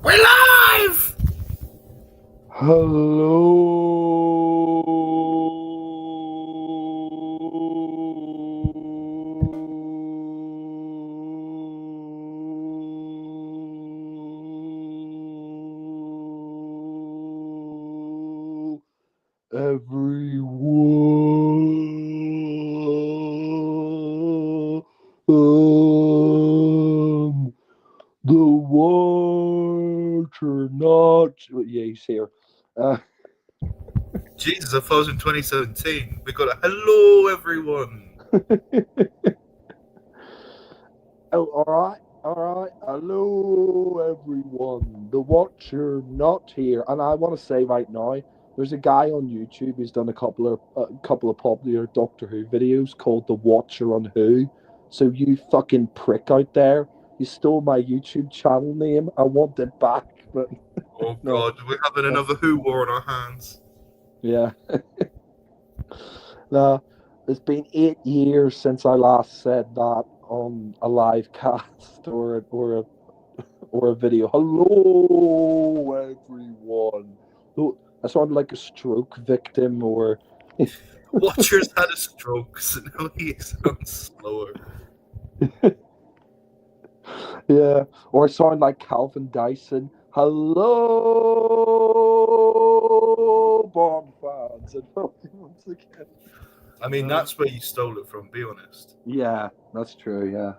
We're live! Hello, everyone. The water not. Yeah, he's here. Uh, Jesus, I thought it was in 2017. We got a hello, everyone. oh, all right. Hello, everyone. The Watcher not here, and I want to say right now, there's a guy on YouTube who's done a couple of popular Doctor Who videos called The Watcher on Who. So you fucking prick out there, you stole my YouTube channel name. I want it back, but Oh no. God, we're having Uh, another Who war on our hands. yeah, no. It's been 8 years since I last said that on a live cast or a video. Hello, everyone. Oh, I sound like a stroke victim, or Watcher's had a stroke, so now he sounds slower. yeah, or I sound like Calvin Dyson. Hello, Bond fans, and once again. I mean, Uh, that's where you stole it from, be honest. yeah, that's true. Yeah.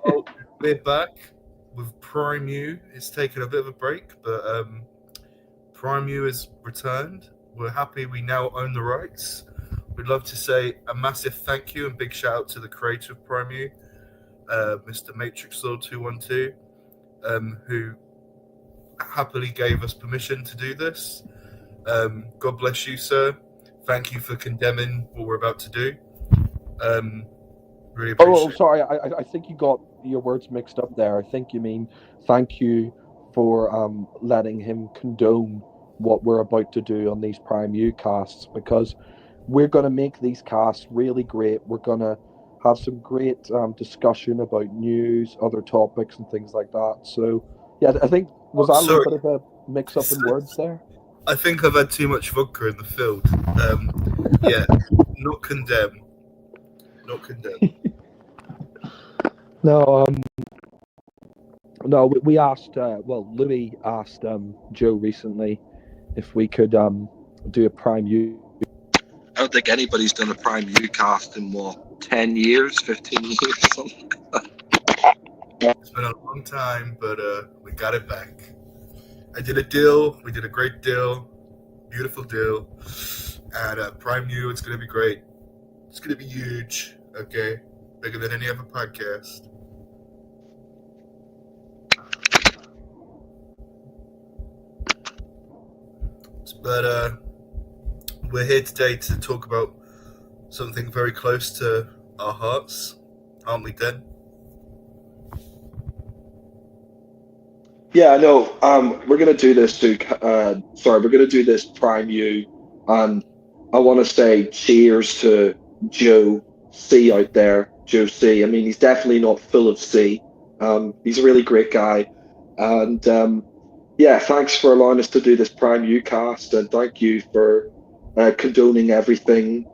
Well, we're back with Prime U. It's taken a bit of a break, but Prime U has returned. We're happy we now own the rights. We'd love to say a massive thank you and big shout out to the creator of Prime U, Mr. Matrix Lord 212, who happily gave us permission to do this. God bless you, sir. Thank you for condemning what we're about to do. Really Oh, appreciate it. sorry. I think you got your words mixed up there. I think you mean thank you for letting him condone what we're about to do on these Prime U casts, because we're going to make these casts really great. We're going to have some great discussion about news, other topics, and things like that. So, yeah, I think was Oh, that a little sorry. bit of a mix up in words there? I think I've had too much vodka in the field. Yeah, not condemn. Not condemn. No, no. We asked. Louis asked Joe recently if we could do a Prime U. I don't think anybody's done a Prime U cast in what, 10 years, 15 years, something. It's been a long time, but we got it back. I did a deal. We did a great deal. Beautiful deal. And Prime U, it's going to be great. It's going to be huge. Okay. Bigger than any other podcast. But we're here today to talk about something very close to our hearts, aren't we, Den? Yeah, no. We're gonna do this to. We're gonna do this Prime U, and I want to say cheers to Joe C out there. Joe C. I mean, he's definitely not full of C. He's a really great guy, and yeah, thanks for allowing us to do this Prime U cast, and thank you for condoning everything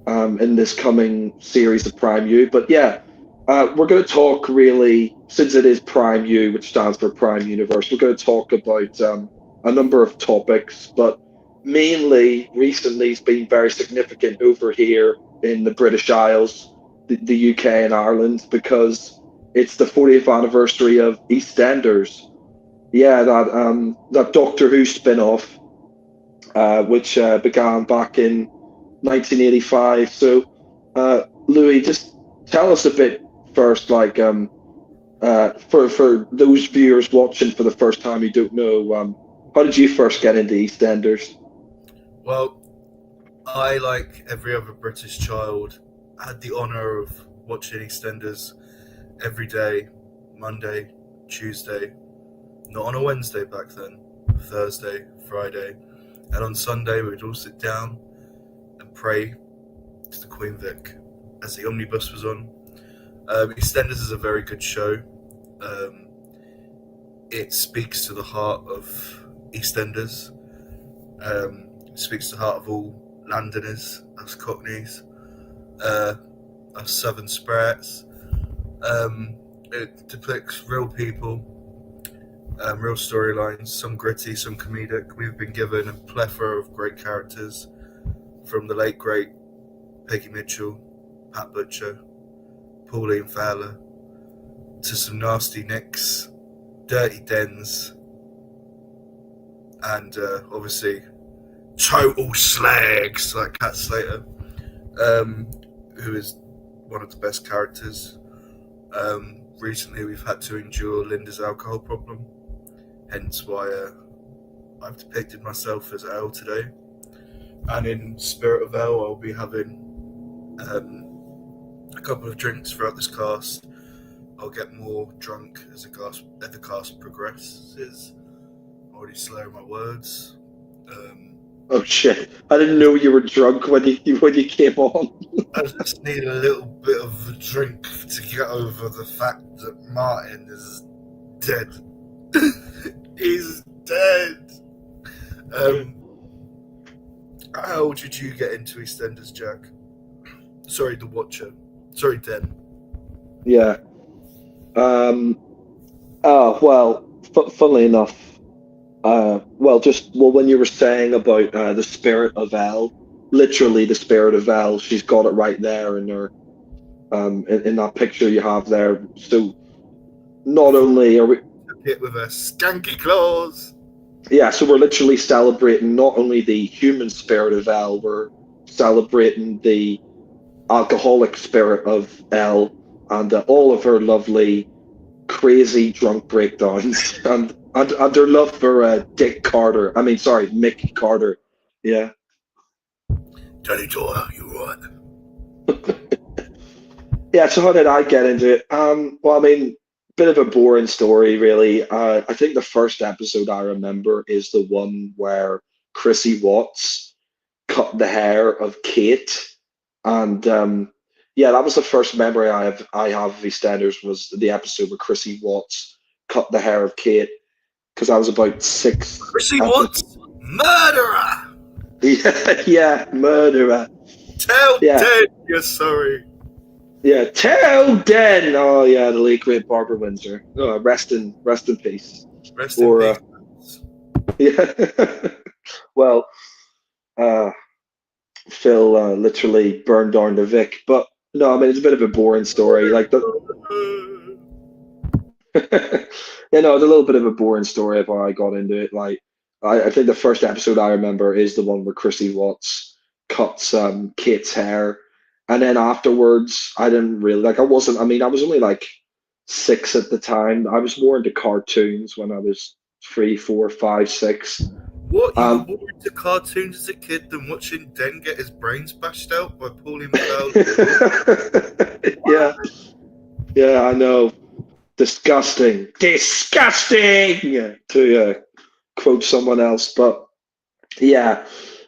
in this coming series of Prime U. But yeah. We're going to talk really, since it is Prime U, which stands for Prime Universe, we're going to talk about a number of topics, but mainly recently it's been very significant over here in the British Isles, the UK and Ireland, because it's the 40th anniversary of EastEnders. Yeah, that Doctor Who spin-off, which began back in 1985. So, Louis, just tell us a bit first, like for those viewers watching for the first time who don't know, how did you first get into EastEnders? Well, I, like every other British child, had the honour of watching EastEnders every day, Monday, Tuesday, not on a Wednesday back then, Thursday, Friday, and on Sunday we'd all sit down and pray to the Queen Vic as the omnibus was on. EastEnders is a very good show. Um, it speaks to the heart of EastEnders. It speaks to the heart of all Londoners, us Cockneys, us Southern Sprats. It depicts real people, real storylines, some gritty, some comedic. We've been given a plethora of great characters, from the late great Peggy Mitchell, Pat Butcher, Pauline Fowler, to some nasty nicks, dirty dens, and obviously total slags like Cat Slater, who is one of the best characters. Recently we've had to endure Linda's alcohol problem, hence why I've depicted myself as Elle today. And in spirit of Elle, I'll be having a couple of drinks throughout this cast. I'll get more drunk as the cast progresses. I'm already slurring my words. Oh shit! I didn't know you were drunk when you came on. I just need a little bit of a drink to get over the fact that Martin is dead. He's dead. How did you get into EastEnders, Jack? Sorry, The Watcher. Sorry, Den. Yeah. Oh well. Funnily enough. When you were saying about the spirit of Elle, literally the spirit of Elle, she's got it right there in her, in that picture you have there. So not only are we hit with a skanky claws. Yeah, so we're literally celebrating not only the human spirit of Elle, we're celebrating the alcoholic spirit of Elle and all of her lovely, crazy drunk breakdowns and her love for Dick Carter. I mean, sorry, Mick Carter. Yeah. Johnny Doyle, you're right. Yeah, so how did I get into it? Well, I mean, bit of a boring story, really. I think the first episode I remember is the one where Chrissy Watts cut the hair of Kate, and yeah, that was the first memory I have of EastEnders, was the episode where Chrissy Watts cut the hair of Kate, because I was about 6. Chrissy Watts, murderer. Yeah, murderer. Tell dead you're sorry. Yeah, tell Den. Oh yeah, the late great Barbara Windsor. Oh, rest in peace. Rest in peace. Yeah. Well, Phil literally burned down the Vic, but no, I mean it's a bit of a boring story. Like the, you know, it's a little bit of a boring story of how I got into it. Like I think the first episode I remember is the one where Chrissy Watts cuts Kate's hair. And then afterwards, I didn't really like. I wasn't. I mean, I was only like 6 at the time. I was more into cartoons when I was 3, 4, 5, 6. What? You were more into cartoons as a kid than watching Den get his brains bashed out by Pauline Fowler? Yeah, I know. Disgusting, to quote someone else. But yeah,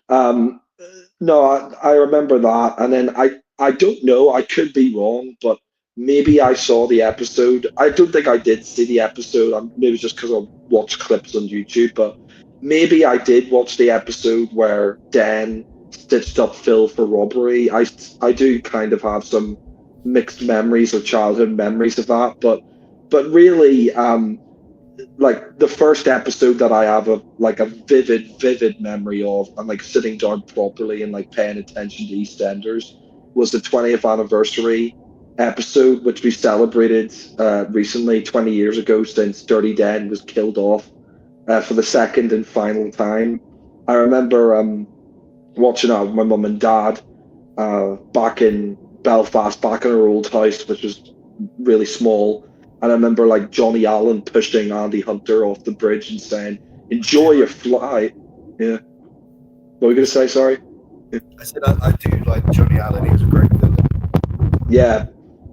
no, I remember that, and then I don't know. I could be wrong, but maybe I saw the episode. I don't think I did see the episode. Maybe just because I watched clips on YouTube, but maybe I did watch the episode where Dan stitched up Phil for robbery. I do kind of have some mixed memories or childhood memories of that, but really, like the first episode that I have a vivid memory of, and like sitting down properly and like paying attention to EastEnders, was the 20th anniversary episode, which we celebrated recently, 20 years ago, since Dirty Den was killed off for the second and final time. I remember watching it with my mum and dad back in Belfast, back in our old house, which was really small. And I remember like Johnny Allen pushing Andy Hunter off the bridge and saying, "Enjoy your flight." Yeah. What were you going to say? Sorry. I said I do like Johnny Allen. He was a great villain. Yeah.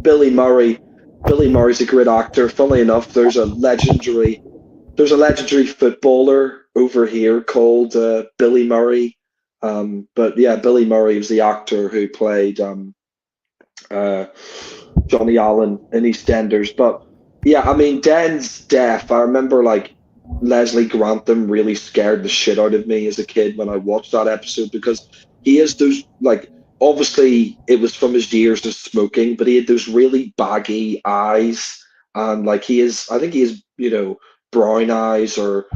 Billy Murray. Billy Murray's a great actor. Funnily enough, there's a legendary footballer over here called Billy Murray. But yeah, Billy Murray was the actor who played Johnny Allen in EastEnders. But Yeah, I mean, Dan's death, I remember like Leslie Grantham really scared the shit out of me as a kid when I watched that episode because he has those like obviously it was from his years of smoking, but he had those really baggy eyes and like he is I think he has, brown eyes or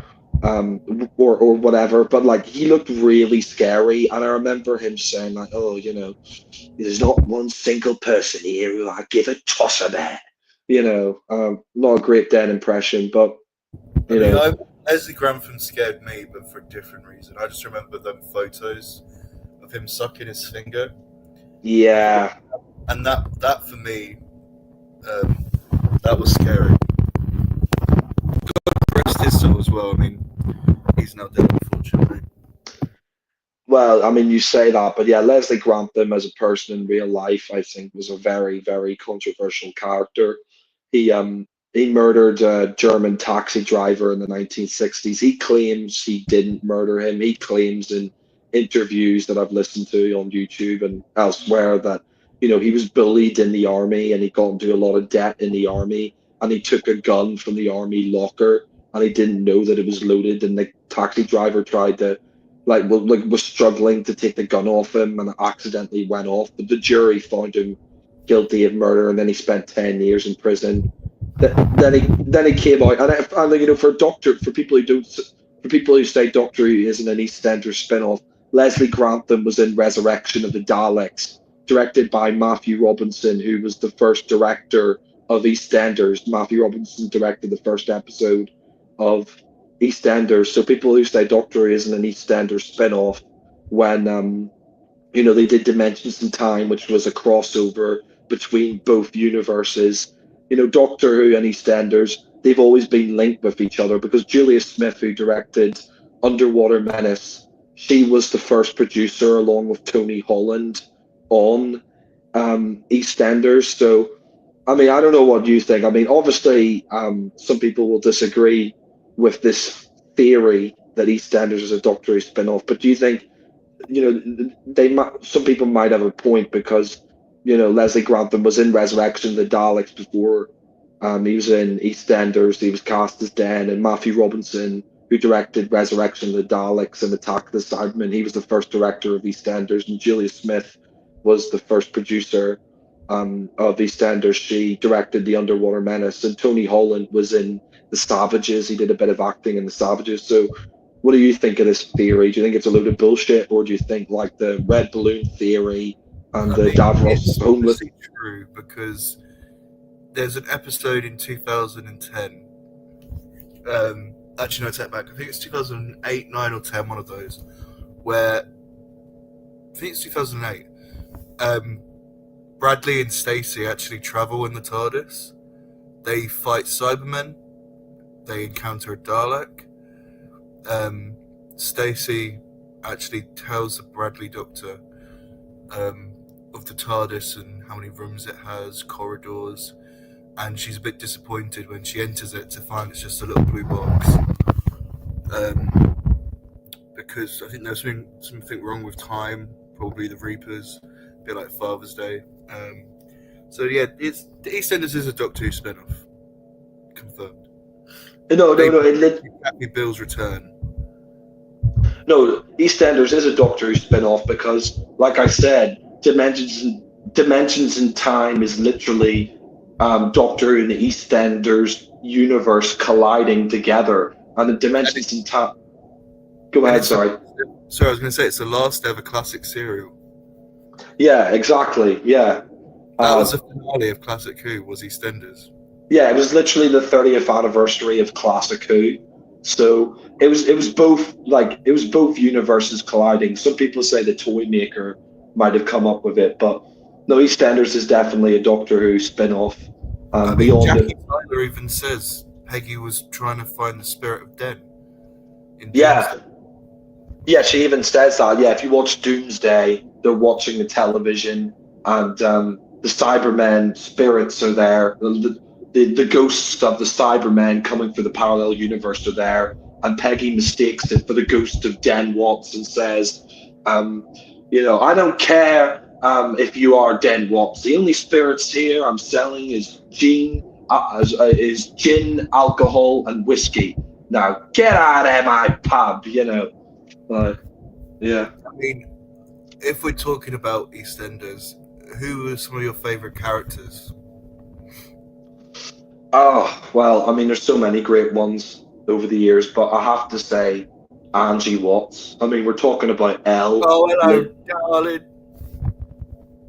whatever, but like he looked really scary and I remember him saying like, oh, there's not one single person here who I give a toss about. Not a great Dan impression, but I you mean, know, Leslie Grantham scared me, but for a different reason. I just remember them photos of him sucking his finger, and yeah. that for me, um, that was scary. Rest his soul as well. I mean, he's now dead, unfortunately. Well, I mean, you say that, but yeah, Leslie Grantham as a person in real life, I think, was a very, very controversial character. He murdered a German taxi driver in the 1960s. He claims he didn't murder him. He claims in interviews that I've listened to on YouTube and elsewhere that, he was bullied in the army and he got into a lot of debt in the army and he took a gun from the army locker and he didn't know that it was loaded and the taxi driver tried to was struggling to take the gun off him and it accidentally went off. But the jury found him guilty of murder, and then he spent 10 years in prison. Then he came out, and for people who say Doctor Who isn't an EastEnders spin-off, Leslie Grantham was in Resurrection of the Daleks, directed by Matthew Robinson, who was the first director of EastEnders. Matthew Robinson directed the first episode of EastEnders. So people who say Doctor Who isn't an EastEnders spin-off, when they did Dimensions in Time, which was a crossover between both universes. Doctor Who and EastEnders, they've always been linked with each other because Julia Smith, who directed Underwater Menace, she was the first producer along with Tony Holland on EastEnders. So, I mean, I don't know what you think. I mean, obviously, some people will disagree with this theory that EastEnders is a Doctor Who spin-off, but do you think they might, some people might have a point because Leslie Grantham was in Resurrection of the Daleks before he was in EastEnders. He was cast as Dan, and Matthew Robinson, who directed Resurrection of the Daleks and Attack of the Cybermen, he was the first director of EastEnders, and Julia Smith was the first producer of EastEnders. She directed The Underwater Menace, and Tony Holland was in The Savages. He did a bit of acting in The Savages. So what do you think of this theory? Do you think it's a load of bullshit, or do you think like the red balloon theory and I the mean, Davros it's homeless? obviously true because there's an episode in 2010. Actually, no, take back. I think it's 2008, 9, or 10, one of those, where I think it's 2008. Bradley and Stacey actually travel in the TARDIS. They fight Cybermen. They encounter a Dalek. Stacey actually tells the Bradley doctor of the TARDIS and how many rooms it has, corridors, and she's a bit disappointed when she enters it to find it's just a little blue box. Because I think there's something wrong with time, probably the Reapers, a bit like Father's Day. So yeah, the EastEnders is a Doctor Who spin-off, confirmed. No, no, no. Happy Bill's return. No, EastEnders is a Doctor Who spin-off because, like I said, Dimensions in Time is literally Doctor Who and the EastEnders universe colliding together, and the Dimensions in Time. Go ahead, sorry. Sorry, I was going to say it's the last ever classic serial. Yeah, exactly. Yeah. That was the finale of Classic Who, was EastEnders. Yeah, it was literally the 30th anniversary of Classic Who. So it was both universes colliding. Some people say the Toymaker might have come up with it, but no, EastEnders is definitely a Doctor Who spin-off. I mean, Jackie Tyler even says Peggy was trying to find the spirit of Den. Yeah. Yeah, she even says that. Yeah, if you watch Doomsday, they're watching the television, and the Cybermen spirits are there. The ghosts of the Cybermen coming for the parallel universe are there, and Peggy mistakes it for the ghost of Den Watts and says, I don't care if you are Den Watts. The only spirits here I'm selling is Jean is gin, alcohol, and whiskey. Now get out of my pub, yeah. I mean, if we're talking about EastEnders, who are some of your favourite characters? Oh, well, I mean, there's so many great ones over the years, but I have to say Angie Watts. I mean, we're talking about Elle. Oh, hello, darling.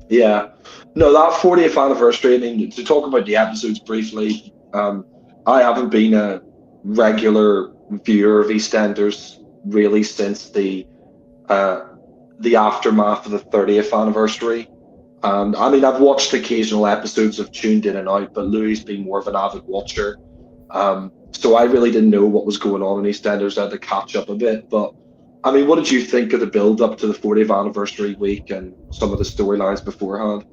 Yeah. No, that 40th anniversary, I mean, to talk about the episodes briefly, I haven't been a regular viewer of EastEnders really since uh, the aftermath of the 30th anniversary. I mean, I've watched occasional episodes, of tuned in and out, but Louis been more of an avid watcher. So I really didn't know what was going on in EastEnders. I had to catch up a bit. But I mean, what did you think of the build up to the 40th anniversary week and some of the storylines beforehand?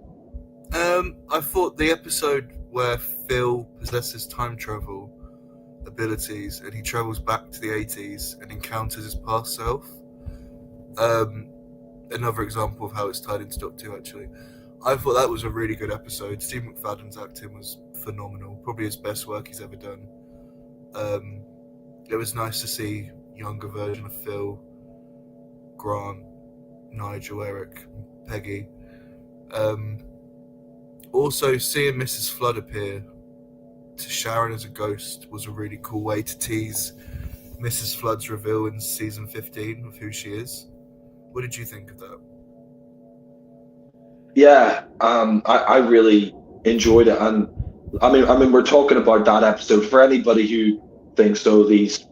I thought the episode where Phil possesses time travel abilities and he travels back to the 80s and encounters his past self. Another example of how it's tied into Doctor Who, actually. I thought that was a really good episode. Steve McFadden's acting was phenomenal, probably his best work he's ever done. It was nice to see younger version of Phil, Grant, Nigel, Eric, Peggy. Also, seeing Mrs. Flood appear to Sharon as a ghost was a really cool way to tease Mrs. Flood's reveal in season 15 of who she is. What did you think of that? Yeah, I really enjoyed it, and I mean, we're talking about that episode. For anybody who thinks, oh, these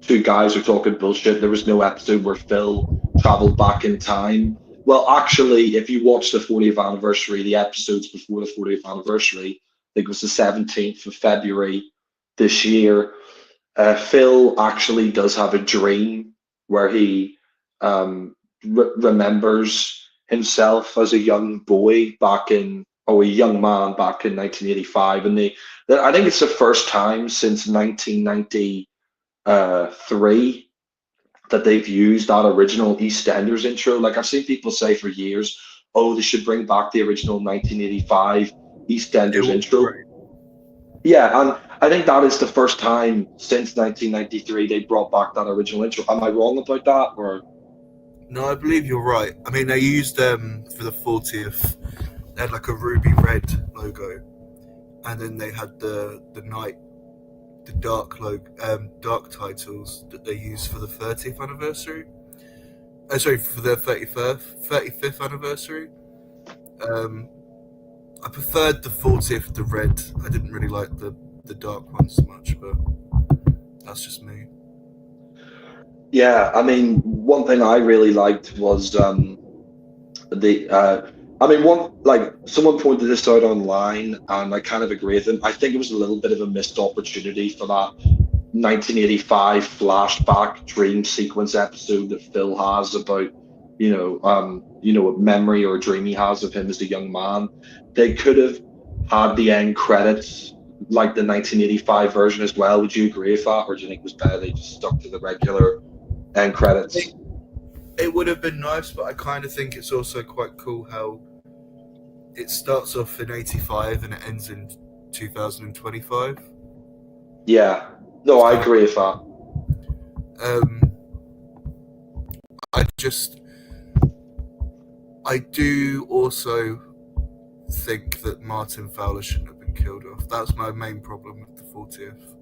two guys are talking bullshit, there was no episode where Phil traveled back in time. Well, actually, if you watch the 40th anniversary, the episodes before the 40th anniversary, I think it was the 17th of February this year. Phil actually does have a dream where he remembers himself as a young boy back in, or a young man back in 1985, and I think it's the first time since 1993 that they've used that original EastEnders intro. Like I've seen people say for years, oh, they should bring back the original 1985 It EastEnders was intro. great. Yeah, and I think that is the first time since 1993 they brought back that original intro. Am I wrong about that? Or No, I believe you're right. I mean, they used for the 40th. They had like a ruby red logo, and then they had the night, the dark dark titles that they used for the 30th anniversary. Sorry, for the 35th anniversary. I preferred the 40th, the red. I didn't really like the dark ones as much, but that's just me. yeah, I mean, one thing I really liked was the I mean, one, like someone pointed this out online, and I kind of agree with them. I think it was a little bit of a missed opportunity for that 1985 flashback dream sequence episode that Phil has about, a memory or a dream he has of him as a young man. They could have had the end credits like the 1985 version as well. Would you agree with that, or do you think it was better they just stuck to the regular end I think credits? it would have been nice, but I kind of think it's also quite cool how it starts off in 85 and it ends in 2025. Yeah, no, It's I kind of, agree with that. I just, I do also think that Martin Fowler shouldn't have been killed off. That's my main problem with the 40th.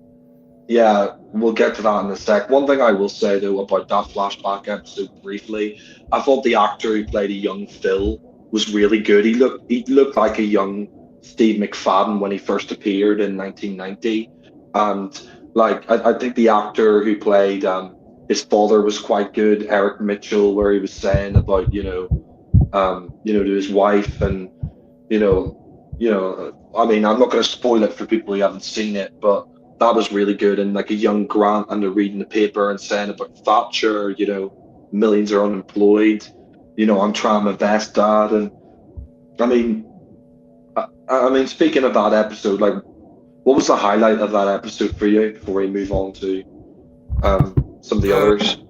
Yeah, we'll get to that in a sec. One thing I will say though about that flashback episode briefly, I thought the actor who played a young Phil was really good. He looked like a young Steve McFadden when he first appeared in 1990, and like I think the actor who played his father was quite good, Eric Mitchell, where he was saying about to his wife and you know, I mean, I'm not going to spoil it for people who haven't seen it, but that was really good. And like a young Grant, and they're reading the paper and saying about Thatcher, millions are unemployed. I'm trying my best, Dad. And I mean, I mean, speaking of that episode, like, what was the highlight of that episode for you before we move on to some of the others? Um,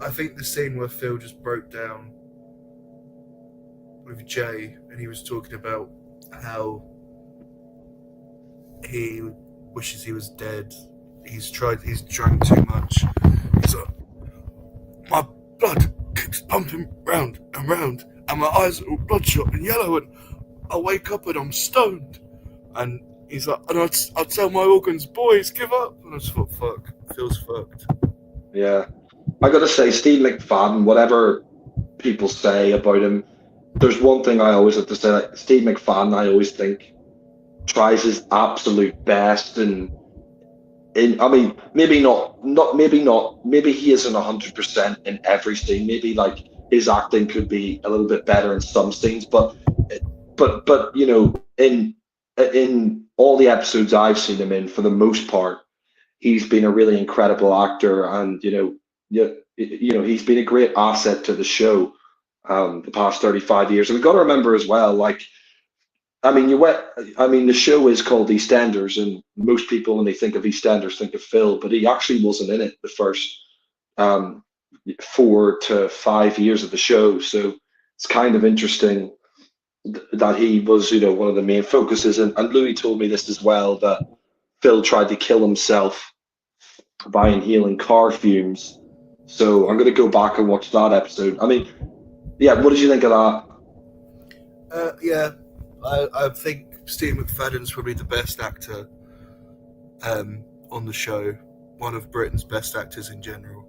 I think the scene where Phil just broke down with Jay and he was talking about how he wishes he was dead. He's drank too much. He's like, my blood keeps pumping round and round, and my eyes are all bloodshot and yellow, and I wake up and I'm stoned. And he's like, and I'd tell my organs, boys, give up. And I just thought, fuck, feels fucked. Yeah. I gotta say, Steve McFadden, whatever people say about him, there's one thing I always have to say, like Steve McFadden, I always think tries his absolute best and in I mean, maybe he isn't 100% in every scene. Maybe like his acting could be a little bit better in some scenes, but you know, in all the episodes I've seen him in, for the most part, he's been a really incredible actor, and he's been a great asset to the show the past 35 years. And we've got to remember as well, like I mean, the show is called EastEnders, and most people, when they think of EastEnders, think of Phil, but he actually wasn't in it the first um, 4 to 5 years of the show. So it's kind of interesting that he was, one of the main focuses. And Louis told me this as well, that Phil tried to kill himself by inhaling car fumes. So I'm going to go back and watch that episode. I mean, yeah, what did you think of that? Yeah, I think Steve McFadden's probably the best actor on the show. One of Britain's best actors in general.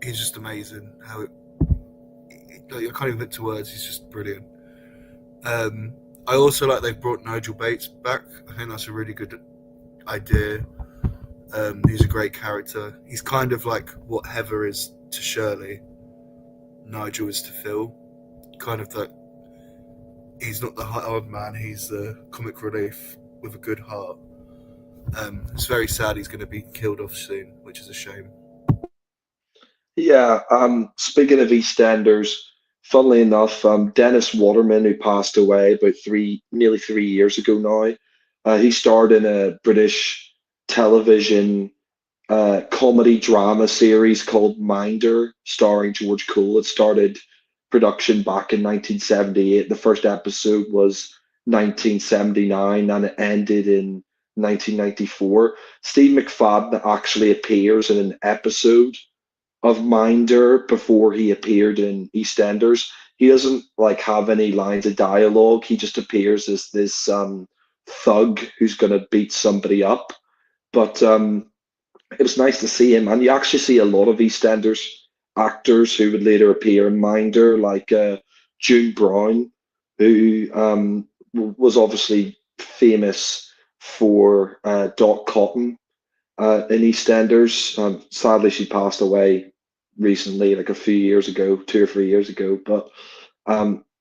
He's just amazing. I can't even put to words. He's just brilliant. I also like they've brought Nigel Bates back. I think that's a really good idea. He's a great character. He's kind of like what Heather is to Shirley, Nigel is to Phil. Kind of that he's not the hard man, he's the comic relief with a good heart. It's very sad he's going to be killed off soon, which is a shame. Yeah, speaking of EastEnders, funnily enough, Dennis Waterman, who passed away about nearly 3 years ago now, he starred in a British television comedy drama series called Minder, starring George Cole. It started production back in 1978. The first episode was 1979, and it ended in 1994. Steve McFadden actually appears in an episode of Minder before he appeared in EastEnders. He doesn't like have any lines of dialogue. He just appears as this thug who's going to beat somebody up. But it was nice to see him, and you actually see a lot of EastEnders actors who would later appear in Minder, like June Brown, who was obviously famous for Dot Cotton in EastEnders. Sadly, she passed away recently, like a few years ago, 2 or 3 years ago. But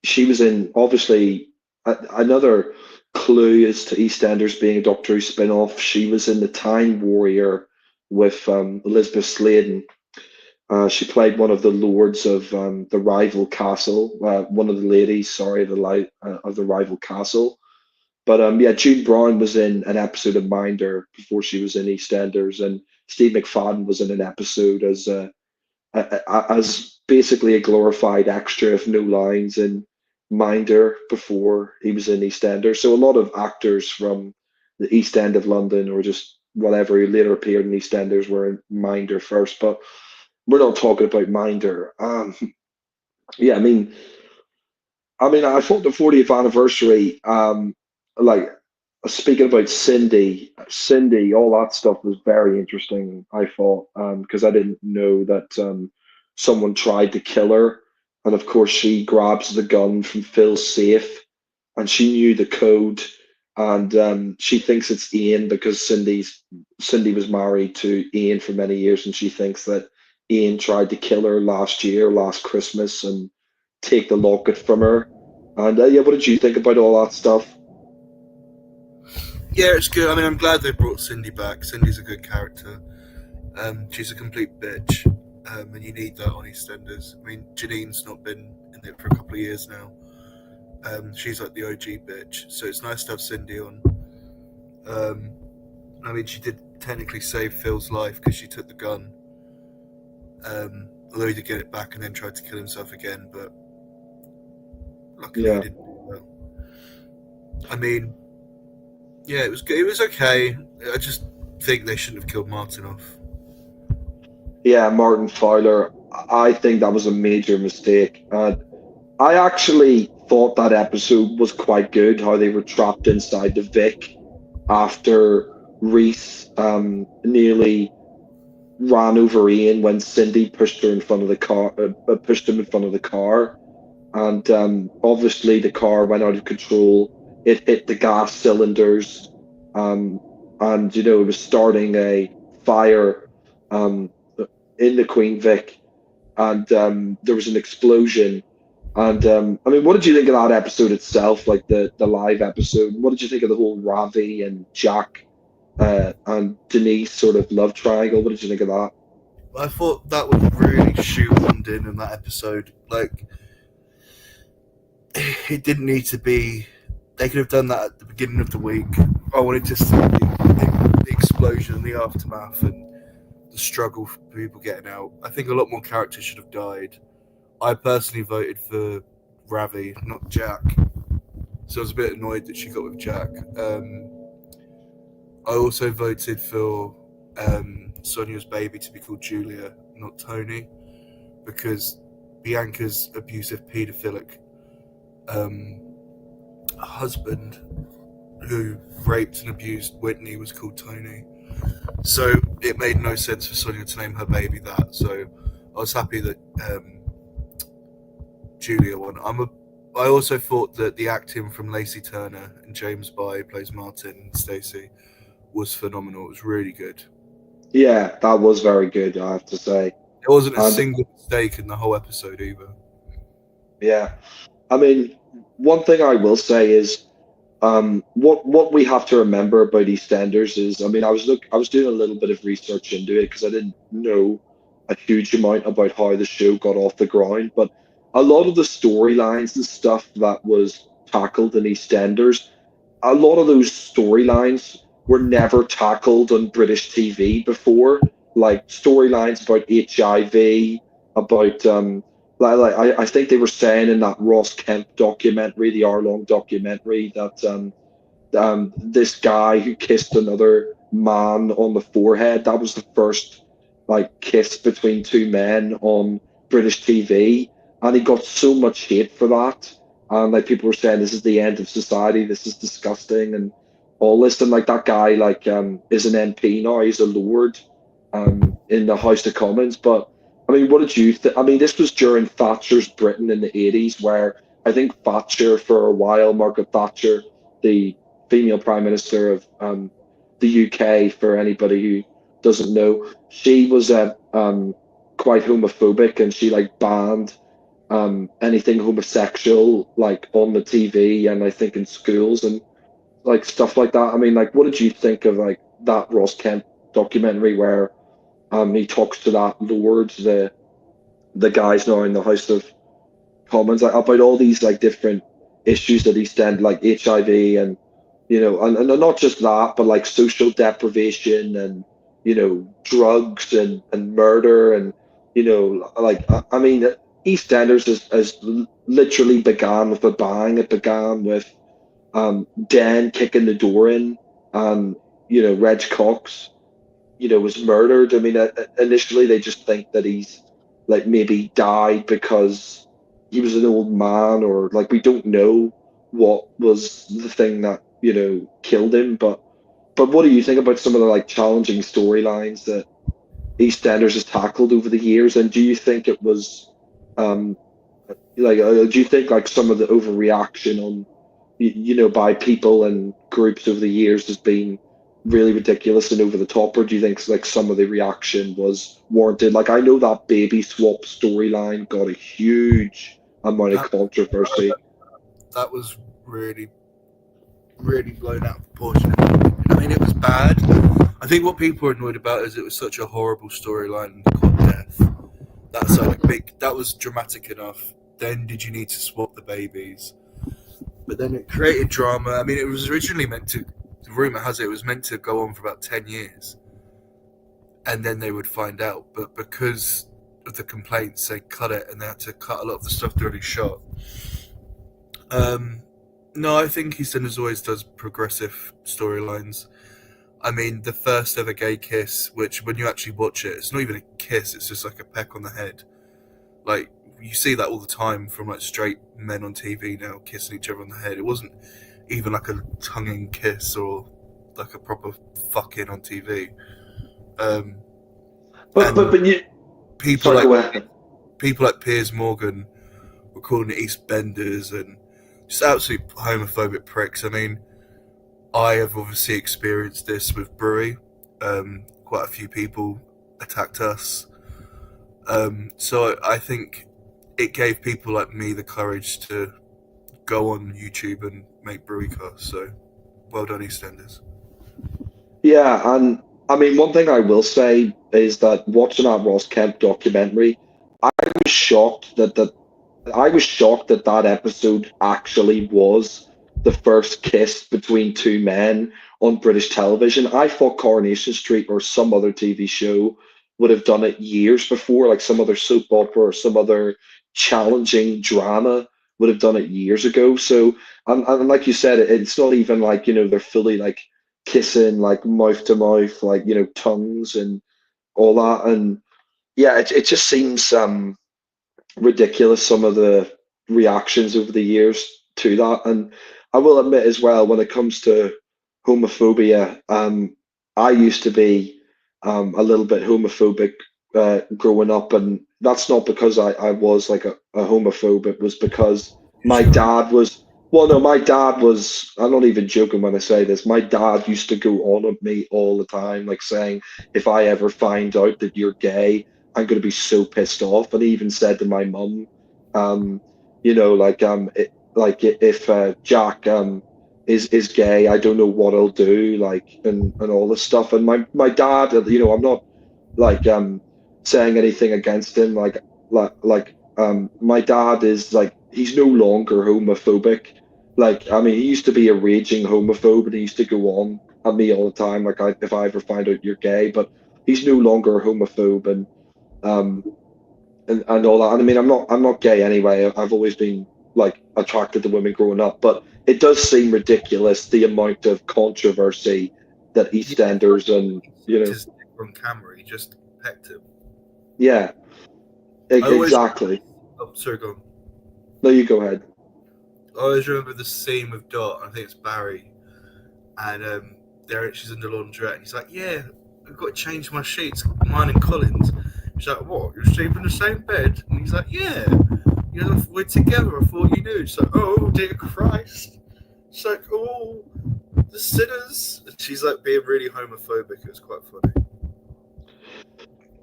she was in, obviously, another clue as to EastEnders being a Doctor Who spin-off. She was in The Time Warrior with Elizabeth Sladen. She played one of the lords of the rival castle, one of the ladies, sorry, of the rival castle. But yeah, June Brown was in an episode of Minder before she was in EastEnders, and Steve McFadden was in an episode as basically a glorified extra of no lines in Minder before he was in EastEnders. So a lot of actors from the East End of London or just whatever who later appeared in EastEnders were in Minder first. But we're not talking about Minder. Yeah, I mean, I thought the 40th anniversary, like speaking about Cindy, all that stuff was very interesting. I thought because I didn't know that someone tried to kill her, and of course she grabs the gun from Phil's safe, and she knew the code, and she thinks it's Ian because Cindy was married to Ian for many years, and she thinks that Ian tried to kill her last Christmas, and take the locket from her. And yeah, what did you think about all that stuff? Yeah, it's good. I mean, I'm glad they brought Cindy back. Cindy's a good character. She's a complete bitch, and you need that on EastEnders. I mean, Janine's not been in it for a couple of years now. She's like the OG bitch, so it's nice to have Cindy on. I mean, she did technically save Phil's life because she took the gun. Although he did get it back and then tried to kill himself again, but luckily he Yeah, didn't do well. I mean, Yeah, it was good. It was okay. I just think they shouldn't have killed Martin off. Yeah, Martin Fowler. I think that was a major mistake. I actually thought that episode was quite good. How they were trapped inside the Vic after Reese nearly ran over Ian when Cindy pushed her in front of the car, pushed him in front of the car, and obviously the car went out of control. It hit the gas cylinders, um, and it was starting a fire um, in the Queen Vic, and there was an explosion. And I mean, what did you think of that episode itself, like the live episode? What did you think of the whole Ravi and Jack and Denise sort of love triangle? What did you think of that? I thought that was really shoehorned in that episode. Like, it didn't need to be. They could have done that at the beginning of the week. I wanted to see the explosion, the aftermath, and the struggle for people getting out. I think a lot more characters should have died. I personally voted for Ravi, not Jack. So I was a bit annoyed that she got with Jack. I also voted for Sonia's baby to be called Julia, not Tony, because Bianca's abusive paedophilic husband who raped and abused Whitney was called Tony. So it made no sense for Sonia to name her baby that. So I was happy that Julia won. I also thought that the acting from Lacey Turner and James By, who plays Martin and Stacey, was phenomenal. It was really good. Yeah, that was very good, I have to say. There wasn't a And single mistake in the whole episode either. yeah, I mean, one thing I will say is what we have to remember about EastEnders is, I mean, I was doing a little bit of research into it because I didn't know a huge amount about how the show got off the ground, but a lot of the storylines and stuff that was tackled in EastEnders, a lot of those storylines were never tackled on British TV before, like storylines about HIV, about I think they were saying in that Ross Kemp documentary, the hour-long documentary, that this guy who kissed another man on the forehead. That was the first like kiss between two men on British TV, and he got so much hate for that. And like people were saying, this is the end of society. This is disgusting, and all this. And like that guy, like is an MP now. He's a lord, in the House of Commons. But I mean, what did you think? I mean, this was during Thatcher's Britain in the 80s, where I think Thatcher for a while, Margaret Thatcher, the female prime minister of the UK. For anybody who doesn't know, she was quite homophobic, and she like banned anything homosexual like on the TV and I think in schools and like stuff like that. I mean, like, what did you think of like that Ross Kemp documentary where he talks to that Lord, the guys now in the House of Commons, like, about all these like different issues that he stand like HIV and and not just that, but like social deprivation and drugs and murder and like I mean, EastEnders has literally began with a bang. It began with Dan kicking the door in, and Reg Cox was murdered. I mean, initially they just think that he's like maybe died because he was an old man, or like we don't know what was the thing that killed him. But what do you think about some of the like challenging storylines that EastEnders has tackled over the years? And do you think it was um do you think like some of the overreaction on by people and groups over the years has been really ridiculous and over the top, or do you think like some of the reaction was warranted? Like I know that baby swap storyline got a huge amount of That, controversy. that was really, really blown out of proportion. I mean, it was bad. I think what people were annoyed about is it was such a horrible storyline, the cot death. That's like big. That was dramatic enough. Then did you need to swap the babies? But then it created drama. I mean, it was originally meant to. The rumor has it was meant to go on for about 10 years, and then they would find out. But because of the complaints, they cut it, and they had to cut a lot of the stuff they already shot. No, I think EastEnders always does progressive storylines. I mean, the first ever gay kiss, which when you actually watch it, it's not even a kiss, it's just like a peck on the head. Like, you see that all the time from like straight men on TV now kissing each other on the head. It wasn't even like a tonguing kiss or like a proper fucking on TV. Um, and But you, people sorry, like go ahead. Piers Morgan were calling it EastBenders and just absolute homophobic pricks. I mean, I have obviously experienced this with Brewery. Quite a few people attacked us. So I think it gave people like me the courage to go on YouTube and make Brewery casts. So well done, EastEnders. Yeah, and I mean, one thing I will say is that watching that Ross Kemp documentary, I was shocked that that episode actually was the first kiss between two men on British television. I thought Coronation Street or some other TV show would have done it years before, like some other soap opera or some other challenging drama would have done it years ago. So, and like you said, it's not even like, they're fully like kissing, like mouth to mouth, like, tongues and all that. And yeah, it just seems ridiculous, some of the reactions over the years to that. And I will admit as well, when it comes to homophobia, I used to be a little bit homophobic growing up, and that's not because I was like a homophobe. It was because You my sure? dad was. Well, no, my dad was. I'm not even joking when I say this. My dad used to go on at me all the time, like saying, "If I ever find out that you're gay, I'm going to be so pissed off." And he even said to my mum, um, if Jack is gay, I don't know what I'll do, like, and all this stuff. And my dad, I'm not like saying anything against him, my dad is like, he's no longer homophobic. Like, I mean, he used to be a raging homophobe, and he used to go on at me all the time, like, if I ever find out you're gay, but he's no longer a homophobe. Um and all that. And I mean, I'm not gay anyway. I've always been like attracted to women growing up, but it does seem ridiculous the amount of controversy that Yeah, it's like EastEnders and he sucked his dick on camera. He just pecked him. yeah, I always. exactly. Oh, sorry, go on. No, you go ahead. I always remember the scene with Dot. I think it's Barry, and she's in the laundrette, and he's like, "Yeah, I've got to change my sheets, mine and Colin's." She's like, "What? You're sleeping in the same bed?" And he's like, "Yeah." We're together. I thought you knew. She's like, "Oh dear Christ!" She's like, "Oh, the sinners." And she's like being really homophobic. It was quite funny.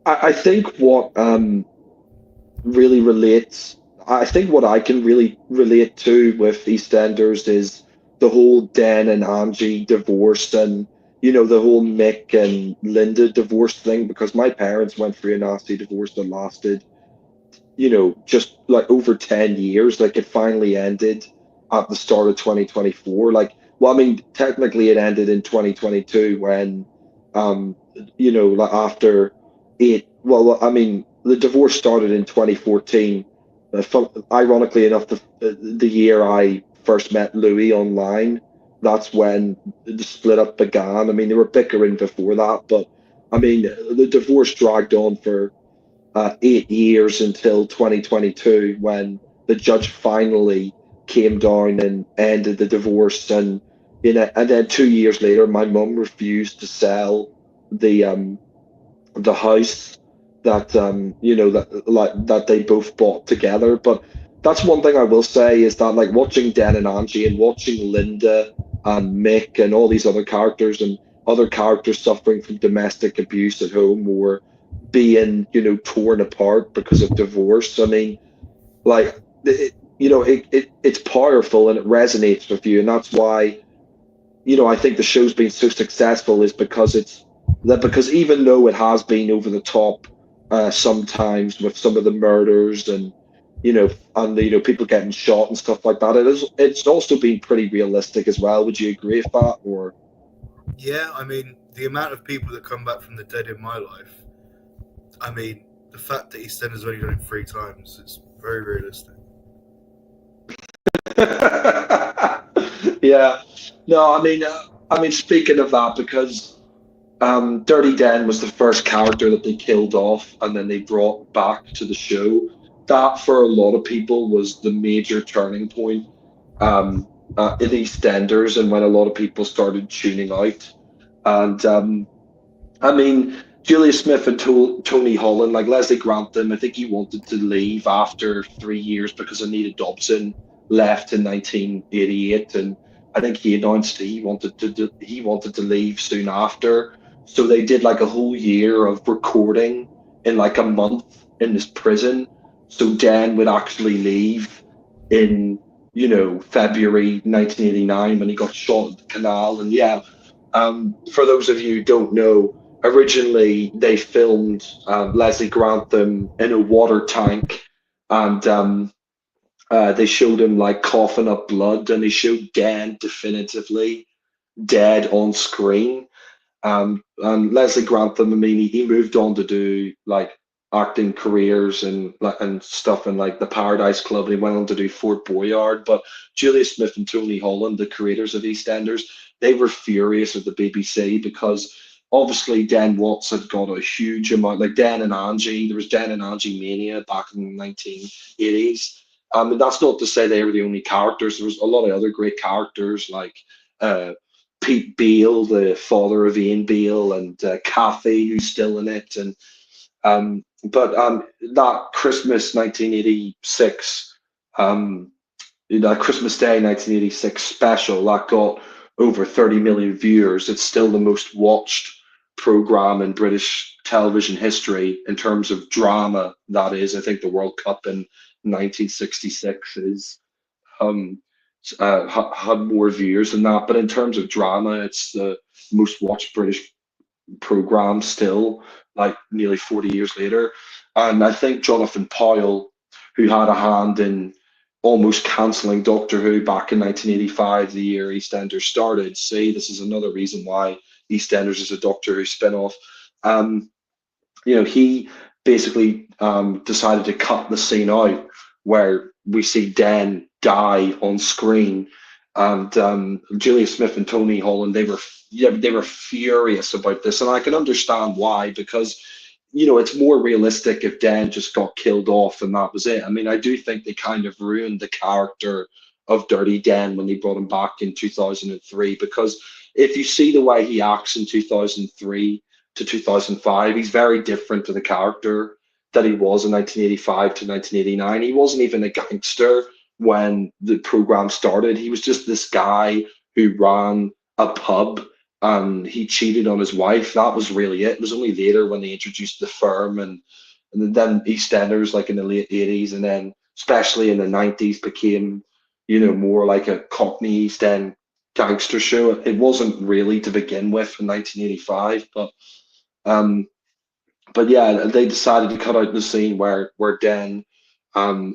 I think what really relates. I think what I can really relate to with EastEnders is the whole Dan and Angie divorce, and the whole Mick and Linda divorce thing, because my parents went through a nasty divorce that lasted, just like over 10 years. Like, it finally ended at the start of 2024. Like, well, I mean, technically it ended in 2022 when, like after well, I mean, the divorce started in 2014. Ironically enough, the year I first met Louis online, that's when the split up began. I mean, they were bickering before that, but I mean, the divorce dragged on for 8 years until 2022, when the judge finally came down and ended the divorce. And and then 2 years later, my mum refused to sell the house that that they both bought together. But that's one thing I will say, is that, like, watching Dan and Angie and watching Linda and Mick and all these other characters suffering from domestic abuse at home, or being torn apart because of divorce. I mean, like, it's powerful and it resonates with you, and that's why I think the show's been so successful, is because even though it has been over the top sometimes with some of the murders, and people getting shot and stuff like that, it's also been pretty realistic as well. Would you agree with that? Or Yeah, I mean, the amount of people that come back from the dead in my life. I mean, the fact that EastEnders only done it 3 times, it's very realistic. Yeah. No, I mean, speaking of that, because Dirty Dan was the first character that they killed off and then they brought back to the show. That, for a lot of people, was the major turning point in EastEnders and when a lot of people started tuning out. And I mean, Julia Smith and Tony Holland, like Leslie Grantham, I think he wanted to leave after 3 years because Anita Dobson left in 1988, and I think he announced he wanted to leave soon after. So they did like a whole year of recording in like a month in this prison. So Dan would actually leave in February 1989 when he got shot at the canal, and yeah, for those of you who don't know, originally they filmed Leslie Grantham in a water tank, and they showed him like coughing up blood, and they showed Dan definitively dead on screen. And Leslie Grantham, I mean, he moved on to do like acting careers and stuff in like the Paradise Club, and he went on to do Fort Boyard. But Julia Smith and Tony Holland, the creators of EastEnders, they were furious at the BBC because obviously Dan Watts had got a huge amount, like Dan and Angie. There was Dan and Angie mania back in the 1980s. And that's not to say they were the only characters. There was a lot of other great characters like. Uh, Pete Beale, the father of Ian Beale, and Kathy, who's still in it. And but that Christmas 1986, that Christmas Day 1986 special that got over 30 million viewers. It's still the most watched program in British television history in terms of drama. That is, I think the World Cup in 1966 is um, had more viewers than that. But in terms of drama, it's the most watched British program still, like nearly 40 years later. And I think Jonathan Powell, who had a hand in almost cancelling Doctor Who back in 1985, the year EastEnders started, see, this is another reason why EastEnders is a Doctor Who spin-off. Um, he basically decided to cut the scene out where we see Dan die on screen, and Julia Smith and Tony Holland, they were furious about this, and I can understand why, because it's more realistic if Dan just got killed off and that was it. I mean, I do think they kind of ruined the character of Dirty Dan when they brought him back in 2003, because if you see the way he acts in 2003 to 2005, he's very different to the character that he was in 1985 to 1989. He wasn't even a gangster when the program started. He was just this guy who ran a pub and he cheated on his wife. That was really it. It was only later when they introduced the firm and then EastEnders, like in the late 80s, and then especially in the 90s became, more like a Cockney East End gangster show. It wasn't really to begin with in 1985, um, but yeah, they decided to cut out the scene where Den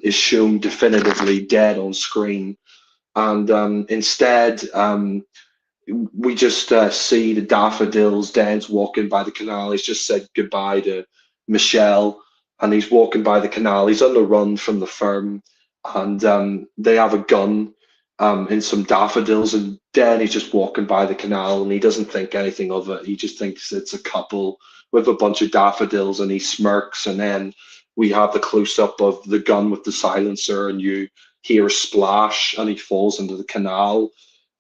is shown definitively dead on screen, and instead we just see the daffodils. Dan's walking by the canal. He's just said goodbye to Michelle, and he's walking by the canal. He's on the run from the firm, and they have a gun in some daffodils. And Dan is just walking by the canal, and he doesn't think anything of it. He just thinks it's a couple with a bunch of daffodils, and he smirks. And then we have the close up of the gun with the silencer, and you hear a splash, and he falls into the canal.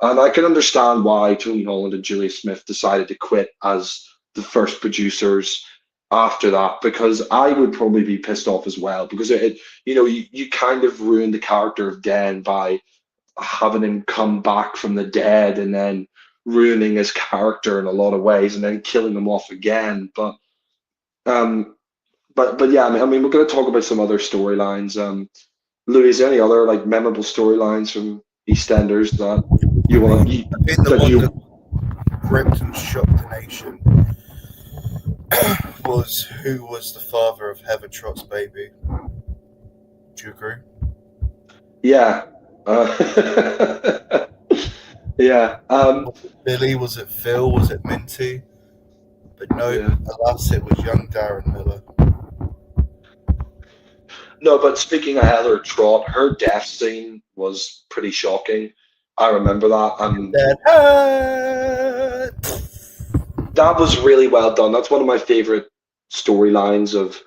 And I can understand why Tony Holland and Julia Smith decided to quit as the first producers after that, because I would probably be pissed off as well, because you kind of ruined the character of Dan by having him come back from the dead and then ruining his character in a lot of ways and then killing him off again. Um, but yeah, I mean, we're going to talk about some other storylines. Louis, is there any other like memorable storylines from EastEnders that you want to I think the that one you that gripped and shocked the nation was who was the father of Heather Trott's baby. Do you agree? yeah uh, yeah Was it Billy? Was it Phil? Was it Minty? But no, yeah. alas, it was young Darren Miller. No, but speaking of Heather Trott, her death scene was pretty shocking. I remember that, and That hurt. that was really well done. That's one of my favorite storylines of.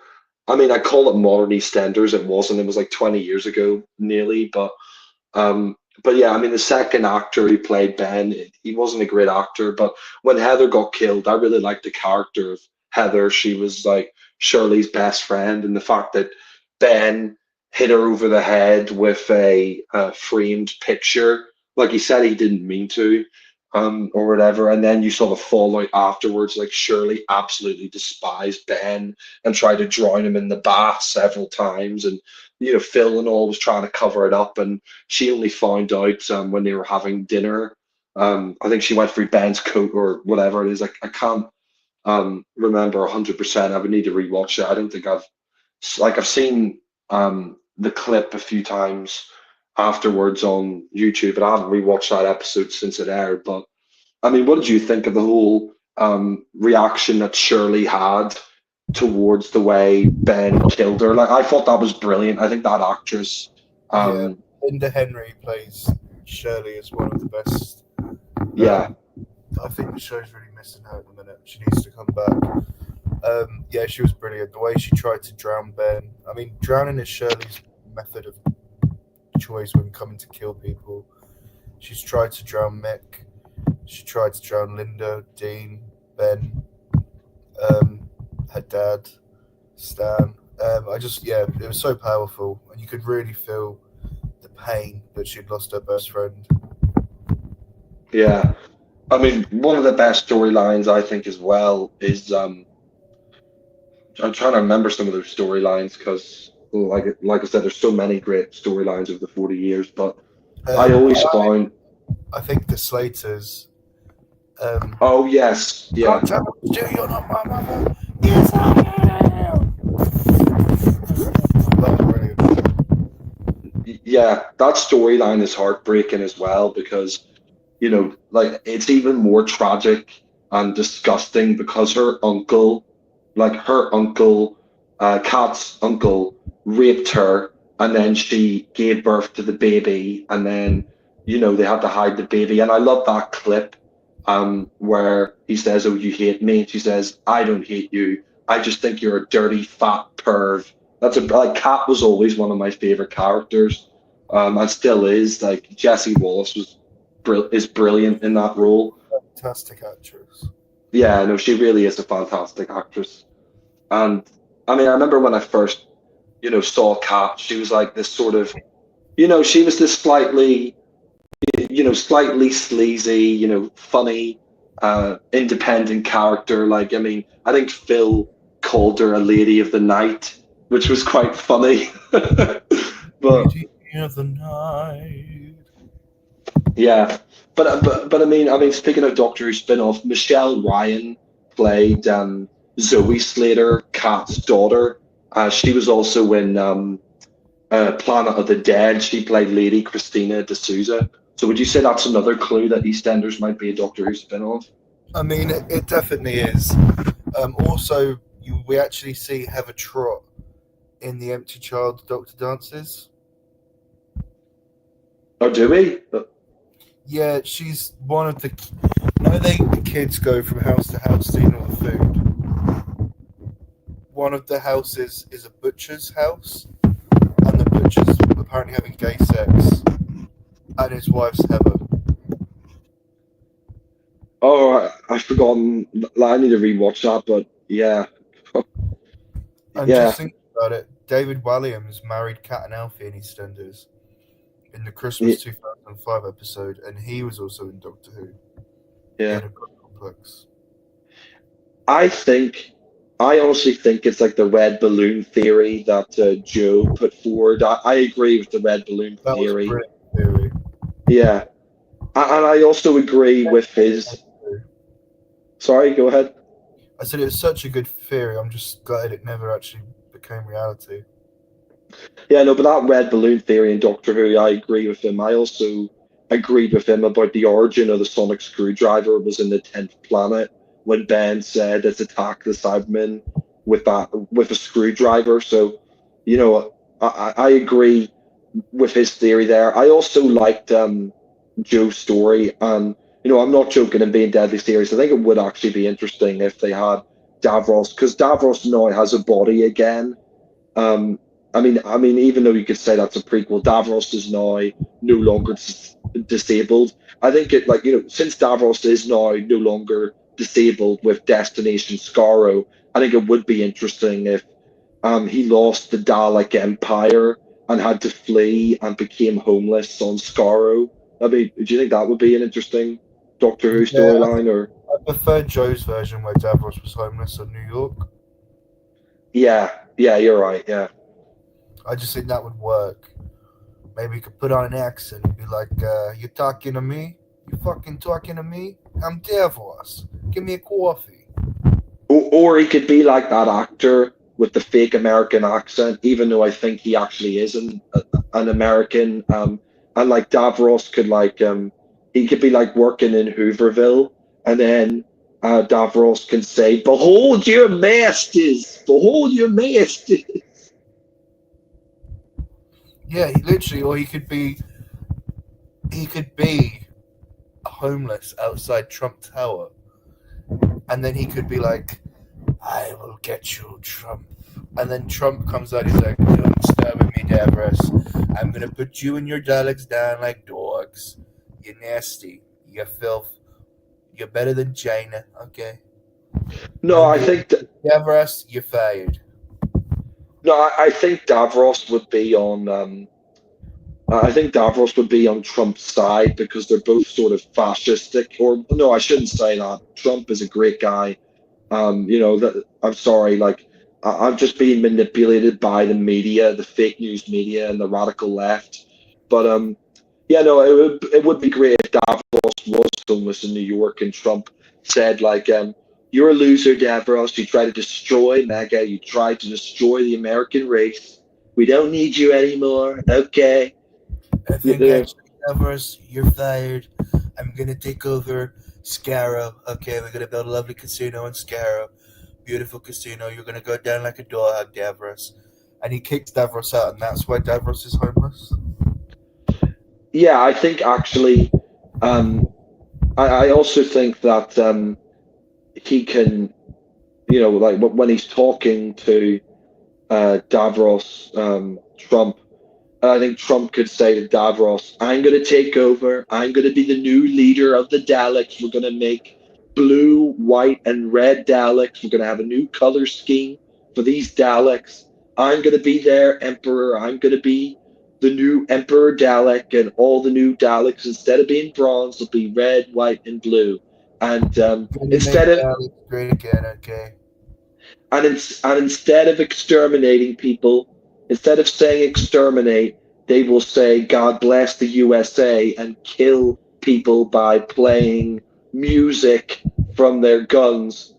I mean, I call it modern EastEnders. It wasn't. It was like 20 years ago, nearly. But yeah, I mean, the second actor who played Ben, he wasn't a great actor. But when Heather got killed, I really liked the character of Heather. She was like Shirley's best friend, and the fact that Ben hit her over the head with a framed picture, like he said he didn't mean to, or whatever. And then you saw the fallout afterwards. Like Shirley absolutely despised Ben and tried to drown him in the bath several times, and Phil and all was trying to cover it up, and she only found out when they were having dinner. I think she went through Ben's coat or whatever it is. Like I can't remember 100%. I would need to rewatch it. I don't think I've seen the clip a few times afterwards on YouTube, but I haven't rewatched that episode since it aired. But I mean, what did you think of the whole reaction that Shirley had towards the way Ben killed her? Like, I thought that was brilliant. I think that actress, Yeah, um, Linda Henry plays Shirley as one of the best. yeah, I think the show's really missing her at the minute. She needs to come back. Yeah, she was brilliant. The way she tried to drown Ben. I mean, drowning is Shirley's method of choice when coming to kill people. She's tried to drown Mick. She tried to drown Linda, Dean, Ben, her dad, Stan. It was so powerful, and you could really feel the pain that she'd lost her best friend. yeah. I mean, one of the best storylines I think as well is I'm trying to remember some of those storylines because, like I said, there's so many great storylines of the 40 years. But I always found, I think the Slaters. oh yes, yeah. Can't tell me, you're not my mother. Yes, I am. That was brilliant. Yeah, that storyline is heartbreaking as well because, like it's even more tragic and disgusting because her uncle, Kat's uncle, raped her, and then she gave birth to the baby, and then they had to hide the baby. And I love that clip, where he says, "Oh, you hate me," and she says, "I don't hate you. I just think you're a dirty fat perv." Like Kat was always one of my favorite characters, and still is. Like Jesse Wallace is brilliant in that role. Fantastic actress. Yeah, no, she really is a fantastic actress. And I mean, I remember when I first, saw Kat, she was like this sort of, she was this slightly sleazy, funny, independent character. Like, I mean, I think Phil called her a lady of the night, which was quite funny. But Lady of the night. yeah, but I mean, speaking of Doctor Who spin-off, Michelle Ryan played Zoe Slater, Kat's daughter. She was also in Planet of the Dead. She played Lady Christina D'Souza. So would you say that's another clue that EastEnders might be a Doctor Who spin-off? I mean, it definitely is. Also, we actually see Heather Trott in the Empty Child Doctor Dances. Oh, do we? Yeah, she's one of the. The kids go from house to house stealing all the food. One of the houses is a butcher's house, and the butcher's apparently having gay sex, and his wife's Heather. Oh, I've forgotten. I need to rewatch that, but yeah. And Yeah. just think about it, David Walliams married Kat and Alfie in EastEnders in the Christmas 2005 episode, and he was also in Doctor Who. Yeah. In a complex. I honestly think it's like the red balloon theory that Joe put forward. I agree with the red balloon That was a theory. brilliant theory. Yeah. And I also agree with his. Sorry, go ahead. I said it was such a good theory. I'm just gutted it never actually became reality. Yeah, no, but that red balloon theory in Doctor Who, I agree with him. I also agreed with him about the origin of the sonic screwdriver was in the 10th planet when Ben said let's attack the Cybermen with a screwdriver. So, I agree with his theory there. I also liked Joe's story. And I'm not joking and being deadly serious. I think it would actually be interesting if they had Davros, because Davros now has a body again. Um, I mean, even though you could say that's a prequel, Davros is now no longer disabled. I think it, like, since Davros is now no longer disabled with Destination Scarrow, I think it would be interesting if he lost the Dalek Empire and had to flee and became homeless on Scarrow. I mean, do you think that would be an interesting Doctor Who Yeah, storyline? Or I prefer Joe's version where Davros was homeless in New York. yeah, yeah, you're right. Yeah. I just think that would work. Maybe you could put on an accent and be like, "You talking to me? You fucking talking to me? I'm Davros. Give me a coffee." Or he could be like that actor with the fake American accent, even though I think he actually is an American. And like Davros could he could be like working in Hooverville, and then Davros can say, "Behold your masters! Behold your masters!" Yeah, he literally, or he could be homeless outside Trump Tower, and then he could be like, "I will get you, Trump." And then Trump comes out, he's like, "Don't stab at me, Davros. I'm gonna put you and your Daleks down like dogs. You're nasty. You're filth. You're better than China, okay? No, No I good. think Davros, you're fired." no, I think Davros would be on. I think Davros would be on Trump's side because they're both sort of fascistic. Or no, I shouldn't say that. Trump is a great guy. That I'm sorry, like I'm just being manipulated by the media, the fake news media, and the radical left. But yeah, no, it would be great if Davros was homeless in New York and Trump said like, "You're a loser, Davros. You try to destroy MAGA. You try to destroy the American race. We don't need you anymore. Okay." I You think know, actually, Davros, you're fired. I'm gonna take over Scarrow. Okay, we're gonna build a lovely casino in Scarrow. Beautiful casino. You're gonna go down like a dog, Davros. And he kicks Davros out, and that's why Davros is homeless. yeah, I think actually, um, I also think that he can, like when he's talking to Davros, Trump. And I think Trump could say to Davros, "I'm going to take over. I'm going to be the new leader of the Daleks. We're going to make blue, white, and red Daleks. We're going to have a new color scheme for these Daleks. I'm going to be their emperor. I'm going to be the new Emperor Dalek, and all the new Daleks, instead of being bronze, will be red, white, and blue. And Gonna make instead of Daleks great again, okay? instead of exterminating people, instead of saying exterminate, they will say God bless the USA and kill people by playing music from their guns.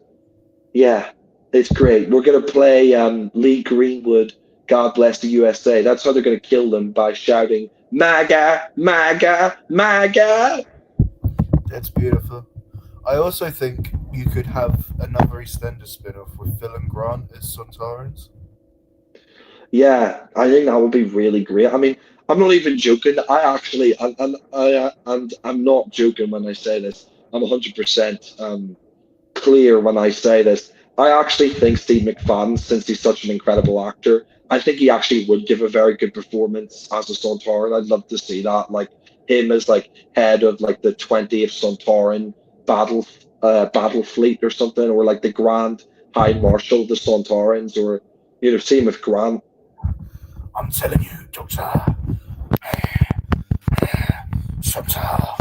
Yeah, it's great. We're gonna play Lee Greenwood, God bless the USA. That's how they're gonna kill them, by shouting MAGA, MAGA, MAGA. That's beautiful. I also think you could have another EastEnders spin-off with Phil and Grant as Sontarans. Yeah, I think that would be really great. I mean, I'm not even joking. I actually, and I'm not joking when I say this. I'm 100% clear when I say this. I actually think Steve McFadden, since he's such an incredible actor, I think he actually would give a very good performance as a Sontaran. I'd love to see that, like him as like head of like the 20th Sontaran battle fleet or something, or like the Grand High Marshal of the Sontarans, or same with Grant. I'm telling you, Doctor. Sontar.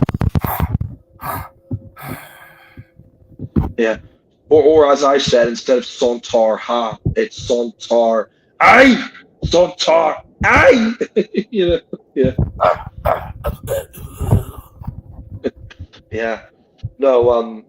Yeah. Or as I said, instead of Sontar Ha, it's Sontar I. Sontar I. Yeah. Yeah. No,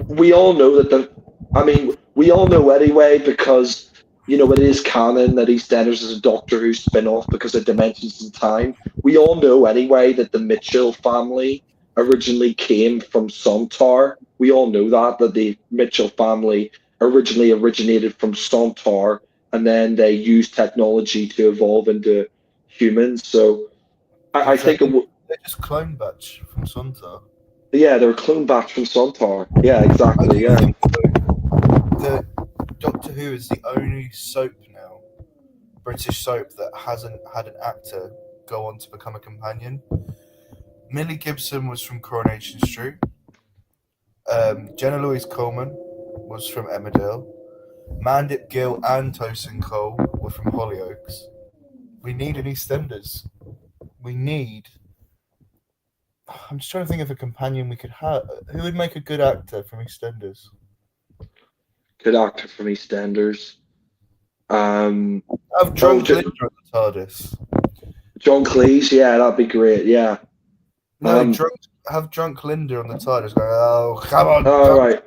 we all know that I mean, we all know anyway, because it is canon that EastEnders is a Doctor Who spin-off because of Dimensions in Time. We all know anyway that the Mitchell family originally came from Sontar. We all know that the Mitchell family originally originated from Sontar, and then they used technology to evolve into humans. So I think it Exactly. would. just clone batch from Sunta. Yeah, they're a clone batch from Sontar. Yeah, I exactly. do Yeah. think that Doctor Who is the only soap now, British soap, that hasn't had an actor go on to become a companion. Millie Gibson was from Coronation Street. Jenna Louise Coleman was from Emmerdale. Mandip Gill and Tosin Cole were from Hollyoaks. We need an EastEnders. We need. I'm just trying to think of a companion we could have. Who would make a good actor from EastEnders? Good actor from EastEnders. Have Oh, drunk Linda at the TARDIS. John Cleese. Yeah, that'd be great. Yeah. No, have drunk Linda on the TARDIS going, oh, come on. All right.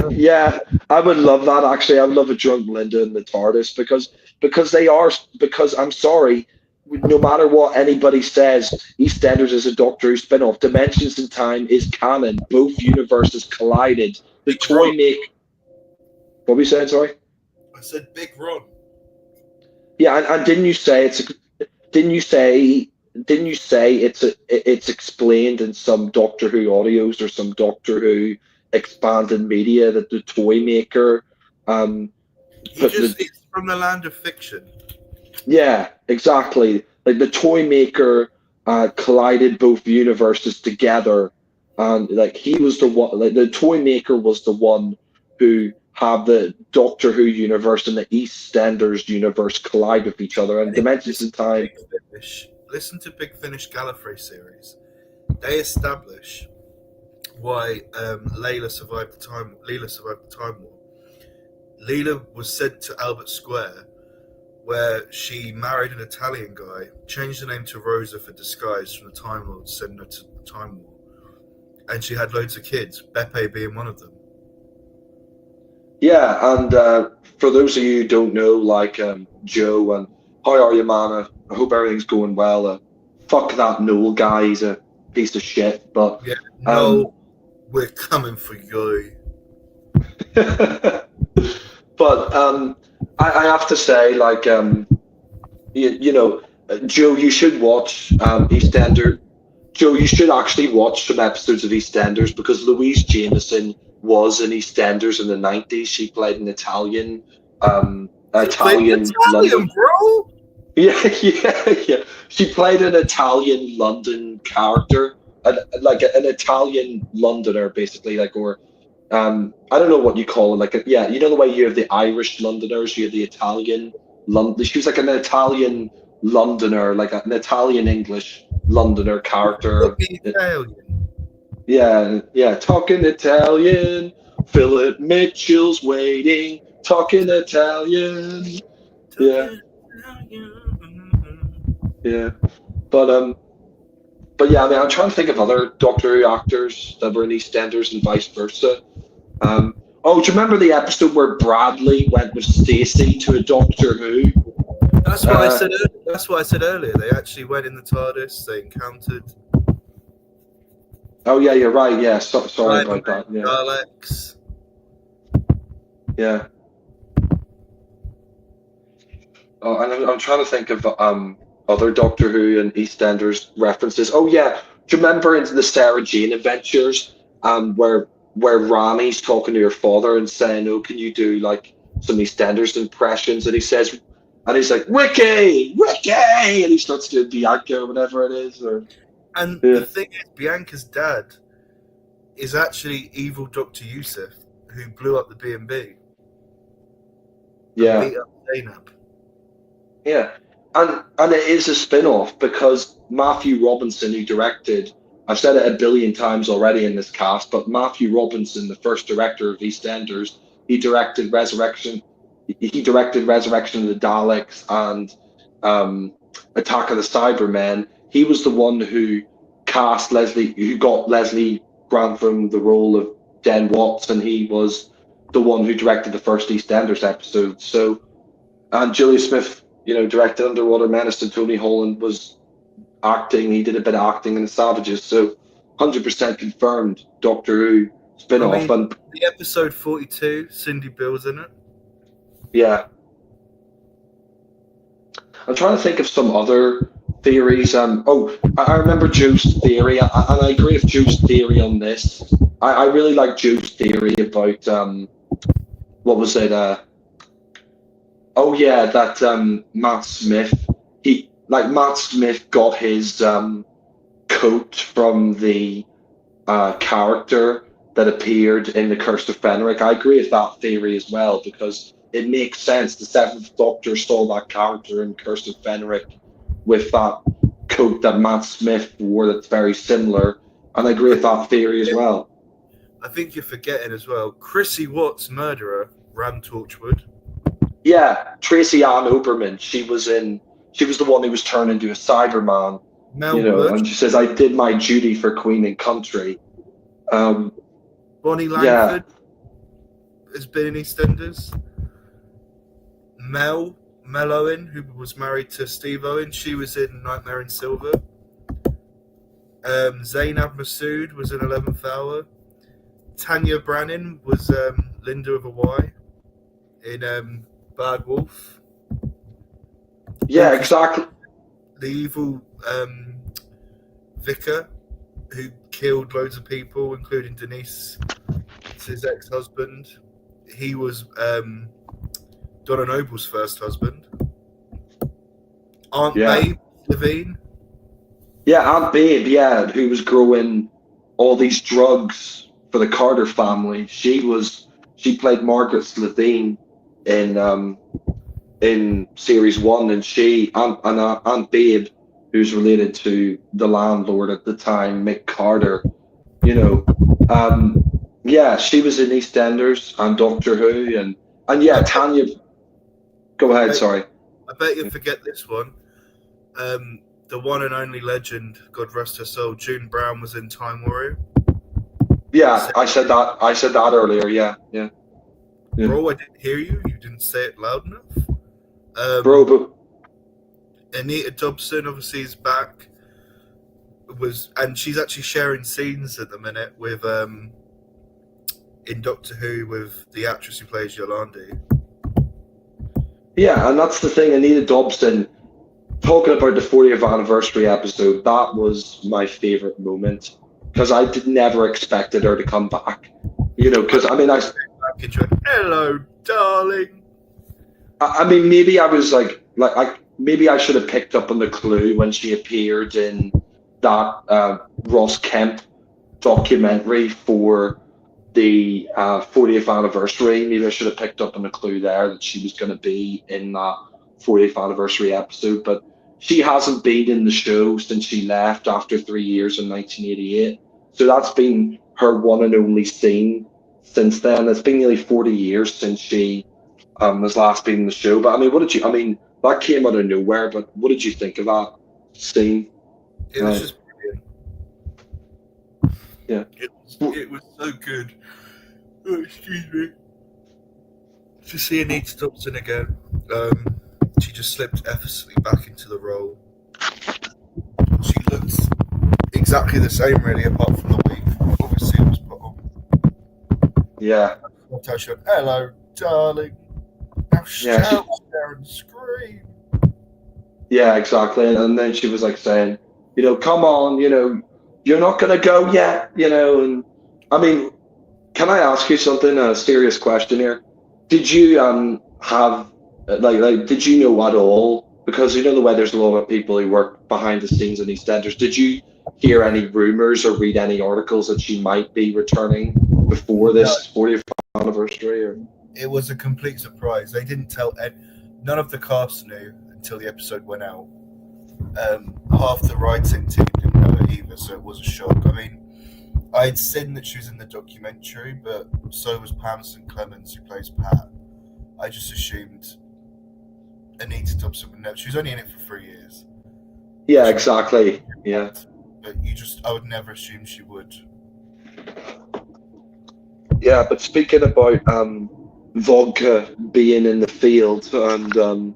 Yeah, I would love that. Actually, I would love a drunk Linda in the TARDIS because I'm sorry, no matter what anybody says, EastEnders is a Doctor Who spin-off. Dimensions in Time is canon. Both universes collided. The Big toy Ron. make. What were you saying? Sorry. I said Big Ron. Yeah, and didn't you say it's explained in some Doctor Who audios or some Doctor Who expanded media that the toy maker He's from the land of fiction. yeah, exactly, like the toy maker collided both universes together, and like he was the one, like the toy maker was the one who had the Doctor Who universe and the EastEnders universe collide with each other, and Dimensions in Time. Listen to Big Finish Gallifrey series. They establish why Leela survived the time war. Leela was sent to Albert Square, where she married an Italian guy, changed the name to Rosa for disguise from the Time Lords, sending her to the Time War, and she had loads of kids, Beppe being one of them. Yeah, and for those of you who don't know, like Joe, and how are you, man? I hope everything's going well. Fuck that Noel guy, he's a piece of shit. But yeah, no, we're coming for you. But I have to say, like, you know, Joe, you should watch EastEnders. Joe, you should actually watch some episodes of EastEnders because Louise Jameson was in EastEnders in the 90s. She played an Italian London, bro. Yeah. She played an Italian London character, like an Italian Londoner, basically, like, or I don't know what you call it, like, yeah, you know the way you have the Irish Londoners, you have the Italian London. She was like an Italian Londoner, like an Italian English Londoner character. Italian. Yeah, talking Italian. Philip Mitchell's waiting, talking Italian. Yeah. Yeah, but yeah, I mean, I'm trying to think of other Doctor Who actors that were in EastEnders and vice versa. Do you remember the episode where Bradley went with Stacey to a Doctor Who? That's what I said. That's what I said earlier. They actually went in the TARDIS. They encountered. Oh yeah, you're right. Yeah, sorry about that. Yeah. Alex. Yeah. Oh, and I'm trying to think of other Doctor Who and EastEnders references. Oh yeah, do you remember in the Sarah Jane Adventures, where Rami's talking to her father and saying, "Oh, can you do like some EastEnders impressions?" And he says, and he's like, "Ricky," and he starts doing Bianca or whatever it is. The thing is, Bianca's dad is actually evil Dr. Yusuf, who blew up the B&B. Yeah. Beat up Zainab. Yeah, and it is a spin-off because Matthew Robinson, who directed, I've said it a billion times already in this cast, but Matthew Robinson, the first director of EastEnders, he directed Resurrection of the Daleks and Attack of the Cybermen. He was the one who got Leslie Grantham the role of Den Watts, and he was the one who directed the first EastEnders episode. So, and Julia Smith, directed Underwater Menace, and Tony Holland was acting. He did a bit of acting in The Savages, so 100% confirmed Doctor Who spin-off. And the episode 42, Cindy Bill's in it. Yeah. I'm trying to think of some other theories. I remember Joe's theory, and I agree with Joe's theory on this. I really like Joe's theory about what was it? Oh yeah, that Matt Smith. Matt Smith got his coat from the character that appeared in the Curse of Fenric. I agree with that theory as well because it makes sense. The Seventh Doctor saw that character in Curse of Fenric with that coat that Matt Smith wore that's very similar, and I agree with that theory as well. I think you're forgetting as well. Chrissy Watts' murderer, Ram Torchwood. Yeah, Tracy Ann Oberman. She was the one who was turned into a Cyberman. Mel And she says, "I did my duty for Queen and country." Bonnie Langford has been in EastEnders. Mel Owen, who was married to Steve Owen, she was in Nightmare in Silver. Zainab Masood was in 11th Hour. Tanya Brannan was Linda with a Y in Bad Wolf. Yeah, exactly. The evil vicar who killed loads of people, including Denise, his ex-husband. He was Donna Noble's first husband. Aunt Babe Levine. Yeah, Aunt Babe, who was growing all these drugs for the Carter family. She played Margaret Levine in series 1, and Aunt Babe, who's related to the landlord at the time, Mick Carter, she was in EastEnders and Doctor Who, and Tanya. Go ahead, sorry. I bet you'll forget this one. The one and only legend, God rest her soul, June Brown was in Time Warrior. Yeah, I said that earlier. Yeah. Bro, I didn't hear you. You didn't say it loud enough. Anita Dobson obviously is back. And she's actually sharing scenes at the minute with in Doctor Who with the actress who plays Yolandi. Yeah, and that's the thing. Anita Dobson, talking about the 40th anniversary episode, that was my favorite moment because I never expected her to come back. Because I hello, darling. I mean, maybe I was maybe I should have picked up on the clue when she appeared in that Ross Kemp documentary for the 40th anniversary. Maybe I should have picked up on the clue there that she was going to be in that 40th anniversary episode. But she hasn't been in the show since she left after 3 years in 1988. So that's been her one and only scene since then. It's been nearly 40 years since she has last been in the show. But I mean, that came out of nowhere, but what did you think of that scene? It was just brilliant. Yeah. It was so good. Oh, excuse me. To see Anita Dobson again, she just slipped effortlessly back into the role. She looks exactly the same, really, apart from the wig. Obviously, it was put on. Yeah. Hello, darling. Now shout there and scream. Yeah, exactly. And then she was like saying, come on, you're not going to go yet, and I mean, can I ask you something, a serious question here? Did you have, did you know at all, because the way there's a lot of people who work behind the scenes in EastEnders, did you hear any rumors or read any articles that she might be returning before this 40th anniversary? Or? It was a complete surprise. They didn't tell, none of the cast knew until the episode went out. Half the writing team didn't know it either, so it was a shock. I mean, I'd seen that she was in the documentary, but so was Pamson Clemens, who plays Pat. I just assumed Anita Dobson would know. She was only in it for 3 years. Yeah, exactly. Yeah. But I would never assume she would. Yeah, but speaking about vodka being in the field and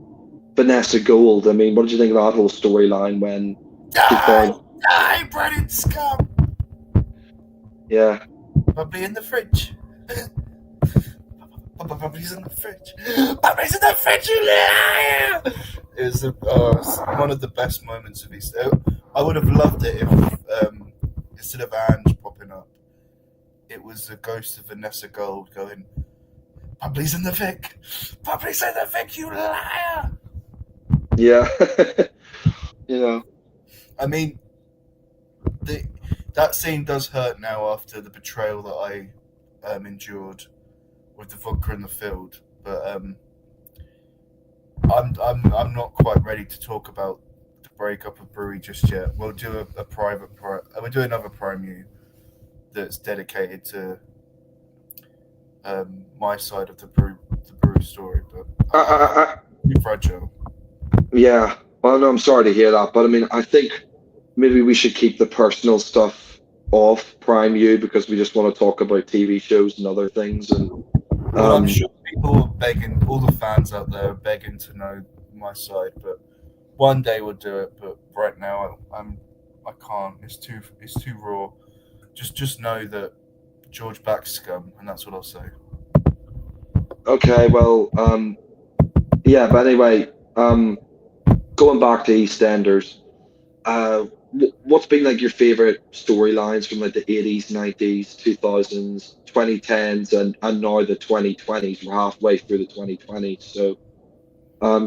Vanessa Gould, I mean, what did you think of that whole storyline when Die, Brennan scum! Yeah. Probably in the fridge. Probably's in the fridge. Probably's in the fridge, you liar! It was one of the best moments of EastEnders. I would have loved it if instead of Ange popping up, it was the ghost of Vanessa Gold going, "Publi's in the Vic, Publi's in the Vic, you liar!" Yeah. You know. I mean, that scene does hurt now after the betrayal that I endured with the vodka in the field. But I'm not quite ready to talk about the breakup of Brewery just yet. We'll do a private. We'll do another Prime that's dedicated to my side of the brew story. But I'm fragile. Yeah. Well, no, I'm sorry to hear that, but I mean, I think maybe we should keep the personal stuff off Prime U because we just want to talk about TV shows and other things. And Well, I'm sure people are begging, all the fans out there are begging to know my side, but one day we'll do it. But right now, I can't. It's too raw. Just know that George backs scum, and that's what I'll say. okay, well, yeah, but anyway, going back to EastEnders, what's been like your favorite storylines from like the 80s, 90s, 2000s, 2010s, and now the 2020s? We're halfway through the 2020s, so I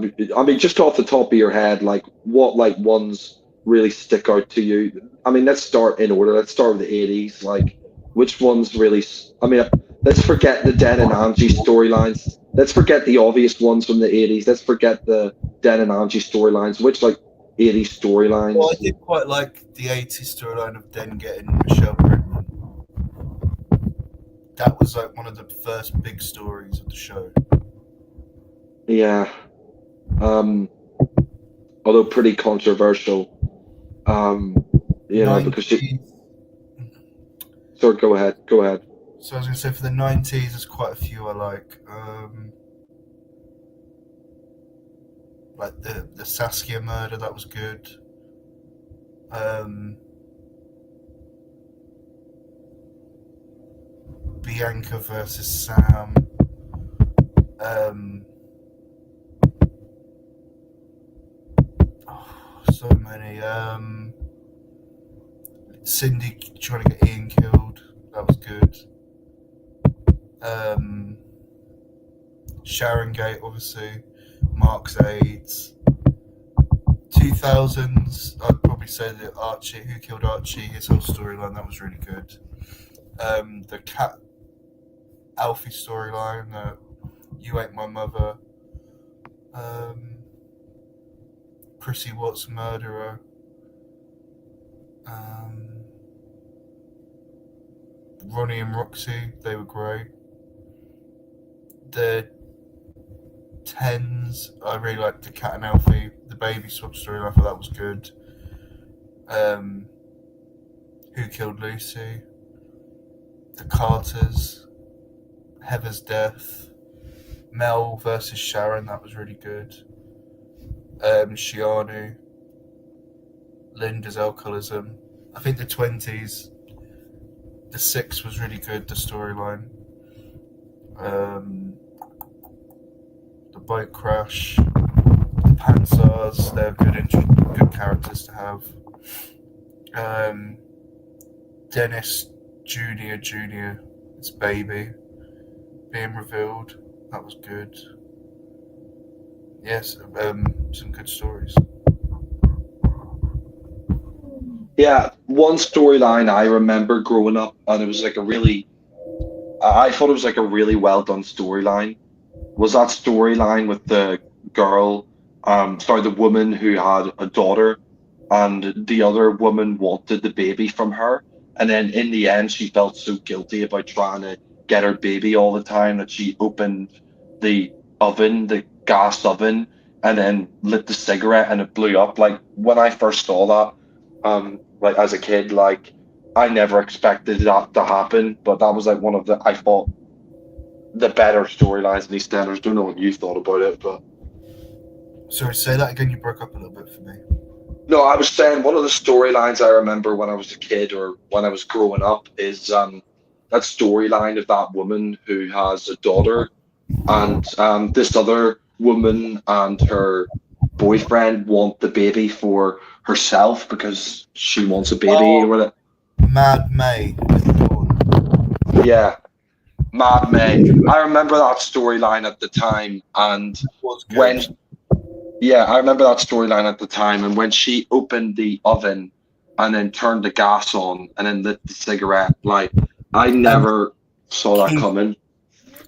mean, just off the top of your head, like what like ones really stick out to you? I mean, let's start in order. Let's start with the 80s. Like, which ones really? I mean, let's forget the Den and Angie storylines. Let's forget the obvious ones from the 80s. Let's forget the Den and Angie storylines. Which like 80s storylines? Well, I did quite like the 80s storyline of Den getting Michelle pregnant. That was like one of the first big stories of the show. Yeah. Although pretty controversial. You know, because she. Sorry, go ahead. Go ahead. So I was going to say for the 90s, there's quite a few I like the Saskia murder. That was good. Bianca versus Sam. So many. Cindy trying to get Ian killed. That was good. Sharon Gate, obviously. Mark's AIDS. 2000s, I'd probably say that Archie, Who Killed Archie, his whole storyline, that was really good. The Cat Alfie storyline, You Ain't My Mother. Chrissy Watts Murderer. Ronnie and Roxy, they were great. The 10s, I really liked the Cat and Alfie, the baby swap story, I thought that was good. Who Killed Lucy? The Carters, Heather's death, Mel versus Sharon, that was really good. Shianu, Linda's alcoholism. I think the 20s, the 6 was really good, the storyline. The boat crash, the Panzers, they're good characters to have. Dennis Jr., his baby, being revealed, that was good. Yes, some good stories. Yeah, one storyline I remember growing up, and it was like I thought it was like a really well done storyline. Was that storyline with the girl, sorry, the woman who had a daughter, and the other woman wanted the baby from her, and then in the end she felt so guilty about trying to get her baby all the time that she opened the oven, the gas oven, and then lit the cigarette and it blew up. Like when I first saw that, like as a kid, like I never expected that to happen, but that was like one of the I thought the better storylines in EastEnders. Don't know what you thought about it, but Sorry, say that again. You broke up a little bit for me. no, I was saying one of the storylines I remember when I was a kid or when I was growing up is that storyline of that woman who has a daughter and this other woman and her boyfriend want the baby for herself because she wants a baby or Oh, whatever. Mad May. Yeah, Mad May. I remember that storyline at the time, and Was when good. yeah, I remember that storyline at the time, and when she opened the oven and then turned the gas on and then lit the cigarette, like I And never saw that Keith, coming.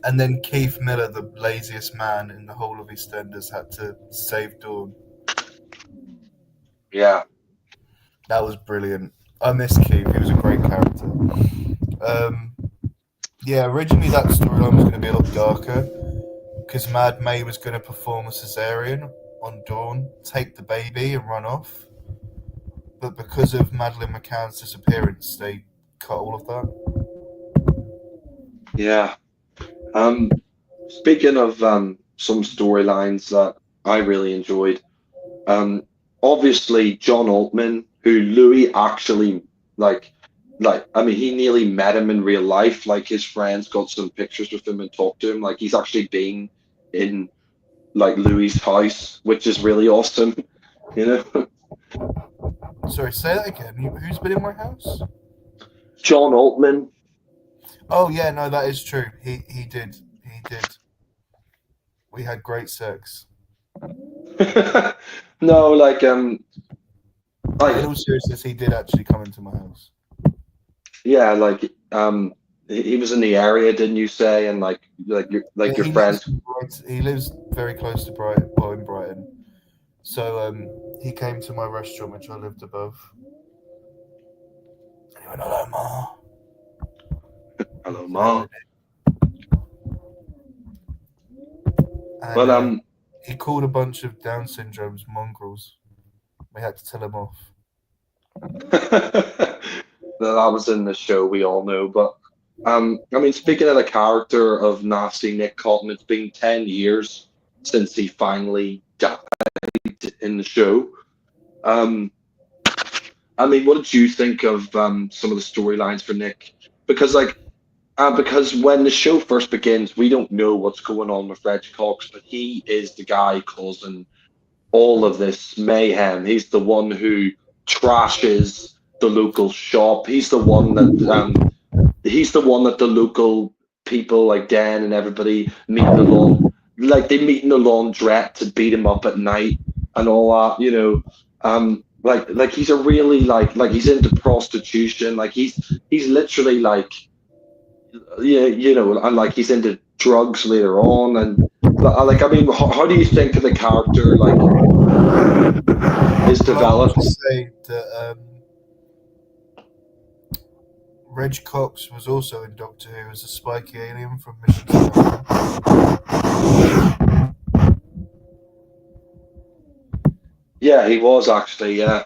and then Keith Miller, the laziest man in the whole of EastEnders, had to save Dawn. Yeah, That was brilliant. I miss Keith. He was a great character. Um, yeah, originally that storyline was going to be a lot darker because Mad May was going to perform a cesarean on Dawn, take the baby, and run off. But because of Madeleine McCann's disappearance, they cut all of that. yeah. Speaking of some storylines that I really enjoyed, um, obviously John Altman, who Louis actually like, I mean, he nearly met him in real life. Like his friends got some pictures with him and talked to him. Like he's actually been in like Louis's house, which is really awesome. You know, Sorry, say that again. Who's been in my house? John Altman. Oh yeah, no, that is true. He did. He did. We had great sex. No, In like all seriousness, he did actually come into my house. yeah, he was in the area, didn't you say? And Yeah, your friends. He lives very close to Brighton, well, in Brighton. So he came to my restaurant, which I lived above. And he went, "Hello, Ma." Hello, Say hello, Ma. Nick. But And he called a bunch of Down syndromes mongrels. We had to tell him off. that was in the show, we all know. But I mean, speaking of the character of nasty Nick Cotton, it's been 10 years since he finally died in the show. Um, I mean, what did you think of some of the storylines for Nick? Because because when the show first begins, we don't know what's going on with Reg Cox, but he is the guy causing all of this mayhem. He's the one who trashes the local shop. He's the one that the local people like Dan and everybody meet in the they meet in the laundrette to beat him up at night and all that, you know. He's a really he's into prostitution. He's literally yeah, you know, and he's into drugs later on and I mean, how do you think of the character is Well, I want developed? to say that Reg Cox was also in Doctor Who as a spiky alien from Mission to Yeah, he was actually, yeah,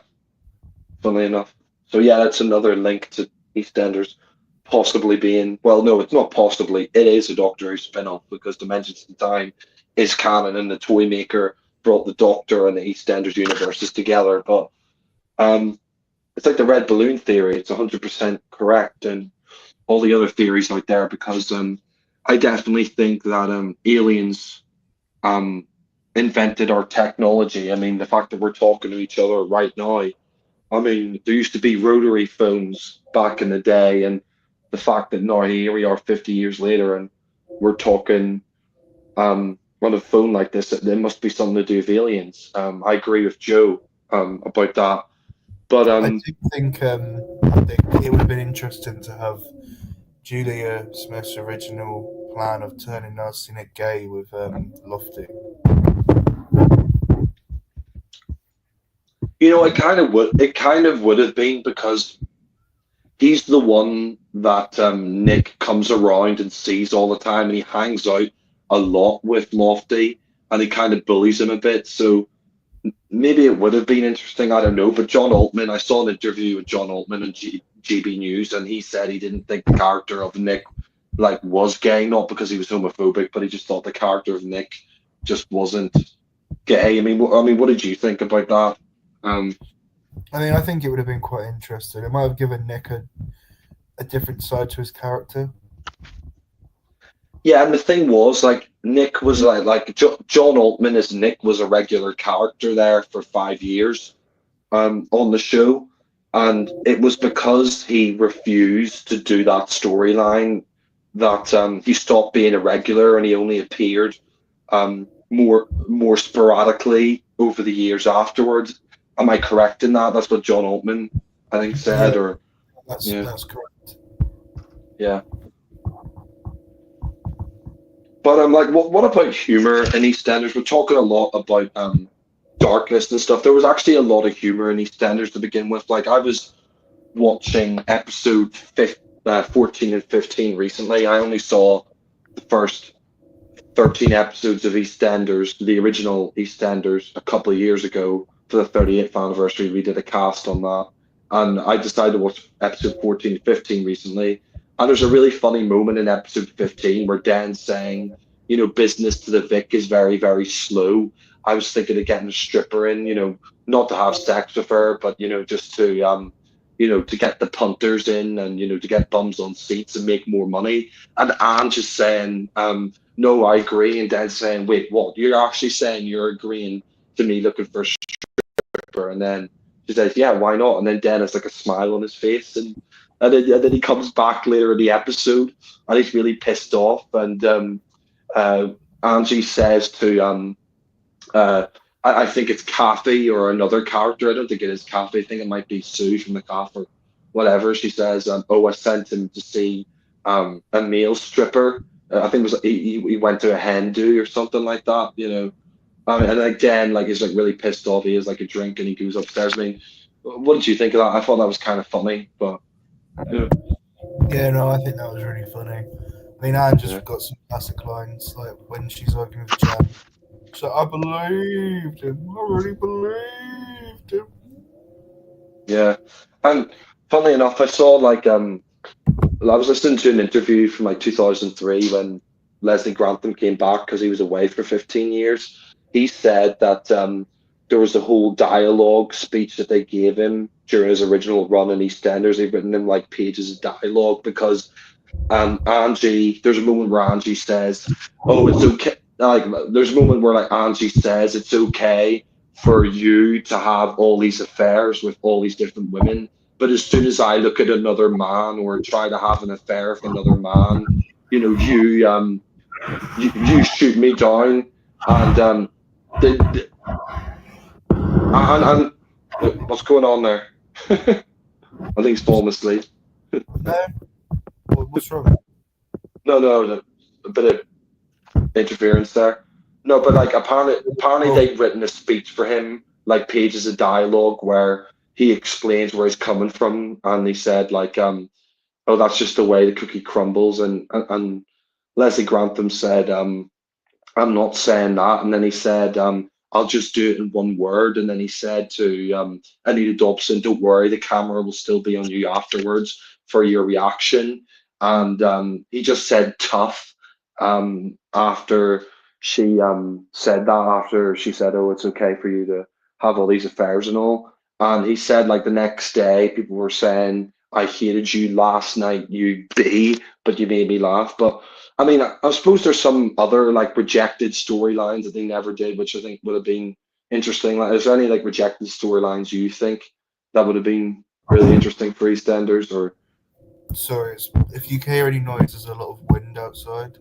funnily enough. So yeah, that's another link to EastEnders possibly being, well, no, it's not possibly, it is a Doctor Who spin-off because Dimensions in Time is canon and the toy maker brought the Doctor and the EastEnders universes together. But it's like the red balloon theory, it's 100% correct, and all the other theories out there because I definitely think that aliens um invented our technology. I mean, the fact that we're talking to each other right now. I mean, there used to be rotary phones back in the day, and the fact that now here we are 50 years later and we're talking on a phone like this, there must be something to do with aliens. I agree with Joe about that. But I do think it would have been interesting to have Julia Smith's original plan of turning Nasty Nick gay with Lofty. you know, it kind of would have been because he's the one that Nick comes around and sees all the time, and he hangs out a lot with Lofty, and he kind of bullies him a bit. So maybe it would have been interesting. I don't know. But John Altman, I saw an interview with John Altman on GB News, and he said he didn't think the character of Nick was gay, not because he was homophobic, but he just thought the character of Nick just wasn't gay. I mean, what did you think about that? I mean, I think it would have been quite interesting. It might have given Nick a different side to his character. Yeah, and the thing was, Nick was John Altman as Nick was a regular character there for 5 years on the show, and it was because he refused to do that storyline that he stopped being a regular and he only appeared more sporadically over the years afterwards. Am I correct in that? That's what John Altman, I think, said, Yeah, or yeah, that's correct. yeah. But I'm like, what about humor in EastEnders? We're talking a lot about darkness and stuff. There was actually a lot of humor in EastEnders to begin with. Like I was watching episode 14 and 15 recently. I only saw the first 13 episodes of EastEnders, the original EastEnders, a couple of years ago for the 38th anniversary. We did a cast on that. And I decided to watch episode 14 and 15 recently. And there's a really funny moment in episode 15 where Dan's saying, business to the Vic is very, very slow. I was thinking of getting a stripper in, not to have sex with her, but, just to get the punters in and, to get bums on seats and make more money. And Anne just saying, no, I agree. And Dan's saying, wait, what? You're actually saying you're agreeing to me looking for a stripper? And then she says, yeah, why not? And then Dan has like a smile on his face. And then he comes back later in the episode and he's really pissed off. And Angie says to, I think it's Kathy or another character. I don't think it is Kathy. I think it might be Sue from the calf or whatever. She says, I sent him to see a male stripper. I think it was he went to a hen do or something like that, and like Dan is like really pissed off. He has like a drink and he goes upstairs. I mean, what did you think of that? I thought that was kind of funny, but Yeah, no, I think that was really funny. I mean, Anne just yeah. got some classic lines, like when she's arguing with Jan. So I believed him. I really believed him. Yeah, and funnily enough, I saw I was listening to an interview from 2003 when Leslie Grantham came back because he was away for 15 years. He said that there was a whole dialogue speech that they gave him during his original run in EastEnders. They've written him like pages of dialogue because Angie, there's a moment where Angie says, "Oh, it's okay." There's a moment where Angie says it's okay for you to have all these affairs with all these different women, but as soon as I look at another man or try to have an affair with another man, you shoot me down, and the and what's going on there? I think he's falling asleep. No, what's wrong? No, a bit of interference there. No, but apparently they've written a speech for him, like pages of dialogue where he explains where he's coming from, and he said oh, that's just the way the cookie crumbles, and Leslie Grantham said, I'm not saying that. And then he said, I'll just do it in one word. And then he said to Anita Dobson, don't worry, the camera will still be on you afterwards for your reaction. And he just said tough after she said that, after she said, oh, it's okay for you to have all these affairs and all. And he said, the next day, people were saying, I hated you last night, you B, but you made me laugh. But I mean, I suppose there's some other rejected storylines that they never did, which I think would have been interesting. Is there any rejected storylines you think that would have been really interesting for EastEnders? Or Sorry, if you can hear any noise, there's a lot of wind outside.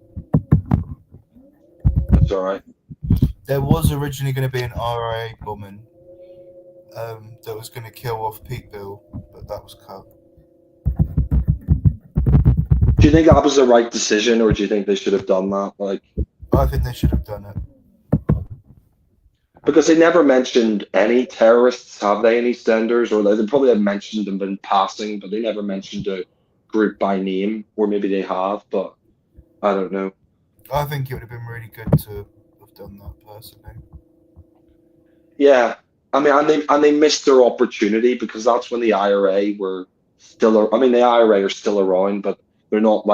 that's all right. There was originally going to be an RIA bombing that was going to kill off Pete Bill, but that was cut. Do you think that was the right decision, or do you think they should have done that? I think they should have done it. Because they never mentioned any terrorists, have they, in EastEnders? Or they probably have mentioned them in passing, but they never mentioned a group by name, or maybe they have, but I don't know. I think it would have been really good to have done that personally. Yeah, I mean, and they missed their opportunity because that's when the IRA were still. I mean, the IRA are still around, but they're not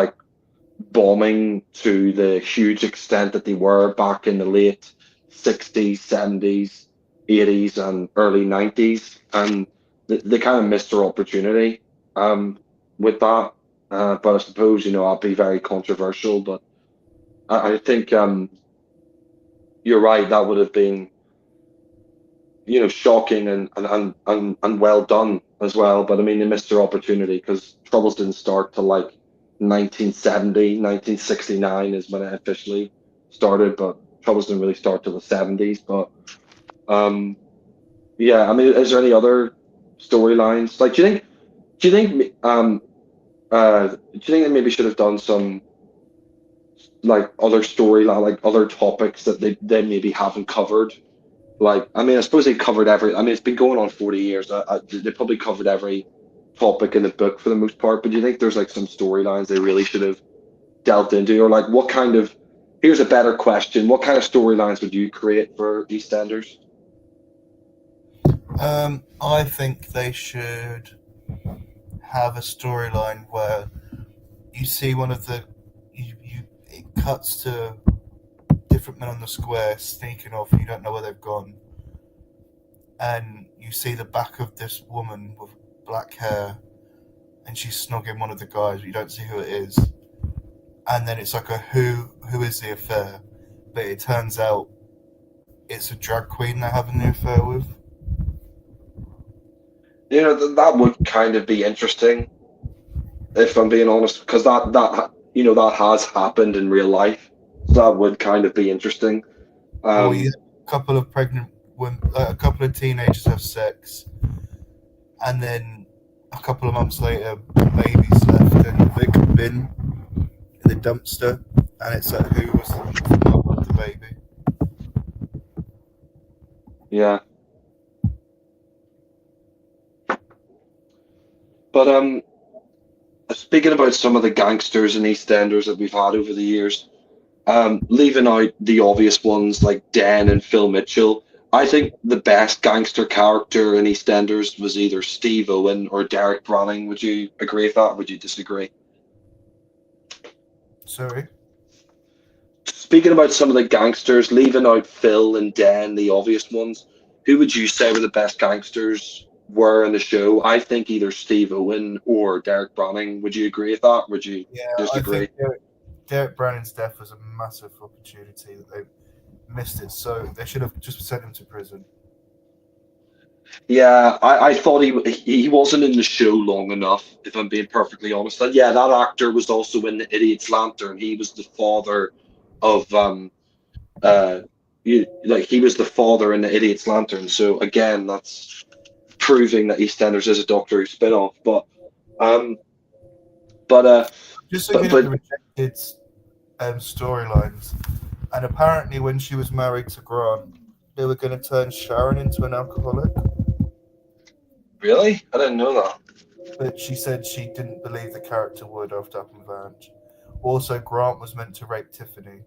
bombing to the huge extent that they were back in the late 60s, 70s, 80s, and early 90s, and they kind of missed their opportunity with that. But I suppose I'll be very controversial, but I think you're right. That would have been, shocking and well done as well. But I mean, they missed their opportunity because Troubles didn't start till like 1970, 1969 is when it officially started. But Troubles didn't really start till the 70s. But um, yeah, I mean, is there any other storylines? Like, do you think, do you think they maybe should have done some like other storyline, like other topics that they maybe haven't covered? Like, I mean, I suppose they covered every. I mean, it's been going on 40 years. They probably covered every topic in the book for the most part. But do you think there's like some storylines they really should have delved into, or like what kind of? Here's a better question: what kind of storylines would you create for EastEnders? I think they should have a storyline where you see one of the it cuts to different men on the square sneaking off. You don't know where they've gone, and you see the back of this woman with black hair, and she's snogging one of the guys, but you don't see who it is. And then it's like a who is the affair, but it turns out it's a drag queen they're having the affair with. That would kind of be interesting if I'm being honest, because that has happened in real life. So that would kind of be interesting. Or you Um, have a couple of pregnant women, a couple of teenagers have sex, and then a couple of months later, the baby's left in the big bin in the dumpster, and it's like who was the mother of the baby? yeah, but speaking about some of the gangsters and EastEnders that we've had over the years, leaving out the obvious ones like Dan and Phil Mitchell, I think the best gangster character in EastEnders was either Steve Owen or Derek Branning. Would you agree with that? Or would you disagree? Sorry. Speaking about some of the gangsters, leaving out Phil and Dan, the obvious ones, who would you say were the best gangsters were in the show? I think either Steve Owen or Derek Branning. Would you agree with that? Would you Yeah, I disagree? think Derek Brannan's death was a massive opportunity that they missed it. So they should have just sent him to prison. Yeah, I thought he wasn't in the show long enough, if I'm being perfectly honest. And yeah, that actor was also in The Idiot's Lantern. He was the father of like he was the father in The Idiot's Lantern. So again, that's proving that EastEnders is a Doctor Who spin-off. Um, but Just but looking at but the rejected storylines, and apparently when she was married to Grant, they were going to turn Sharon into an alcoholic, really, I didn't know that. but she said she didn't believe the character would after Up and Vange. Also, Grant was meant to rape Tiffany.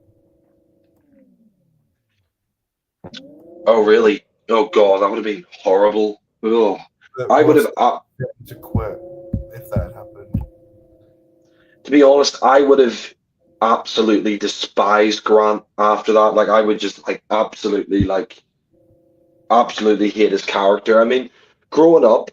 Oh really? Oh God, that would have been horrible. Oh, But I would Ross have. to quit if that had happened. To be honest, I would have absolutely despised Grant after that. Like I would just absolutely hate his character. I mean, growing up,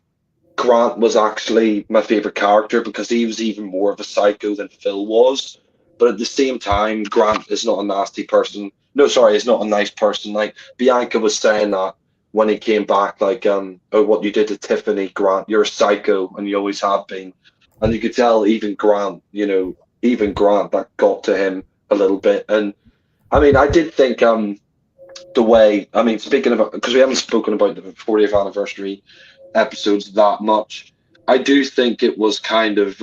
Grant was actually my favorite character because he was even more of a psycho than Phil was. But at the same time, Grant is not a nasty person. No, sorry, he's not a nice person. Like Bianca was saying that when he came back, like, oh, what you did to Tiffany, Grant, you're a psycho and you always have been. And you could tell even Grant that got to him a little bit. And I mean, I did think the way, I mean, speaking about, because we haven't spoken about the 40th anniversary episodes that much. I do think it was kind of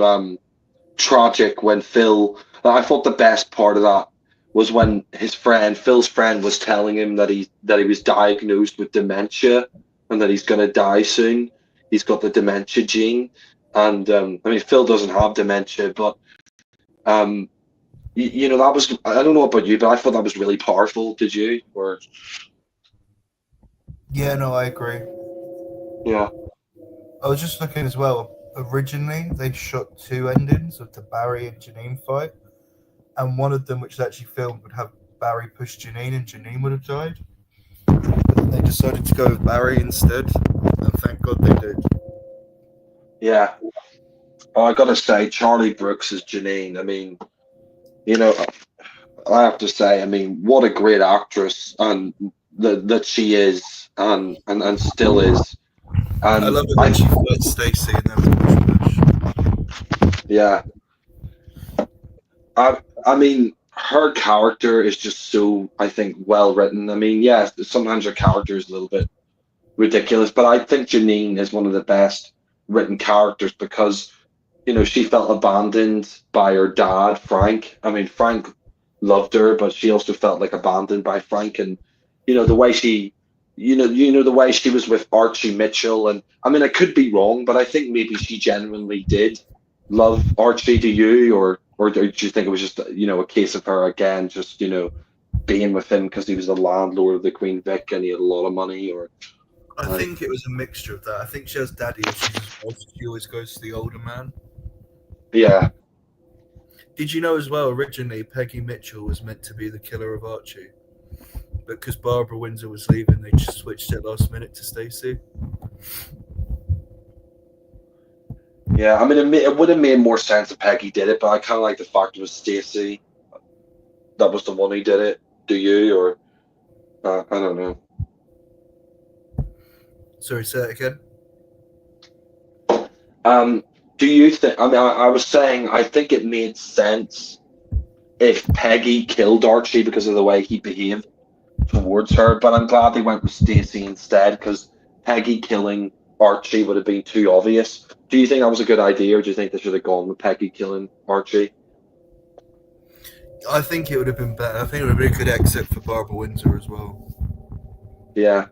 tragic when Phil. I thought the best part of that was when Phil's friend, was telling him that he was diagnosed with dementia and that he's going to die soon. He's got the dementia gene, and I mean Phil doesn't have dementia, but um, that was. I don't know about you, but I thought that was really powerful. Did you? Or Yeah, no, I agree. yeah. I was just looking as well. Originally, they shot two endings of the Barry and Janine fight, and one of them, which is actually filmed, would have Barry push Janine, and Janine would have died. But then they decided to go with Barry instead, and thank God they did. Yeah. Oh, I gotta say, Charlie Brooks as Janine. I mean, you know, I have to say, I mean, what a great actress and that she is and still is. I And love it when she fights Stacy and then push. yeah, I mean, her character is just so, I think, well written. I mean, yes, sometimes her character is a little bit ridiculous, but I think Janine is one of the best written characters because she felt abandoned by her dad, Frank. I mean, Frank loved her, but she also felt like abandoned by Frank. And the way the way she was with Archie Mitchell. And I mean, I could be wrong, but I think maybe she genuinely did love Archie. To you, or do you think it was just a case of her again, just being with him because he was the landlord of the Queen Vic and he had a lot of money, or I like, think it was a mixture of that. I think she has daddy issues as well, so she always goes to the older man. yeah. Did you know as well, originally Peggy Mitchell was meant to be the killer of Archie? But because Barbara Windsor was leaving, they just switched it last minute to Stacy. Yeah, I mean, it would have made more sense if Peggy did it, but I kind of like the fact it was Stacey that was the one who did it. Do you, or I don't know. Sorry, say that again. Do you think? I mean, I was saying I think it made sense if Peggy killed Archie because of the way he behaved towards her, but I'm glad they went with Stacey instead because Peggy killing Archie would have been too obvious. Do you think that was a good idea, or do you think they should have gone with Peggy killing Archie? I think it would have been better. I think it would have been a good exit for Barbara Windsor as well. Yeah.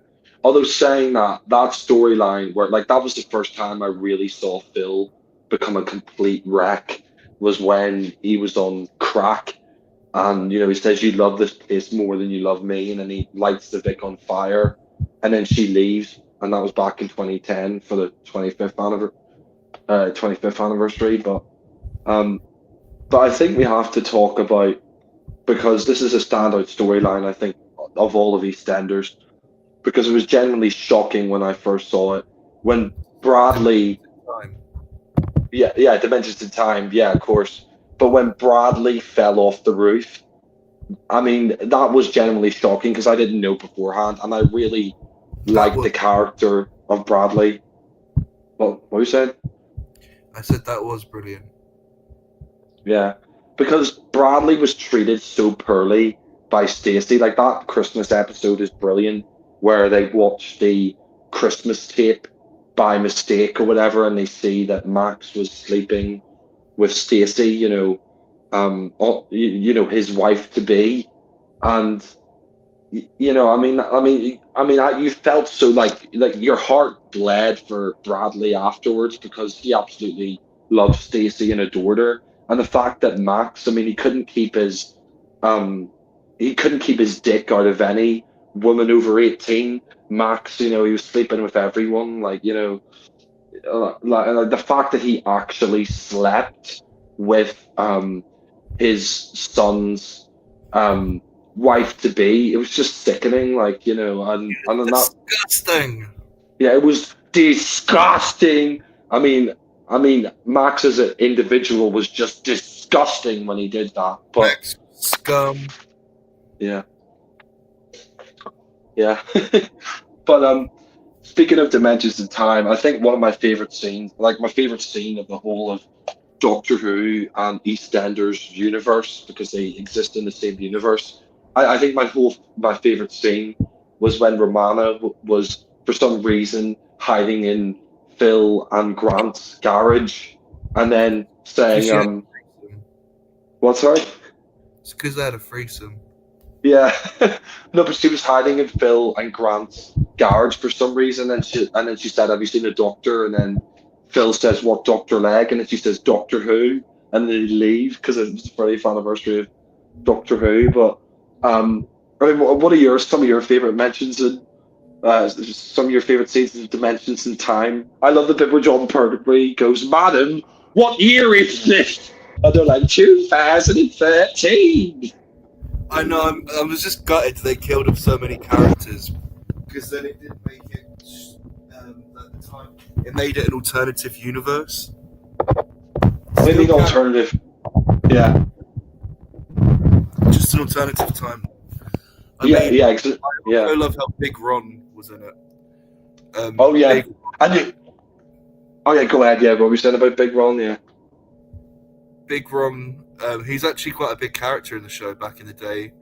Although saying that storyline where like that was the first time I really saw Phil become a complete wreck was when he was on crack and he says you love this place more than you love me, and then he lights the Vic on fire and then she leaves, and that was back in 2010 for the 25th anniversary. Um but I think we have to talk about, because this is a standout storyline I think of all of EastEnders, because it was genuinely shocking when I first saw it. When Bradley, Time. yeah, Dimensions in Time, yeah, of course. But when Bradley fell off the roof, I mean, that was genuinely shocking because I didn't know beforehand, and I really That liked was. the character of Bradley. What you said? I said that was brilliant. Yeah, because Bradley was treated so poorly by Stacey. Like that Christmas episode is brilliant, where they watch the Christmas tape by mistake or whatever, and they see that Max was sleeping with Stacey, his wife to be, and you felt so like your heart bled for Bradley afterwards because he absolutely loved Stacey and adored her, and the fact that Max, I mean, um, he couldn't keep his dick out of any woman over 18. Max, he was sleeping with everyone, the fact that he actually slept with his son's um wife to be, it was just sickening, and then that, Disgusting. yeah, it was disgusting. I mean Max as an individual was just disgusting when he did that, but Max scum. yeah, yeah. But speaking of Dimensions in Time, I think one of my favorite scenes, like my favorite scene of the whole of Doctor Who and EastEnders universe, because they exist in the same universe. I think my favorite scene was when Romana was for some reason hiding in Phil and Grant's garage, and then Because saying, she had a threesome. "What? Sorry." It's because they had a threesome. Yeah, no, but she was hiding in Phil and Grant's garage for some reason, and then she said, "Have you seen a doctor?" And then Phil says, "What Doctor Leg?" And then she says, "Doctor Who," and then they leave because it was the 30th anniversary of Doctor Who. But I mean, what are some of your favorite mentions and some of your favorite scenes of Dimensions in Time? I love the bit where John Pertwee goes, "Madam, what year is this?" And they're like, 2013. I know. I was just gutted they killed off so many characters because then it didn't make it. At the time, it made it an alternative universe. Maybe an alternative. Yeah. just an alternative time. I love how Big Ron was in it. Oh yeah, oh yeah, go ahead. Yeah, what were you saying about Big Ron? Yeah. Big Ron, he's actually quite a big character in the show back in the day.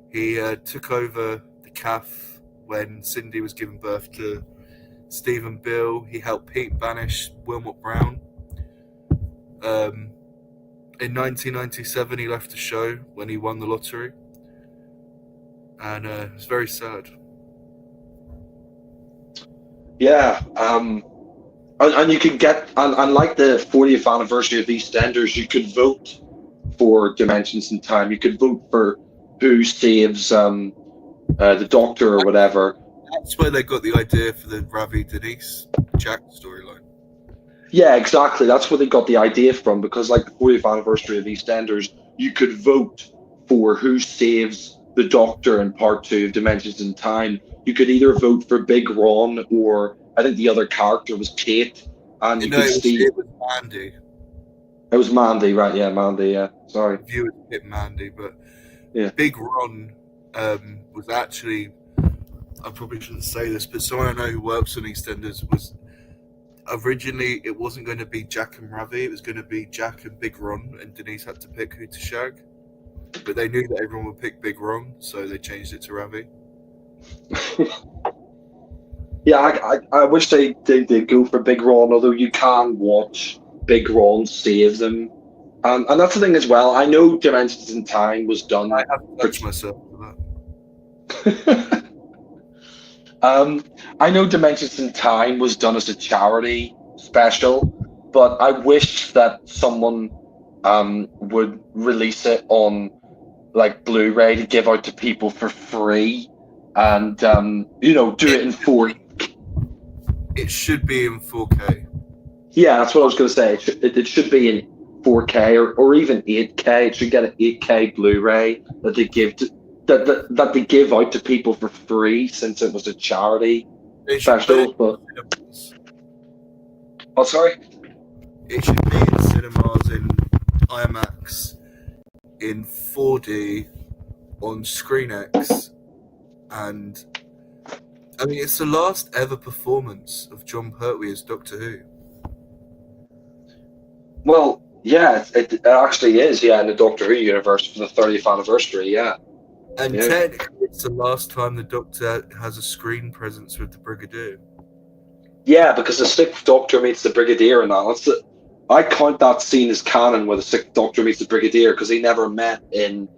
He took over the CAF when Cindy was giving birth to Stephen Bill. He helped Pete banish Wilmot Brown. In 1997, he left the show when he won the lottery. And it was very sad. Yeah, and you could get, and like the 40th anniversary of EastEnders, you could vote for Dimensions in Time. You could vote for who saves the Doctor or whatever. That's where they got the idea for the Ravi Denise Jack storyline. Yeah, exactly. That's where they got the idea from, because like the 40th anniversary of EastEnders, you could vote for who saves the Doctor in part 2 of Dimensions in Time. You could either vote for Big Ron, or I think the other character was Kate, and it was Mandy. It was Mandy, right? Yeah, Mandy. Yeah, sorry. Viewers hit Mandy, but yeah, Big Ron was actually, I probably shouldn't say this, but someone I know who works on EastEnders was originally, it wasn't going to be Jack and Ravi, it was going to be Jack and Big Ron, and Denise had to pick who to shag. But they knew that everyone would pick Big Ron, so they changed it to Ravi. Yeah, I wish they did go for Big Ron, although you can watch Big Ron save them. And that's the thing as well. I know Dimensions in Time was done. I have to touch myself for that. I know Dimensions in Time was done as a charity special, but I wish that someone would release it on like Blu-ray to give out to people for free, and do it in 4K. It should be in 4K. Yeah, that's what I was going to say. It should be in 4K or even 8K. It should get an 8K Blu-ray that they give that they give out to people for free, since it was a charity special. But sorry. It should be in cinemas, in IMAX, in 4D, on ScreenX, and I mean, it's the last ever performance of John Pertwee as Doctor Who. Well, yeah, it actually is, yeah, in the Doctor Who universe for the 30th anniversary, yeah. And technically, it's the last time the Doctor has a screen presence with the Brigadier. Yeah, because the 6th Doctor meets the Brigadier and that. I count that scene as canon where the 6th Doctor meets the Brigadier, because he never met in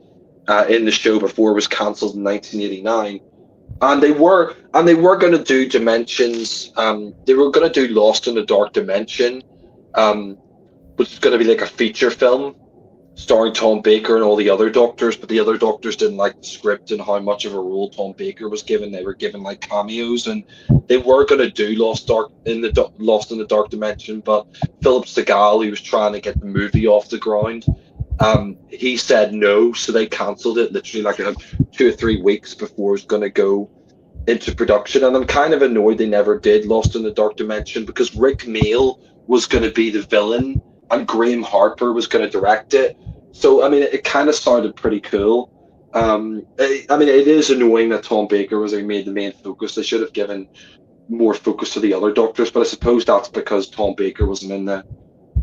the show before it was cancelled in 1989. And they were going to do Dimensions. They were going to do Lost in the Dark Dimension, which is going to be like a feature film starring Tom Baker and all the other Doctors. But the other Doctors didn't like the script and how much of a role Tom Baker was given. They were given like cameos, and they were going to do Lost in the Dark Dimension. But Philip Segal, who was trying to get the movie off the ground, he said no, so they cancelled it literally like 2 or 3 weeks before it was going to go into production. And I'm kind of annoyed they never did Lost in the Dark Dimension, because Rick Mail was going to be the villain and Graham Harper was going to direct it. So I mean, it kind of sounded pretty cool. I mean, it is annoying that Tom Baker was made the main focus. They should have given more focus to the other Doctors, but I suppose that's because Tom Baker wasn't in the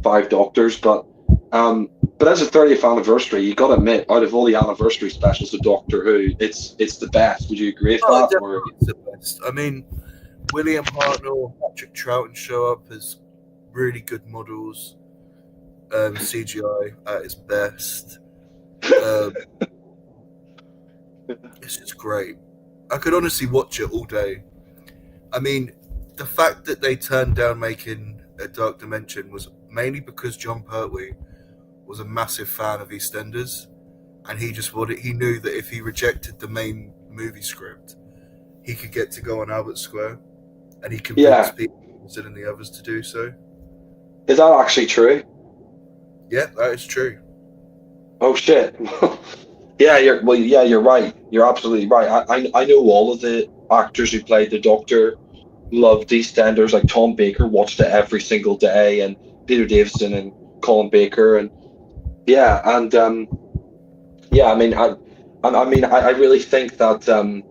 5 Doctors. But as a 30th anniversary, you got to admit, out of all the anniversary specials of Doctor Who, it's the best. Would you agree with that? Definitely it's the best. I mean, William Hartnell, Patrick Troughton show up as really good models. CGI at its best. It's just great. I could honestly watch it all day. I mean, the fact that they turned down making a Dark Dimension was mainly because John Pertwee was a massive fan of EastEnders, and he knew that if he rejected the main movie script, he could get to go on Albert Square, and he convinced people interested in the others to do so. Is that actually true? Yeah, that is true. Oh shit! You're right. You're absolutely right. I know all of the actors who played the Doctor loved EastEnders. Like Tom Baker watched it every single day, and Peter Davison and Colin Baker, and I mean, And I mean, I really think that that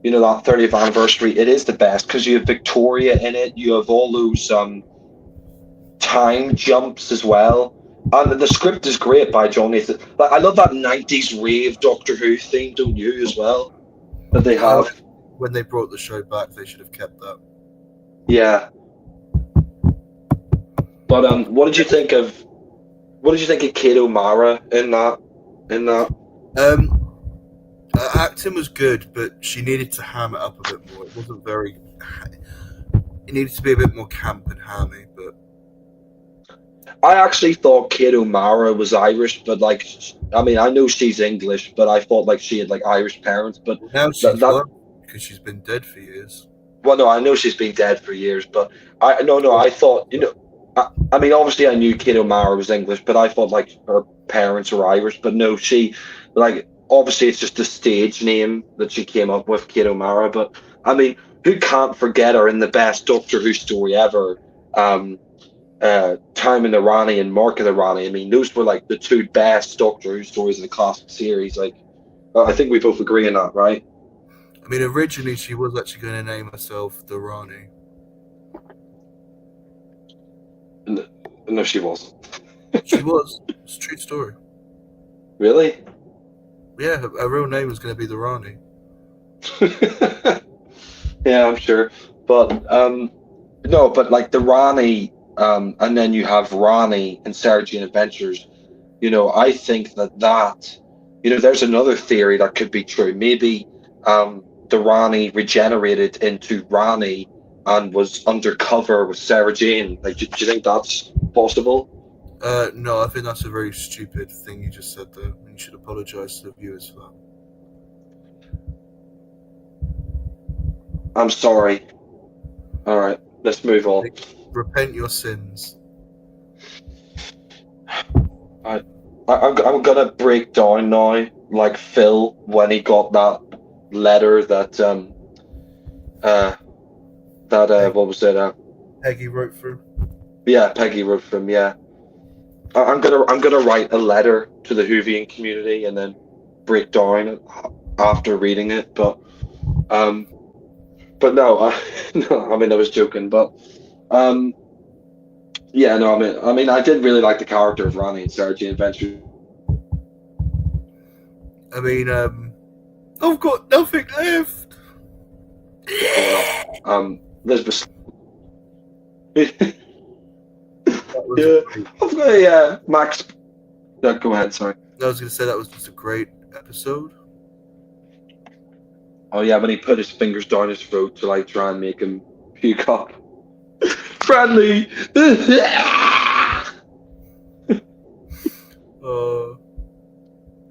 30th anniversary, it is the best because you have Victoria in it. You have all those time jumps as well. And the script is great by John Nathan. Like I love that 90s rave Doctor Who theme, don't you, as well? That they Oh, have. when they brought the show back, they should have kept that. Yeah. But what did you think of Kate O'Mara in that? Acting was good, but she needed to ham it up a bit more. It wasn't very. It needed to be a bit more camp and hammy, but I actually thought Kate O'Mara was Irish, but like, I mean, I know she's English, but I thought like she had like Irish parents. But now that, she's that won because she's been dead for years. well, no, I know she's been dead for years, but I thought, I mean, obviously I knew Kate O'Mara was English, but I thought like her parents were Irish. But no, she, like, obviously it's just a stage name that she came up with, Kate O'Mara. But I mean, who can't forget her in the best Doctor Who story ever? Um, Time in the Rani and Mark of the Rani. I mean, those were like the two best Doctor Who stories in the classic series. Like, I think we both agree on that, right? I mean, originally she was actually going to name herself the Rani. No, she wasn't. She was. It's a true story. Really? Yeah, her real name was going to be the Rani. Yeah, I'm sure. But no, but like the Rani, and then you have Rani in Sarah Jane Adventures. I think there's another theory that could be true. Maybe the Rani regenerated into Rani and was undercover with Sarah Jane. Like, do you think that's possible? No, I think that's a very stupid thing you just said there. And you should apologise to the viewers for that. I'm sorry. All right, let's move on. Repent your sins. I'm gonna break down now, like Phil when he got that letter that what was it? Peggy wrote for him. Yeah, Peggy wrote for him. Yeah, I'm gonna write a letter to the Whovian community and then break down it after reading it. But no, no, I mean I was joking, but yeah, no, I mean I did really like the character of Ronnie in Sarah Jane Adventures. I mean, I've got nothing left. Elizabeth. Yeah, Yeah, Max. No, go ahead. Sorry. I was going to say that was just a great episode. Oh yeah, when he put his fingers down his throat to like try and make him puke up. Friendly.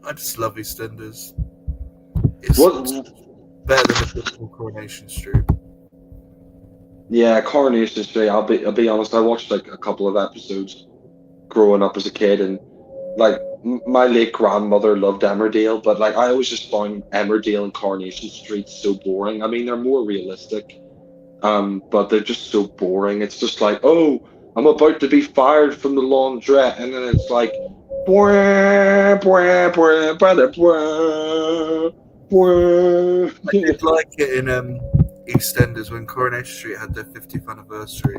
I just love EastEnders. It's better than the typical Coronation Street. Yeah, Coronation Street. I'll be honest. I watched like a couple of episodes growing up as a kid, and like my late grandmother loved Emmerdale, but like I always just found Emmerdale and Coronation Street so boring. I mean, they're more realistic, but they're just so boring. It's just like, oh, I'm about to be fired from the laundrette, and then it's like, I did like it in EastEnders when Coronation Street had their 50th anniversary.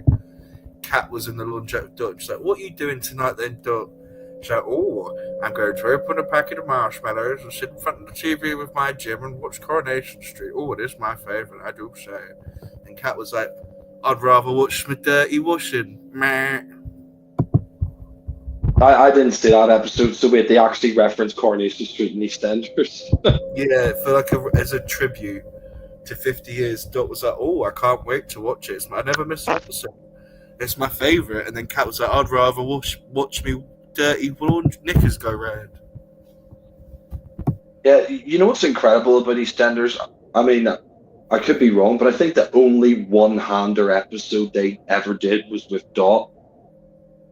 Kat was in the laundrette with Dot. She's like, "What are you doing tonight, then, Dot?" She's like, "Oh, I'm going to open a packet of marshmallows and sit in front of the TV with my Jim and watch Coronation Street. Oh, it is my favourite, I do say." And Kat was like, "I'd rather watch my dirty washing." Meh. I didn't see that episode, so wait, they actually reference Coronation Street in EastEnders. Yeah, for like as a tribute to 50 years, Dot was like, "Oh, I can't wait to watch it. I never miss an episode. It's my favourite." And then Kat was like, "I'd rather watch me dirty knickers go round." Yeah, you know what's incredible about EastEnders? I mean, I could be wrong, but I think the only one-hander episode they ever did was with Dot.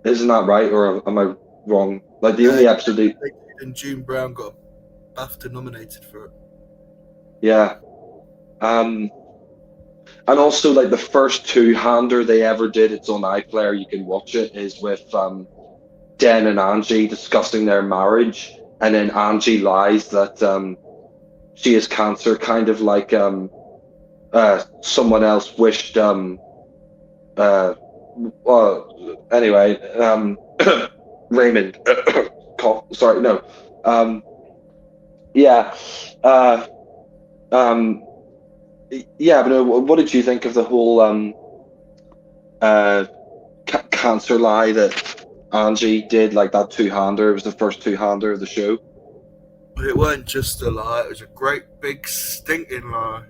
Isn't that right, or am I wrong? Like the only episode they and June Brown got BAFTA nominated for it. Yeah. And also like the first two-hander they ever did, it's on iPlayer, you can watch it, is with Den and Angie discussing their marriage, and then Angie lies that she has cancer, kind of like someone else wished uh anyway Raymond sorry, no, um yeah uh um yeah, but no, what did you think of the whole uh cancer lie that Angie did, like that two-hander? It was the first two-hander of the show. It weren't just a lie; it was a great big stinking lie.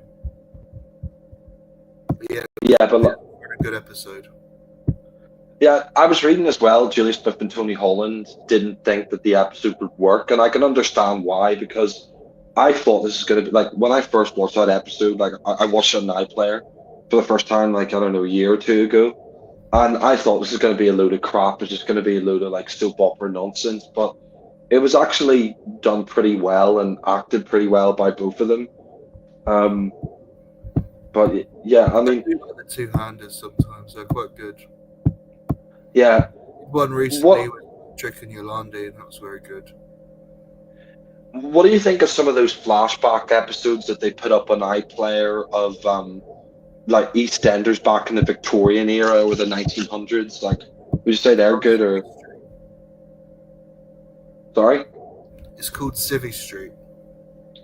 Yeah, Yeah, but a good episode. yeah, I was reading as well. Julie Smith and Tony Holland didn't think that the episode would work, and I can understand why, because I thought this is going to be like, when I first watched that episode, like I watched it on iPlayer for the first time, like, I don't know, a year or two ago, and I thought this is going to be a load of crap. It's just going to be a load of like soap opera nonsense, but it was actually done pretty well and acted pretty well by both of them. But yeah, I mean, I do like the two-handers sometimes; they're quite good. yeah. One recently What with Trick and Yolandi, and that was very good. What do you think of some of those flashback episodes that they put up on iPlayer of like EastEnders back in the Victorian era or the 1900s? Like, would you say they're good or sorry? It's called Civvy Street.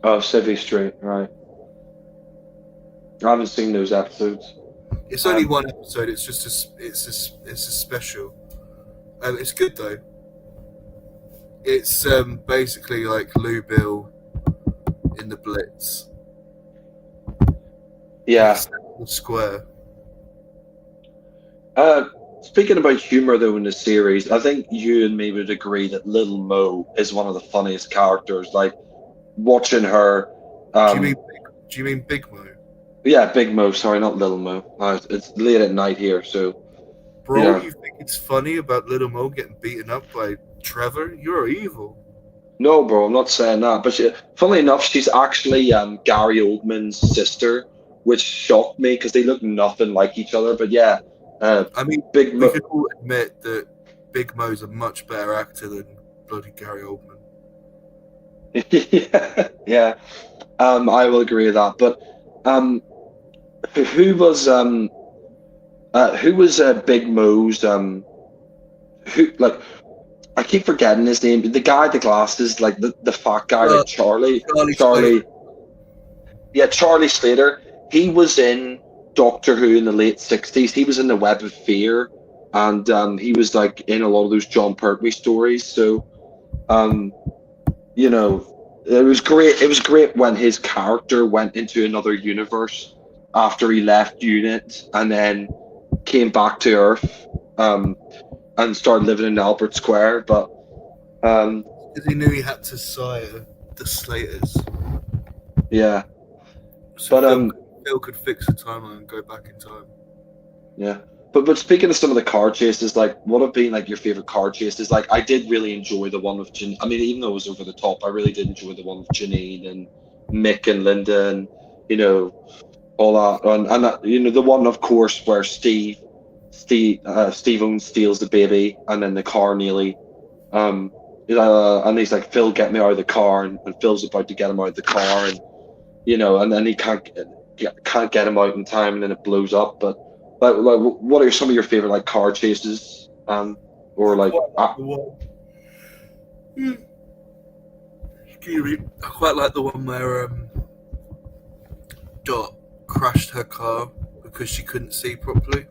Oh, Civvy Street, right? I haven't seen those episodes. It's only one episode. It's just it's a special. It's good though. It's basically like Lou Bill in the Blitz. Yeah. The Square. Speaking about humor though in the series, I think you and me would agree that Little Mo is one of the funniest characters. Like watching her. Do you mean Big Mo? Yeah, Big Mo. Sorry, not Little Mo. It's late at night here, so. Bro, Yeah. you think it's funny about Little Mo getting beaten up by Trevor? You're evil. No, bro, I'm not saying that. But funnily enough, she's actually Gary Oldman's sister, which shocked me because they look nothing like each other. But yeah, I mean, Big we Mo. can all admit that Big Mo's a much better actor than bloody Gary Oldman. Yeah, yeah. I will agree with that. But who was Big Mo's who, like, I keep forgetting his name. The guy with the glasses, like the fat guy, like Charlie. Slater. Yeah, Charlie Slater. He was in Doctor Who in the late '60s. He was in the Web of Fear, and he was like in a lot of those John Pertwee stories. So, you know, it was great. It was great when his character went into another universe after he left UNIT and then came back to Earth. And started living in Albert Square, but because he knew he had to sire the Slaters. Yeah, So but Phil could fix the timeline and go back in time. yeah, but speaking of some of the car chases, like what have been like your favorite car chases? Like I did really enjoy the one with I mean, even though it was over the top, I really did enjoy the one with Janine and Mick and Linda, and you know all that, and that, you know, the one of course where Stephen steals the baby, and then the car nearly, and he's like, Phil, get me out of the car, and Phil's about to get him out of the car, and you know, and then he can't get him out in time, and then it blows up. But like what are some of your favorite like car chases, or like? Excuse me. I quite like the one where Dot crashed her car because she couldn't see properly.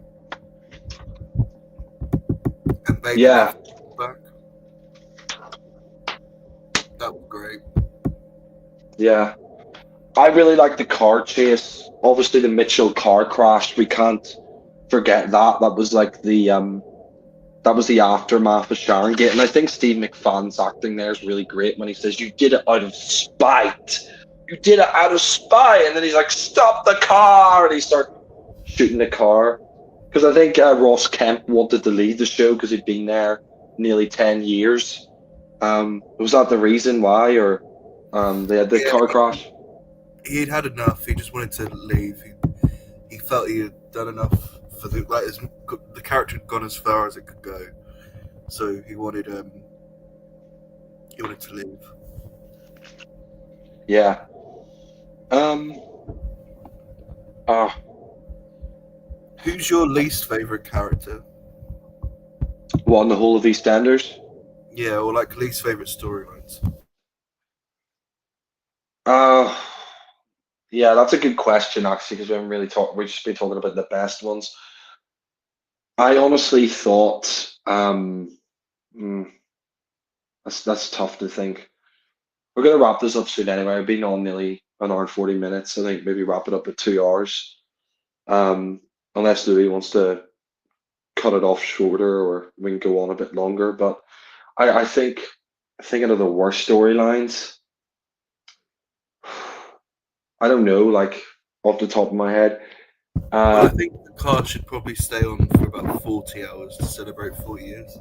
And baby Yeah. back. That was great. Yeah, I really like the car chase. Obviously, the Mitchell car crash. We can't forget that. That was like the aftermath of Sharon Gate, and I think Steve McFadden's acting there is really great when he says, "You did it out of spite. You did it out of spite," and then he's like, "Stop the car!" and he starts shooting the car. Because I think Ross Kemp wanted to leave the show because he'd been there nearly 10 years. Was that the reason why, or they had the car crash? He'd had enough. He just wanted to leave. He felt he had done enough for the character had gone as far as it could go. So he wanted to leave. Yeah. Um. Ah. Who's your least favorite character? What on the whole of EastEnders? Yeah, or like least favorite storylines. Uh. Yeah, that's a good question actually, because we haven't really talked. We've just been talking about the best ones. I honestly thought. Hmm, that's tough to think. We're gonna wrap this up soon anyway. I've been on nearly an hour and 40 minutes. I think maybe wrap it up at 2 hours. Um, unless Louis wants to cut it off shorter, or we can go on a bit longer. But I think thinking of the worst storylines, I don't know, like off the top of my head. Well, I Uh, think the car should probably stay on for about 40 hours to celebrate 40 years.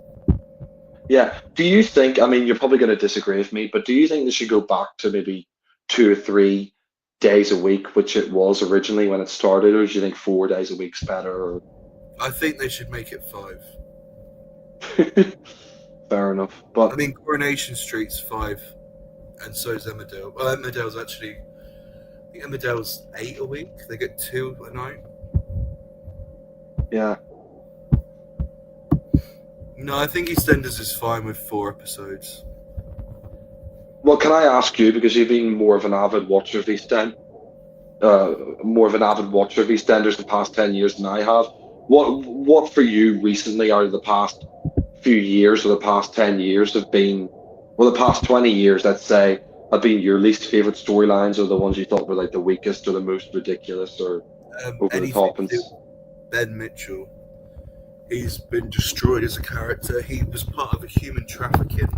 yeah. Do you think? I mean, you're probably going to disagree with me, but do you think they should go back to maybe 2 or 3 days a week, which it was originally when it started, or do you think 4 days a week's better? I think they should make it 5. Or fair enough, I but mean, Coronation Street's 5, and so is Emmerdale. Well, Emmerdale's actually, I think Emmerdale's 8 a week. They get 2 a night. yeah. No, I think EastEnders is fine with 4 episodes. Well, can I ask you, because you've been more of an avid watcher of more of an avid watcher of EastEnders the past 10 years than I have. What for you recently out of the past few years or the past 10 years have been, well, the past 20 years, let's say, have been your least favorite storylines, or the ones you thought were like the weakest or the most ridiculous or over the Anything top? to And do with Ben Mitchell. He's been destroyed as a character. He was part of a human trafficking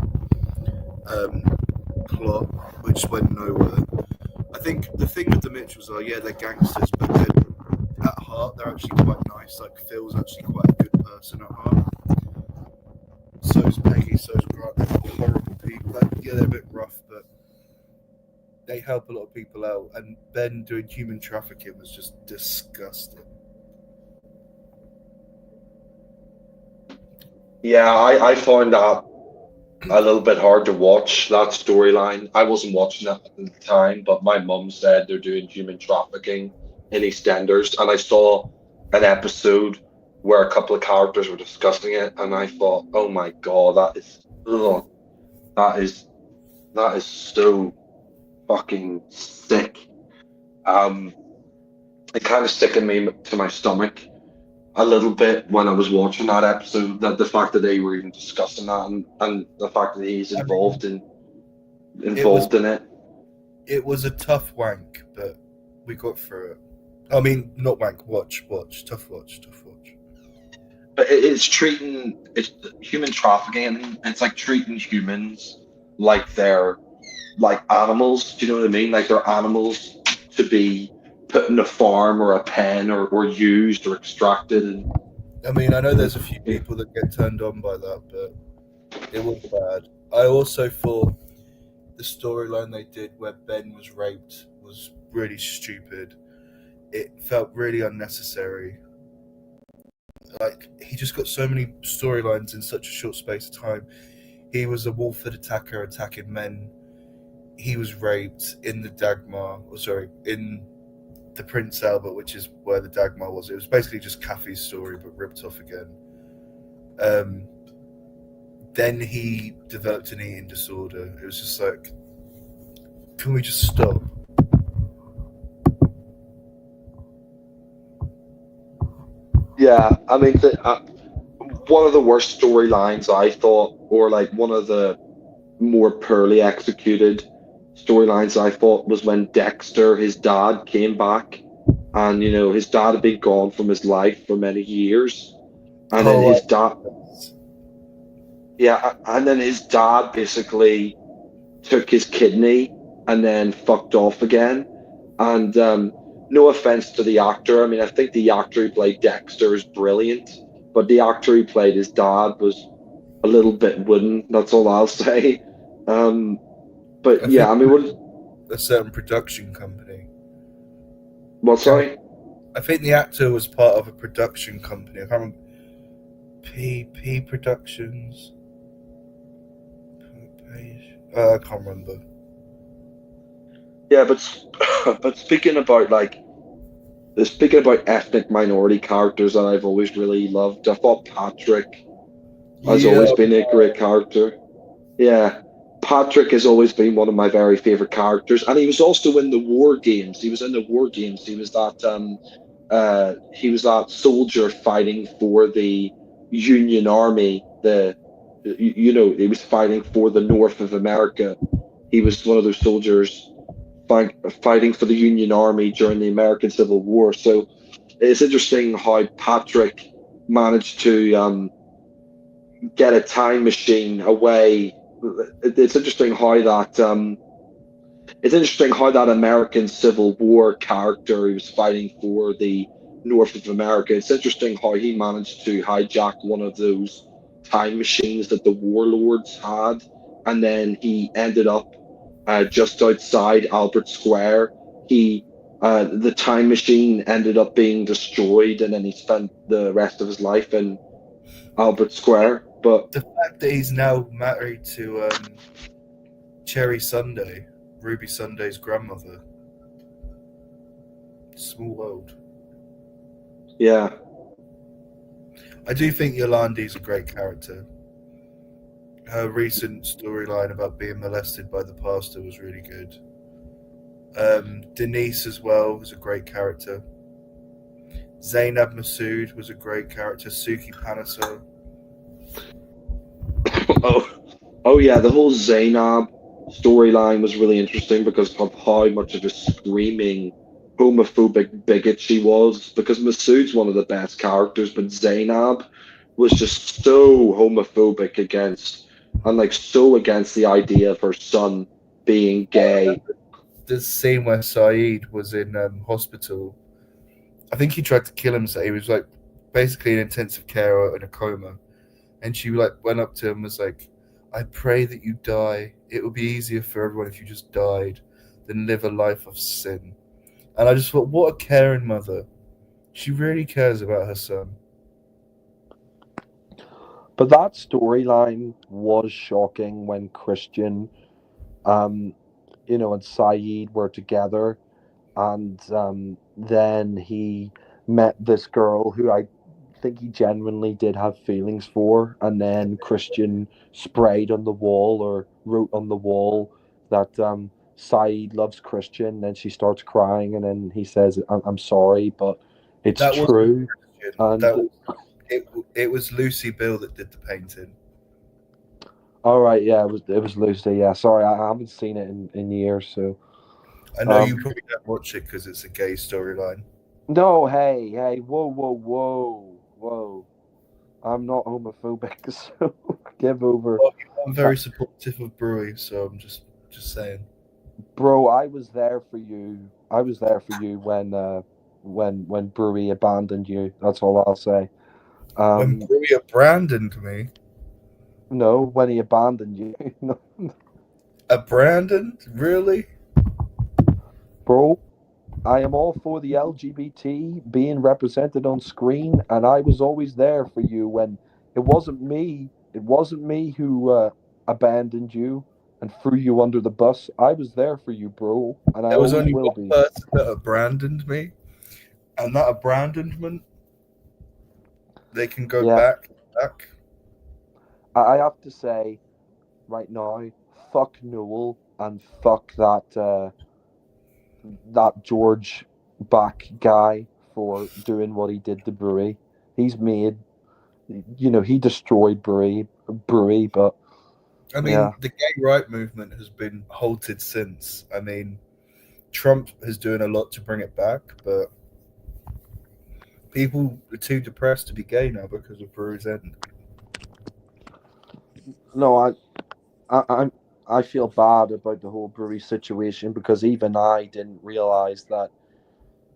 um, plot, which went nowhere. I think the thing with the Mitchells are, yeah, they're gangsters, but they're, at heart, they're actually quite nice. Like, Phil's actually quite a good person at heart. So's Peggy, so's Grant. They're horrible people. Like, yeah, they're a bit rough, but they help a lot of people out. And Ben doing human trafficking was just disgusting. yeah, I found that a little bit hard to watch, that storyline. I wasn't watching it at the time, but my mum said they're doing human trafficking in EastEnders, and I saw an episode where a couple of characters were discussing it, and I thought, oh my God, ugh, that is that is so fucking sick. Um, it kind of sickened me to my stomach a little bit when I was watching that episode. That the fact that they were even discussing that, and the fact that he's I mean, it was involved in it. it was a tough wank, but we got through it. I mean, not wank, tough watch, tough watch. But it's human trafficking. It's like treating humans like they're like animals. Do you know what I mean? Like they're animals to be put in a farm or a pen, or used or extracted. And I mean, I know there's a few yeah, people that get turned on by that, but it was bad. I also thought the storyline they did where Ben was raped was really stupid. It felt really unnecessary. Like, he just got so many storylines in such a short space of time. He was a Wolford attacker attacking men. He was raped in the Dagmar, or sorry, in the Prince Albert, which is where the Dagmar was. It was basically just Kathy's story, but ripped off again. Then he developed an eating disorder. It was just like, can we just stop? yeah. I mean, one of the worst storylines I thought, or like one of the more poorly executed storylines I thought, was when Dexter, his dad, came back, and his dad had been gone from his life for many years, and then Oh, his dad, yeah, and then his dad basically took his kidney and then fucked off again. And no offense to the actor, I mean, I think the actor who played Dexter is brilliant, but the actor who played his dad was a little bit wooden. That's all I'll say. Um, but I yeah, think I mean, a certain production company. what? Sorry. I think the actor was part of a production company. I can't remember. PP Productions. I can't remember. Yeah, but speaking about ethnic minority characters that I've always really loved, I thought Patrick has Yeah, always been a great character. Yeah, Patrick has always been one of my very favorite characters, and he was also in the War Games. He was in the War Games. He was that soldier fighting for the Union Army. He was fighting for the North of America. He was one of those soldiers fighting for the Union Army during the American Civil War. So it's interesting how Patrick managed to get a time machine away. It's interesting how that American Civil War character who was fighting for the North of America. It's interesting how he managed to hijack one of those time machines that the warlords had, and then he ended up just outside Albert Square. The time machine ended up being destroyed, and then he spent the rest of his life in Albert Square. But the fact that he's now married to Cherry Sunday, Ruby Sunday's grandmother. Small world. yeah, I do think Yolandi's a great character. Her recent storyline about being molested by the pastor was really good. Denise as well was a great character. Zainab Masood was a great character. Suki Panaso. oh, oh yeah, the whole Zainab storyline was really interesting because of how much of a screaming homophobic bigot she was. Because Masood's one of the best characters, but Zainab was just so homophobic so against the idea of her son being gay. This scene where Saeed was in hospital. I think he tried to kill himself. He was like basically in intensive care or in a coma, and she like went up to him and was like, "I pray that you die. It would be easier for everyone if you just died than live a life of sin." And I just thought, what a caring mother. She really cares about her son. But that storyline was shocking when Christian, um, and Saeed were together, and then he met this girl who I think he genuinely did have feelings for, and then Christian sprayed on the wall or wrote on the wall that Saeed loves Christian, and she starts crying, and then he says, I'm sorry, but it's That wasn't true. Christian. And That was it was Lucy Bill that did the painting. all right, yeah, it was Lucy. Yeah, sorry, I haven't seen it in years. So, I know you um, probably don't watch it because it's a gay storyline. no, hey, whoa, whoa, whoa, whoa. I'm not homophobic, so give over. Well, I'm Uh, very supportive of Brewery, so I'm just saying. Bro, I was there for you. I was there for you when Brewery abandoned you. That's all I'll say. When Um, Brewery abandoned me, no, when he abandoned you. No, abandoned? Really? bro, I am all for the LGBT being represented on screen, and I was always there for you when it wasn't me. It wasn't me who abandoned you and threw you under the bus. I was there for you, bro, and I There was always only will one be. person that abandoned me, and that abandonment, they can go Yeah, back. I have to say right now, fuck Newell and fuck that George back guy for doing what he did to Brewery. He's made, he destroyed Brewery, but I yeah. mean, the gay right movement has been halted since. I mean, Trump is doing a lot to bring it back, but people are too depressed to be gay now because of Brewery's End. No, I, I, I feel bad about the whole Brewery situation because even I didn't realize that.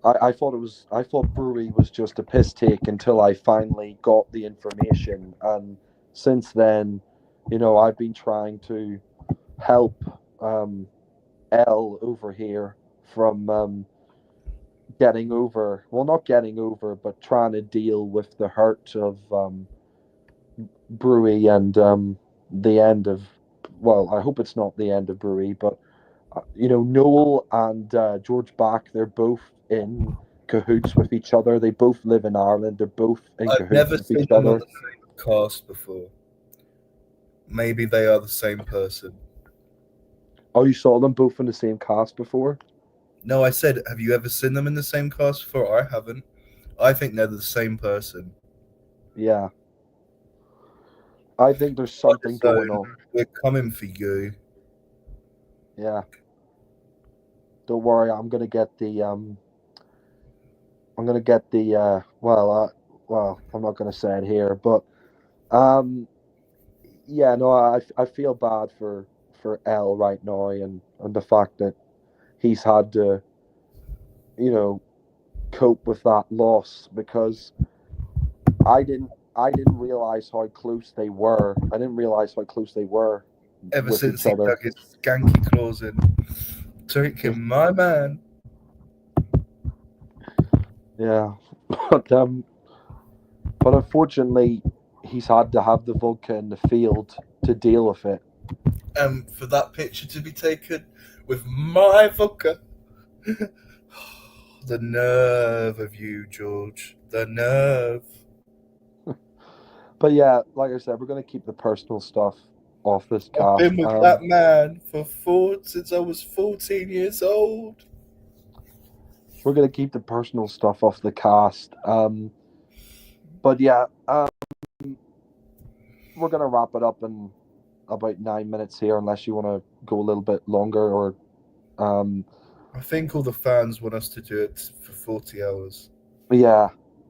I thought Brewery was just a piss take until I finally got the information, and since then, I've been trying to help um, L over here from getting over, well, not getting over, but trying to deal with the hurt of Brewery and the end of, well, I hope it's not the end of Brewery, but Noel and George Back, they're both in cahoots with each other. They both live in Ireland. They're both in I've cahoots never with seen each them on other. the same cast before. Maybe they are the same person. Oh, you saw them both in the same cast before? No, I said, have you ever seen them in the same cast before? I haven't. I think they're the same person. Yeah. I think there's On something its going own, on. we're coming for you. Yeah. Don't worry, I'm gonna get the well, I'm not gonna say it here, but um yeah, no, I feel bad for L right now, and the fact that he's had to, you know, cope with that loss, because I didn't realize how close they were. I didn't realize how close they were Ever with since each he other. dug his skanky claws in. Taking my man. Yeah. But unfortunately he's had to have the vodka in the field to deal with it. For that picture to be taken with my vodka. The nerve of you, George. The nerve. But yeah, like I said, we're gonna keep the personal stuff off this I've cast. been with that man since I was 14 years old. We're gonna keep the personal stuff off the cast. But yeah, we're gonna wrap it up in about 9 minutes here, unless you want to go a little bit longer, or um, I think all the fans want us to do it for 40 hours. yeah,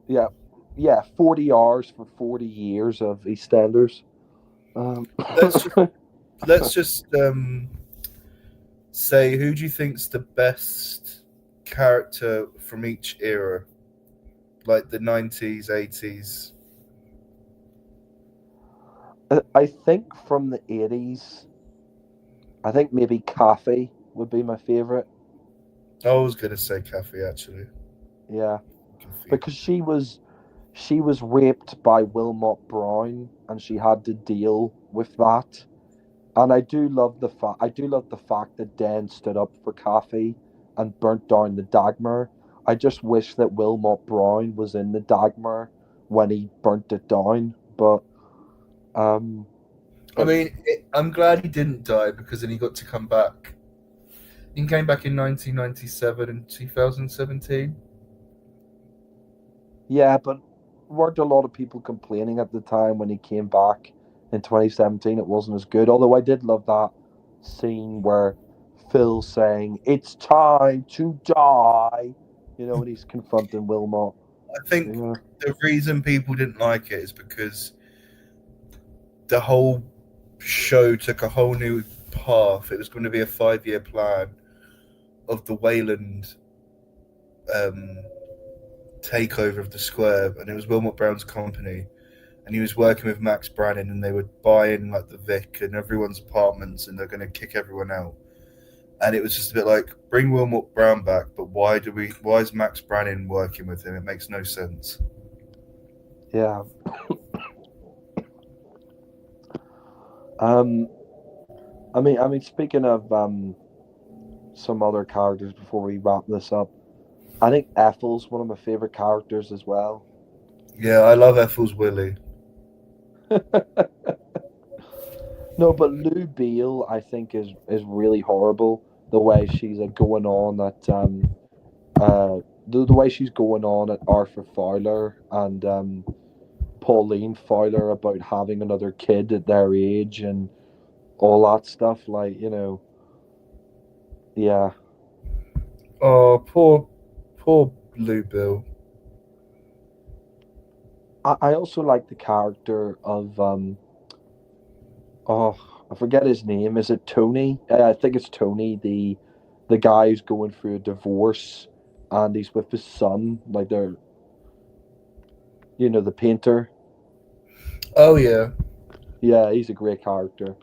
yeah, yeah. 40 hours for 40 years of EastEnders. Let's just let's just say, who do you think's the best character from each era, like the 90s, 80s? I think from the 80s, I think maybe Kathy would be my favorite. I was gonna say Kathy, actually. Yeah, Confused. because she was raped by Wilmot Brown, and she had to deal with that. And I do love the fact that Dan stood up for Kathy and burnt down the Dagmar. I just wish that Wilmot Brown was in the Dagmar when he burnt it down. But um, I but mean, I'm glad he didn't die, because then he got to come back. He came back in 1997 and 2017. yeah, but weren't a lot of people complaining at the time when he came back in 2017? It wasn't as good. Although I did love that scene where Phil's saying, "It's time to die," when he's confronting Wilmot. I think Yeah. the reason people didn't like it is because the whole show took a whole new path. It was going to be a 5-year plan of the Wayland um, takeover of the square, and it was Wilmot Brown's company, and he was working with Max Brannan, and they would buy in like the Vic and everyone's apartments, and they're going to kick everyone out. And it was just a bit like, bring Wilmot Brown back, but why is Max Brannan working with him? It makes no sense. Yeah. Um. I mean, speaking of some other characters before we wrap this up, I think Ethel's one of my favorite characters as well. Yeah, I love Ethel's Willie. No, but Lou Beale, I think, is really horrible. The way she's going on at the way she's going on at Arthur Fowler and Pauline Fowler about having another kid at their age and all that stuff. Like, yeah. Oh, poor Blue Bill. I also like the character of oh, I forget his name. Is it Tony? I think it's Tony, the guy who's going through a divorce, and he's with his son. Like they're, the painter. Oh yeah, Yeah, he's a great character.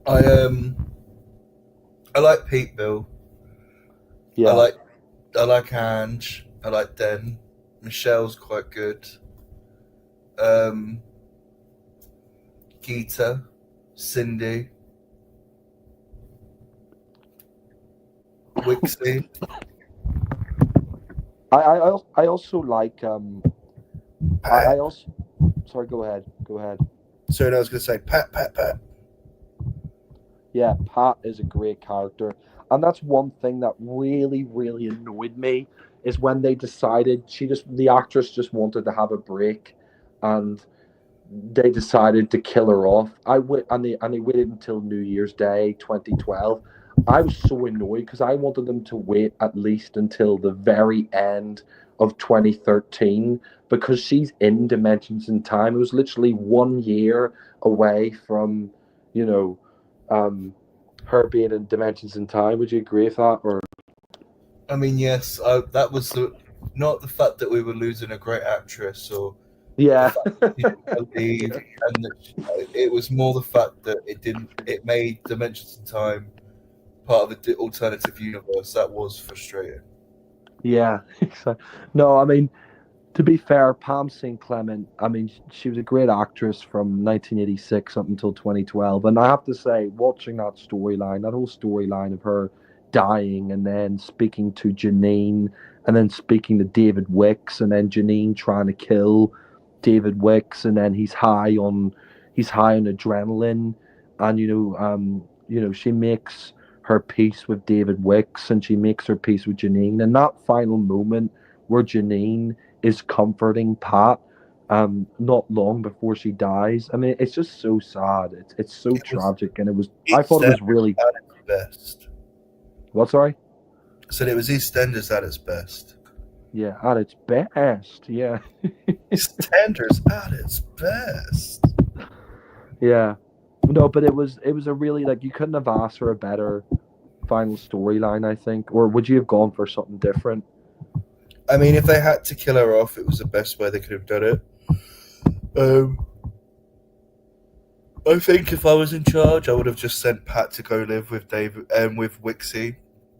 I I like Pete Bill. I Yeah, like I like Ange. I like Den. Michelle's quite good. Um, Geeta, Cindy. Wixie. I also like I also sorry, go ahead. So I was going to say Pat. Yeah, Pat is a great character. And that's one thing that really, really annoyed me is when they decided the actress just wanted to have a break and they decided to kill her off. And they waited until New Year's Day 2012. I was so annoyed because I wanted them to wait at least until the very end of 2013 because she's in Dimensions in Time. It was literally 1 year away from, you know, um, her being in Dimensions in Time. Would you agree with that? Or I mean, yes, that was not the fact that we were losing a great actress or the yeah, fact that she didn't believe, and that it was more the fact that it made Dimensions in Time part of an alternative universe. That was frustrating. yeah. No, I mean, to be fair, Pam St. Clement, I mean, she was a great actress from 1986 up until 2012. And I have to say, watching that whole storyline of her dying and then speaking to Janine and then speaking to David Wicks and then Janine trying to kill David Wicks and then he's high on adrenaline and she makes her peace with David Wicks and she makes her peace with Janine. And that final moment where Janine is comforting Pat not long before she dies. I mean, it's just so sad. It's so It was tragic, and I thought it was really. at its best. What? Sorry. I said it was EastEnders at its best. Yeah, at its best. Yeah. EastEnders at its best. Yeah. No, but it was a really like you couldn't have asked for a better final storyline, I think. Or would you have gone for something different? I mean, if they had to kill her off, it was the best way they could have done it. I think if I was in charge, I would have just sent Pat to go live with with Wixie,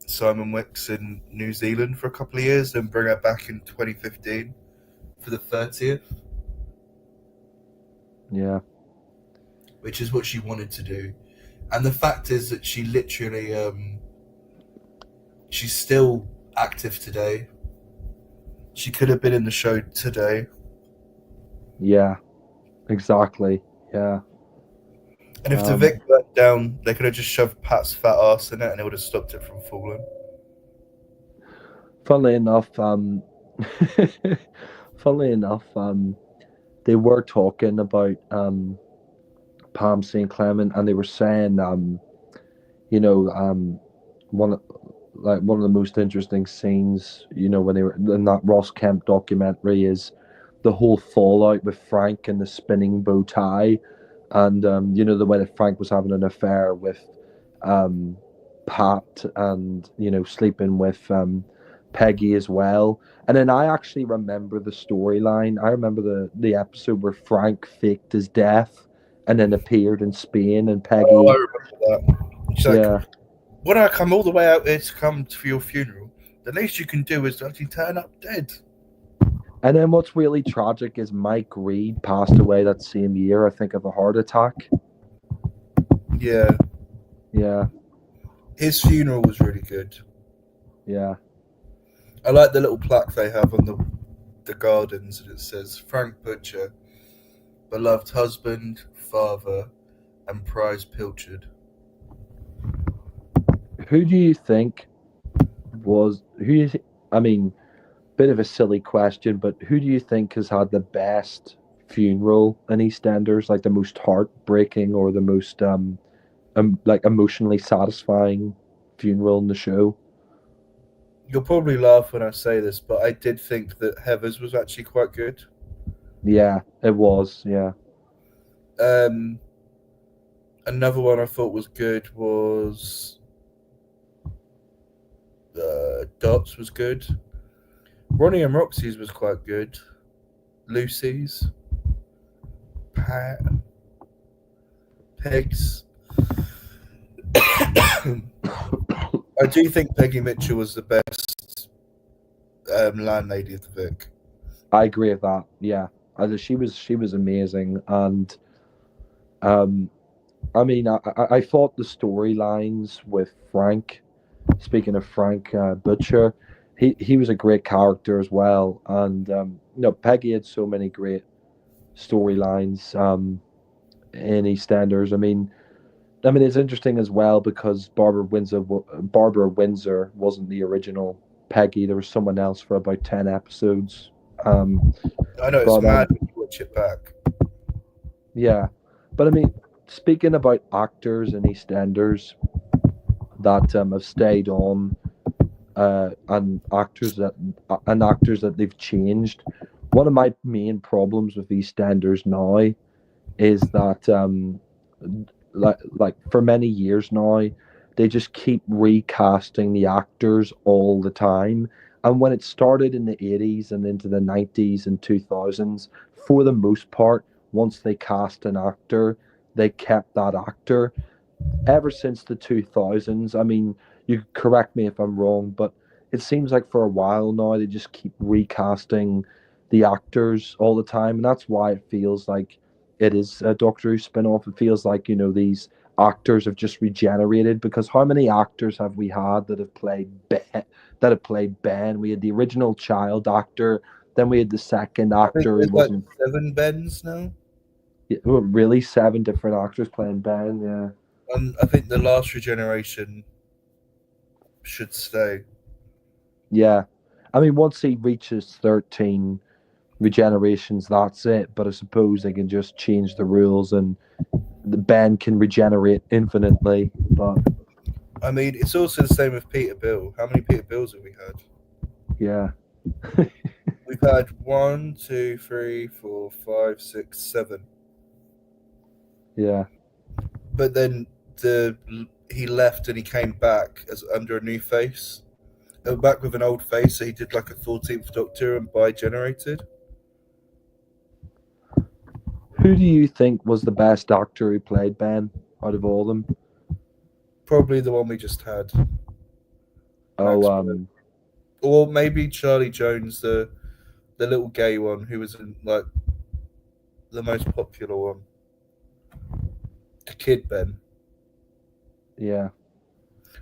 Simon Wicks in New Zealand for a couple of years, then bring her back in 2015 for the 30th, Yeah. which is what she wanted to do. And the fact is that she literally, she's still active today. She could have been in the show today. Yeah. Exactly. Yeah. And if the Vic went down, they could have just shoved Pat's fat ass in it and it would have stopped it from falling. Funnily enough, they were talking about Palm St. Clement, and they were saying, one one of the most interesting scenes, when they were in that Ross Kemp documentary, is the whole fallout with Frank and the spinning bow tie, and the way that Frank was having an affair with Pat, and sleeping with Peggy as well. And then I actually remember the storyline. I remember the episode where Frank faked his death and then appeared in Spain, and Peggy. Oh, I remember that. She's like, Yeah. when I come all the way out here to come for your funeral, the least you can do is actually turn up dead. And then what's really tragic is Mike Reed passed away that same year, I think, of a heart attack. Yeah. Yeah. His funeral was really good. Yeah. I like the little plaque they have on the gardens, and it says Frank Butcher, beloved husband, father, and prize pilchard. Who do you think I mean, bit of a silly question, but who do you think has had the best funeral in EastEnders, like the most heartbreaking or the most like emotionally satisfying funeral in the show? You'll probably laugh when I say this, but I did think that Heather's was actually quite good. Yeah, it was. Yeah. Another one I thought was good was Dot's was good. Ronnie and Roxy's was quite good. Lucy's, Pat, Peg's. I do think Peggy Mitchell was the best landlady of the Vic. I agree with that. Yeah, she was amazing, and I mean, I thought the storylines with Frank speaking of Frank Butcher, he was a great character as well, and Peggy had so many great storylines in EastEnders. I mean, it's interesting as well because Barbara Windsor wasn't the original Peggy. There was someone else for about 10 episodes. Um, I know it's but mad when you watch it back. Yeah, but I mean, speaking about actors and EastEnders that have stayed on, and actors that they've changed. One of my main problems with EastEnders now is that like for many years now, they just keep recasting the actors all the time. And when it started in the 80s and into the 90s and 2000s, for the most part, once they cast an actor, they kept that actor ever since the 2000s. I mean, you could correct me if I'm wrong, but it seems like for a while now they just keep recasting the actors all the time, and that's why it feels like it is a Doctor Who spin-off. It feels like, these actors have just regenerated, because how many actors have we had that have played Ben? We had the original child actor, then we had the second I think actor who there's like wasn't 7 Bens now. really seven different actors playing Ben. Yeah. I think the last regeneration should stay. Yeah. I mean, once he reaches 13 regenerations, that's it. But I suppose they can just change the rules and the Ben can regenerate infinitely. But I mean, it's also the same with Peter Bill. How many Peter Bills have we had? yeah. We've had 1, 2, 3, 4, 5, 6, 7. Yeah. But then he left and he came back as under a new face. Back with an old face, so he did like a 14th Doctor and bi-generated. Who do you think was the best actor who played Ben out of all of them? Probably the one we just had. Oh, Max or maybe Charlie Jones, the little gay one who was like the most popular one. The kid Ben. yeah.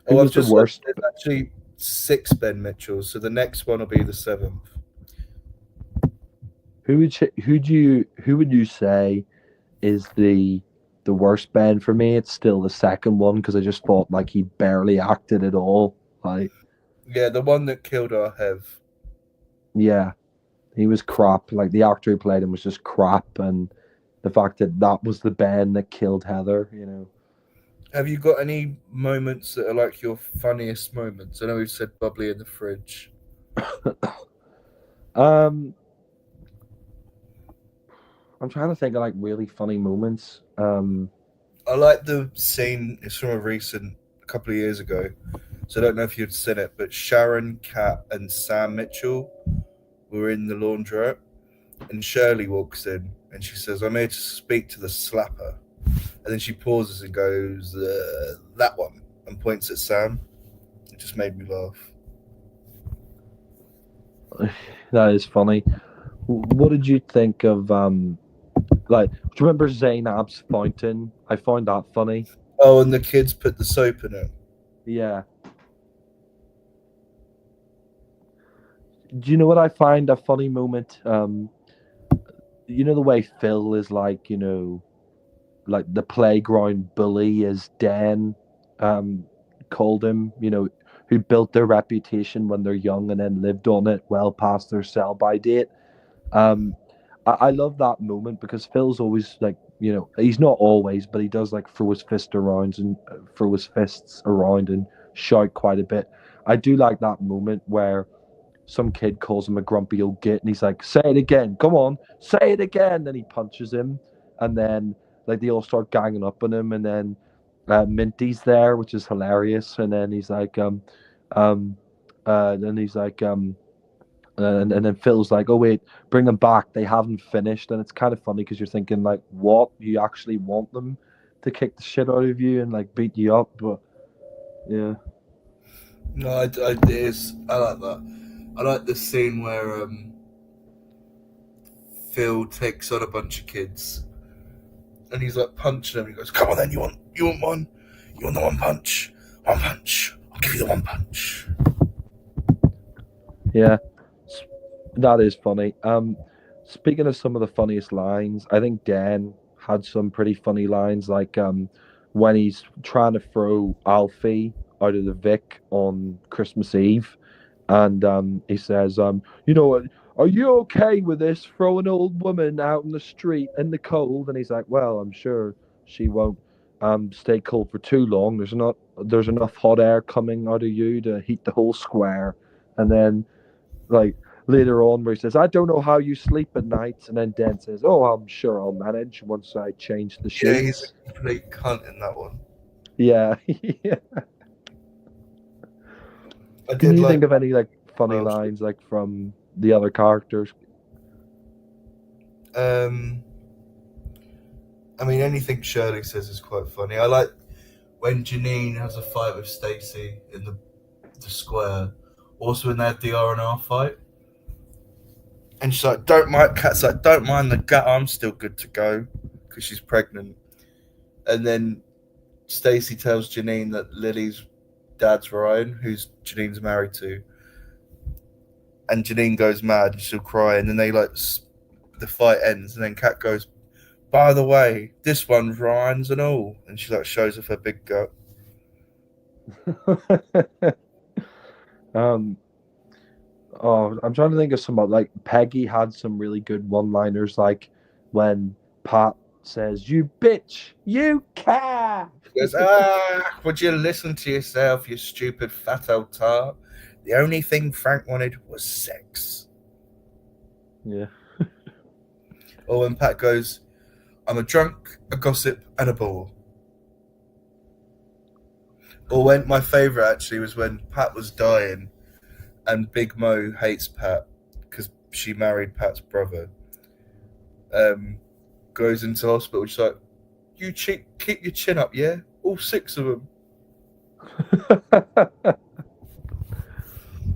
Who Oh, I've was the just looked. worst? There's actually 6 Ben Mitchells, so the next one will be the 7th. Who would you say is the worst Ben? For me, it's still the second one, because I just thought like he barely acted at all. Like, Yeah, the one that killed our Hev. yeah, he was crap. Like, the actor who played him was just crap, and the fact that that was the Ben that killed Heather. Have you got any moments that are like your funniest moments? I know we've said bubbly in the fridge. Um, I'm trying to think of like really funny moments. I like the scene. It's from a couple of years ago, so I don't know if you'd seen it, but Sharon, Kat, and Sam Mitchell were in the laundrette, and Shirley walks in and she says, "I'm here to speak to the slapper," and then she pauses and goes, "That one," and points at Sam. It just made me laugh. that is funny. What did you think of like? Do you remember Zainab's fountain? I found that funny. Oh, and the kids put the soap in it. Yeah. Do you know what I find a funny moment? The way Phil is like the playground bully, as Dan called him, who built their reputation when they're young and then lived on it well past their sell by date. Um, I love that moment because Phil's always like, he's not always, but he does like throw his fists around and shout quite a bit. I do like that moment where some kid calls him a grumpy old git, and he's like, "Say it again, come on, say it again." Then he punches him, and then like they all start ganging up on him, and then Minty's there, which is hilarious, and then he's like, um, then he's like, and then Phil's like, "Oh wait, bring them back. They haven't finished." And it's kind of funny because you're thinking like, "What? You actually want them to kick the shit out of you and like beat you up?" But yeah, No, I like that. I like the scene where Phil takes on a bunch of kids and he's like punching them. He goes, "Come on, then you want one? You want the one punch? One punch, I'll give you the one punch. Yeah, that is funny. Speaking of some of the funniest lines, I think Dan had some pretty funny lines, like when he's trying to throw Alfie out of the Vic on Christmas Eve, and he says, are you okay with this? Throw an old woman out in the street in the cold? And he's like, well, I'm sure she won't stay cold for too long. There's enough hot air coming out of you to heat the whole square. And then like later on where he says, I don't know how you sleep at night, and then Dan says, oh, I'm sure I'll manage once I change the sheets. Yeah, he's a complete cunt in that one. Yeah. Yeah. Can you think of any like funny lines like from the other characters? I mean, anything Shirley says is quite funny. I like when Janine has a fight with Stacey in the square. Also, when they had the R&R fight, and she's like, Kat's like, don't mind the gut, I'm still good to go, because she's pregnant. And then Stacey tells Janine that Lily's dad's Ryan, who's Janine's married to. And Janine goes mad and she'll cry. And then the fight ends. And then Kat goes, by the way, this one's Ryan's and all. And she shows off her big gut. I'm trying to think of some like Peggy had some really good one-liners, like when Pat says, "You bitch, you cat." She goes, would you listen to yourself, you stupid fat old tart? The only thing Frank wanted was sex. Yeah. Or when Pat goes, I'm a drunk, a gossip, and a bore. Or when my favourite actually was when Pat was dying and Big Mo hates Pat because she married Pat's brother. Goes into hospital, she's like, you keep your chin up, yeah? All 6 of them.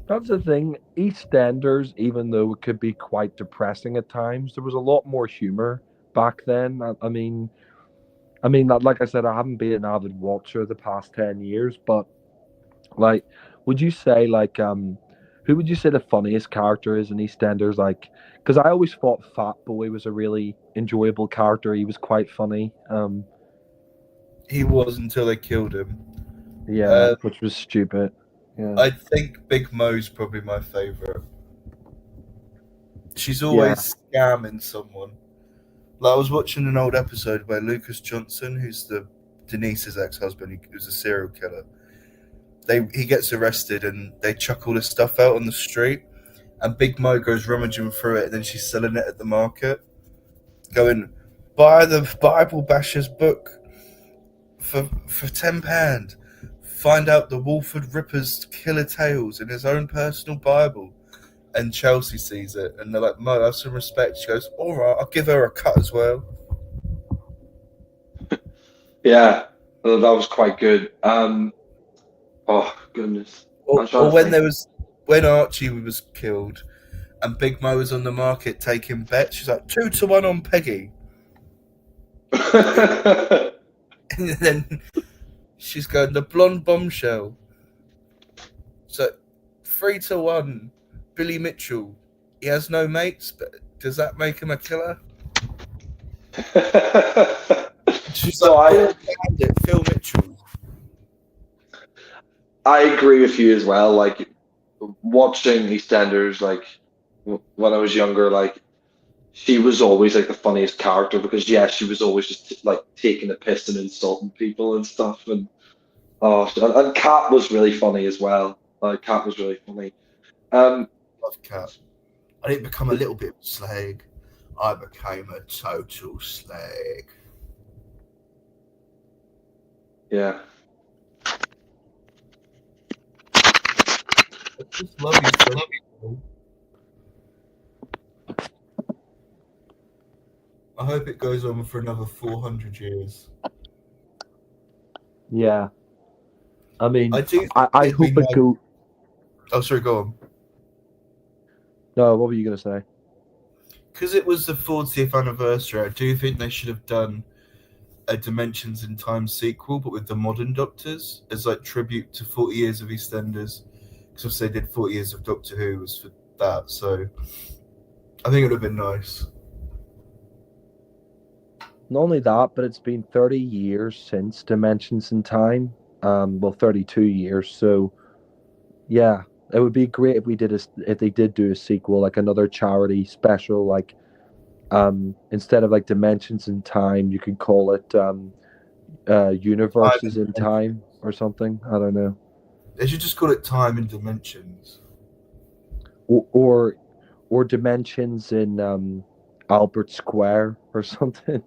That's the thing. EastEnders, even though it could be quite depressing at times, there was a lot more humor back then. I mean, like I said, I haven't been an avid watcher the past 10 years, but like, would you say who would you say the funniest character is in EastEnders? Like, because I always thought Fat Boy was a really enjoyable character. He was quite funny. He was until they killed him. Yeah, which was stupid. Yeah. I think Big Mo's probably my favourite. She's always scamming someone. Like, I was watching an old episode where Lucas Johnson, who's Denise's ex-husband, who's a serial killer, he gets arrested and they chuck all this stuff out on the street, and Big Mo goes rummaging through it, and then she's selling it at the market, going, buy the Bible Basher's book for £10. Find out the Wolford Ripper's killer tales in his own personal Bible. And Chelsea sees it, and they're like, Mo, have some respect. She goes, all right, I'll give her a cut as well. Yeah, that was quite good. Oh goodness. Or when Archie was killed, and Big Mo was on the market taking bets. She's like 2-1 on Peggy, and then she's going the blonde bombshell. So 3-1. Billy Mitchell. He has no mates, but does that make him a killer? She's like, Phil Mitchell. I agree with you as well. Like, watching EastEnders, like when I was younger, like she was always like the funniest character because she was always just like taking the piss and insulting people and stuff. And Kat was really funny as well. Kat was really funny. Love Kat. I didn't become a little bit slag. I became a total slag. Yeah. I just love you. I hope it goes on for another 400 years. Yeah. I mean, I hope it go. Oh, sorry, go on. No, what were you going to say? Because it was the 40th anniversary, I do think they should have done a Dimensions in Time sequel, but with the modern Doctors as like tribute to 40 years of EastEnders. Because they did 40 years of Doctor Who was for that, so I think it would have been nice. Not only that, but it's been 30 years since Dimensions in Time. Well, 32 years. So, yeah, it would be great if if they did do a sequel, like another charity special, like instead of like Dimensions in Time, you could call it Universes in Time or something. I don't know. They should just call it Time and Dimensions. Or Dimensions in Albert Square or something.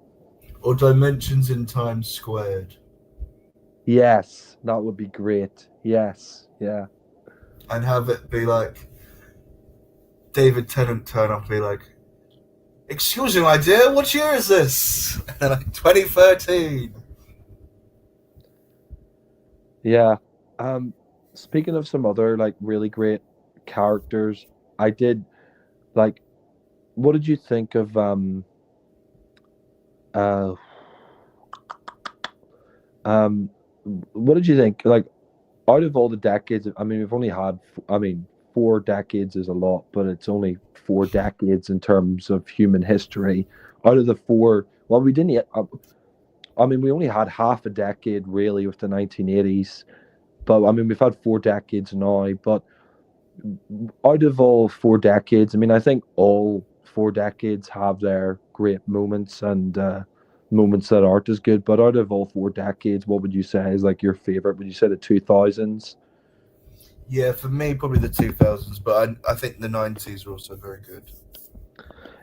Or Dimensions in Time Squared. Yes, that would be great. Yes, yeah. And have it be like David Tennant turn up and be like, "Excuse me, my dear, what year is this?" And they're like, 2013. Yeah. Speaking of some other like really great characters, I did like what did you think of uh what did you think like out of all the decades? I mean, we've only had, I mean, 4 decades is a lot, but it's only 4 decades in terms of human history. Out of the four, well, we didn't yet. I mean, we only had half a decade really with the 1980s, but I mean, we've had 4 decades now. But out of all 4 decades, I mean, I think all 4 decades have their great moments and moments that aren't as good. But out of all 4 decades, what would you say is like your favorite? Would you say the 2000s? Yeah, for me, probably the 2000s, but I think the 90s are also very good.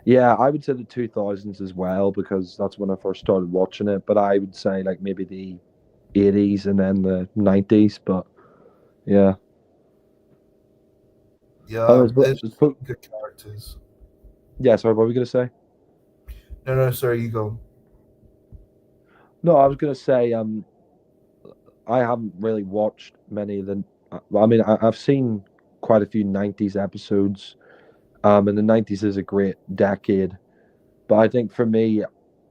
Yeah, I would say the 2000s as well because that's when I first started watching it. But I would say like maybe the 80s and then the 90s. But yeah. Yeah, It's good characters. Yeah, sorry, what were we going to say? No, sorry, you go. No, I was going to say I haven't really watched many of the. I mean, I've seen quite a few 90s episodes. And the 90s is a great decade. But I think for me,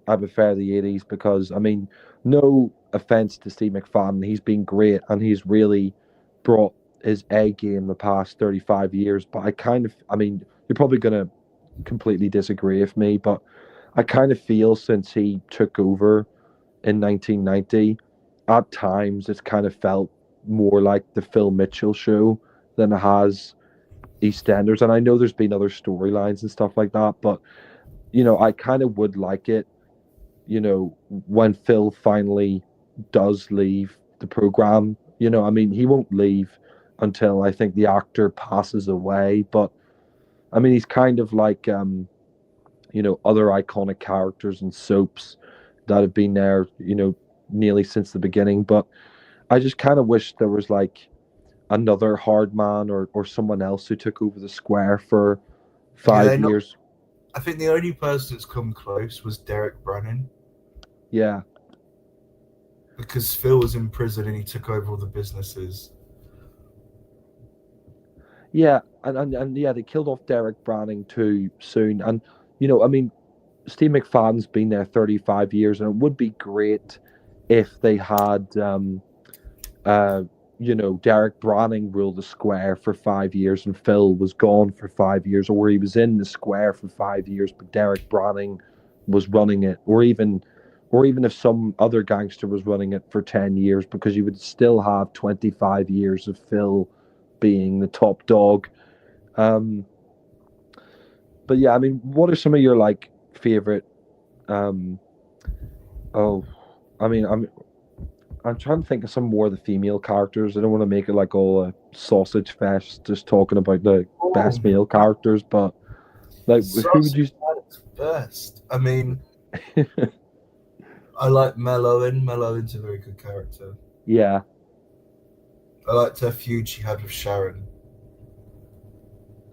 I prefer the 80s because, I mean, no offense to Steve McFadden, he's been great and he's really brought his A game the past 35 years. But I mean, you're probably going to completely disagree with me, but I kind of feel since he took over in 1990, at times it's kind of felt more like the Phil Mitchell show than it has EastEnders. And I know there's been other storylines and stuff like that, but I kind of would like it, when Phil finally does leave the program. I mean, he won't leave until I think the actor passes away, but I mean, he's kind of like, other iconic characters and soaps that have been there, nearly since the beginning. But I just kind of wish there was like another hard man or someone else who took over the square for 5 years. I think the only person that's come close was Derek Brannon. Yeah. Because Phil was in prison and he took over all the businesses. Yeah, and yeah, they killed off Derek Branning too soon. And I mean, Steve McFadden's been there 35 years, and it would be great if they had Derek Branning ruled the square for 5 years and Phil was gone for 5 years, or he was in the square for 5 years, but Derek Branning was running it, or even if some other gangster was running it for 10 years, because you would still have 25 years of Phil being the top dog. But yeah, I mean, what are some of your like favorite? I'm trying to think of some more of the female characters. I don't want to make it like all a sausage fest, just talking about the best male characters. But like, who would you? Best. I mean, I like Mel Owen. Mel Owen's a very good character. Yeah. I liked her feud she had with Sharon.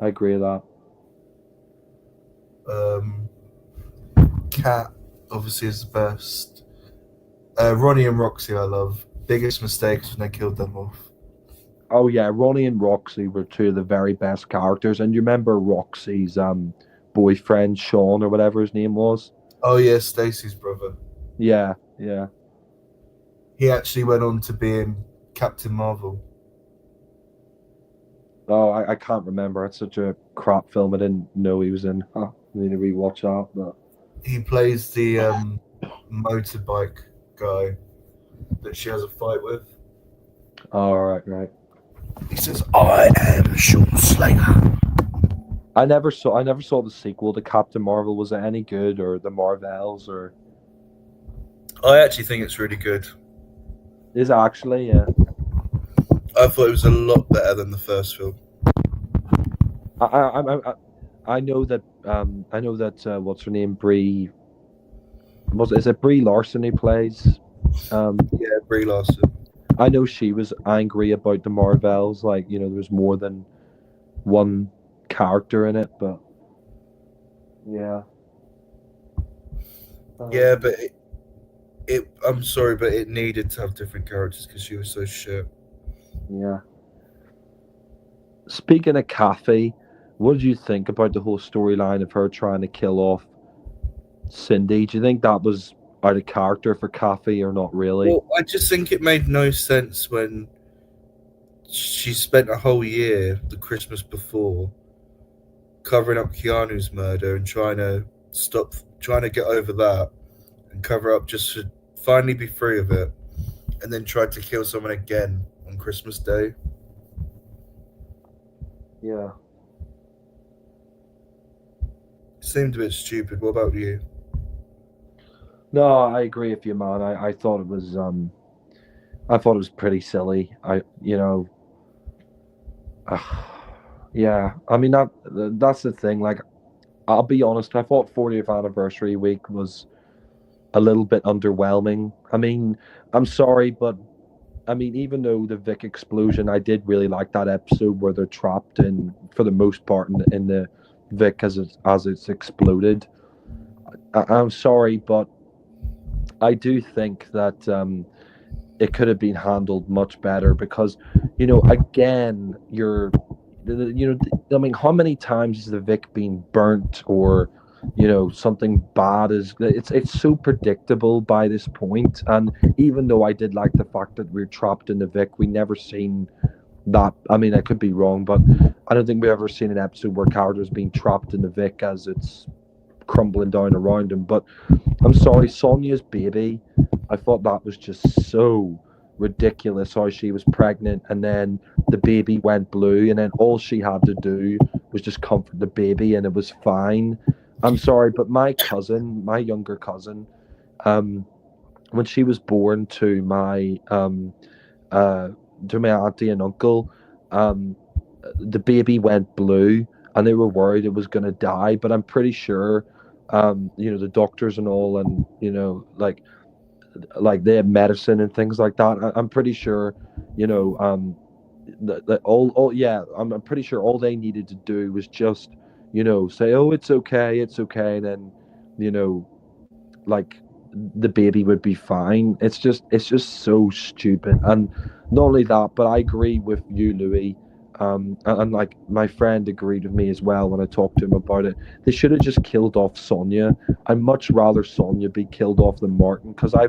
I agree with that. Kat obviously is the best. Ronnie and Roxy I love. Biggest mistakes when they killed them off. Oh yeah, Ronnie and Roxy were two of the very best characters. And you remember Roxy's boyfriend Sean or whatever his name was? Oh yeah, Stacy's brother. Yeah, yeah. He actually went on to being Captain Marvel. Oh, I can't remember. It's such a crap film. I didn't know he was in. I need to rewatch that. But He plays the motorbike guy that she has a fight with. all right, right. He says, "I am Sean Slater." I never saw the sequel to Captain Marvel. Was it any good, or the Marvels, or I actually think it's really good. is it actually? Yeah. I thought it was a lot better than the first film. I know that what's her name, Brie, is it Brie Larson who plays? Yeah, Brie Larson. I know she was angry about the Marvels, like, there was more than one character in it, but yeah. Yeah, but I'm sorry, but it needed to have different characters because she was so shit. Yeah. Speaking of Kathy, what did you think about the whole storyline of her trying to kill off Cindy? Do you think that was out of character for Kathy or not really? Well, I just think it made no sense when she spent a whole year, the Christmas before, covering up Keanu's murder and trying to get over that and cover up just to finally be free of it, and then tried to kill someone again on Christmas Day. Yeah. Seemed a bit stupid. What about you? No, I agree with you, man. I thought it was pretty silly. Yeah. I mean that's the thing. Like, I'll be honest, I thought 40th anniversary week was a little bit underwhelming. I mean, I'm sorry, but I mean, even though the Vic explosion, I did really like that episode where they're trapped in, for the most part, in the Vic as it's exploded. I'm sorry, but I do think that it could have been handled much better because, again, I mean, how many times has the Vic been burnt or, something bad is it's so predictable by this point. And even though I did like the fact that we're trapped in the Vic, we never seen that. I mean, I could be wrong, but I don't think we've ever seen an episode where characters being trapped in the Vic as it's crumbling down around him. But I'm sorry, Sonia's baby, I thought that was just so ridiculous how she was pregnant and then the baby went blue and then all she had to do was just comfort the baby and it was fine. I'm sorry, but my younger cousin, when she was born to my auntie and uncle, the baby went blue and they were worried it was going to die, but I'm pretty sure the doctors and all, and like they have medicine and things like that. I'm pretty sure, that all yeah, I'm pretty sure all they needed to do was just, say, oh, it's okay, and then, like the baby would be fine. It's just so stupid. And not only that, but I agree with you, Louis. And like my friend agreed with me as well when I talked to him about it. They should have just killed off Sonia. I'd much rather Sonia be killed off than Martin because I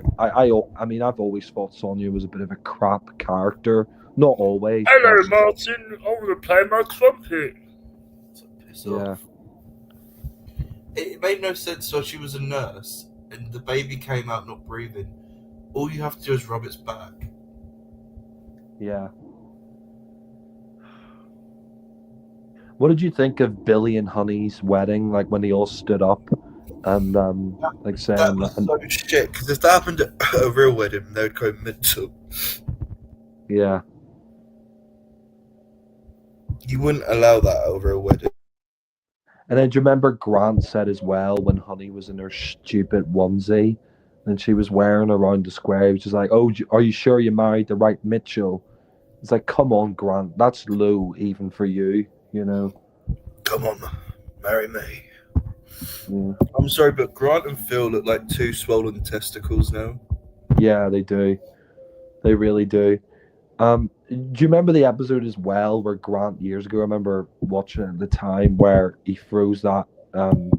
mean I've always thought Sonia was a bit of a crap character. Not always. Hello, Martin. I want to play my trumpet. Piss Yeah. off. It made no sense. So she was a nurse, and the baby came out not breathing. All you have to do is rub its back. Yeah. What did you think of Billy and Honey's wedding? Like when they all stood up and like saying That was so shit. Because if that happened at a real wedding, they would go mental. yeah. You wouldn't allow that at a real wedding. And then do you remember Grant said as well when Honey was in her stupid onesie and she was wearing around the square, he was just like, oh, are you sure you married the right Mitchell? It's like, come on, Grant, that's low even for you, Come on, marry me. Yeah. I'm sorry, but Grant and Phil look like two swollen testicles now. Yeah, they do. They really do. Do you remember the episode as well where Grant years ago, I remember watching it at the time, where he throws that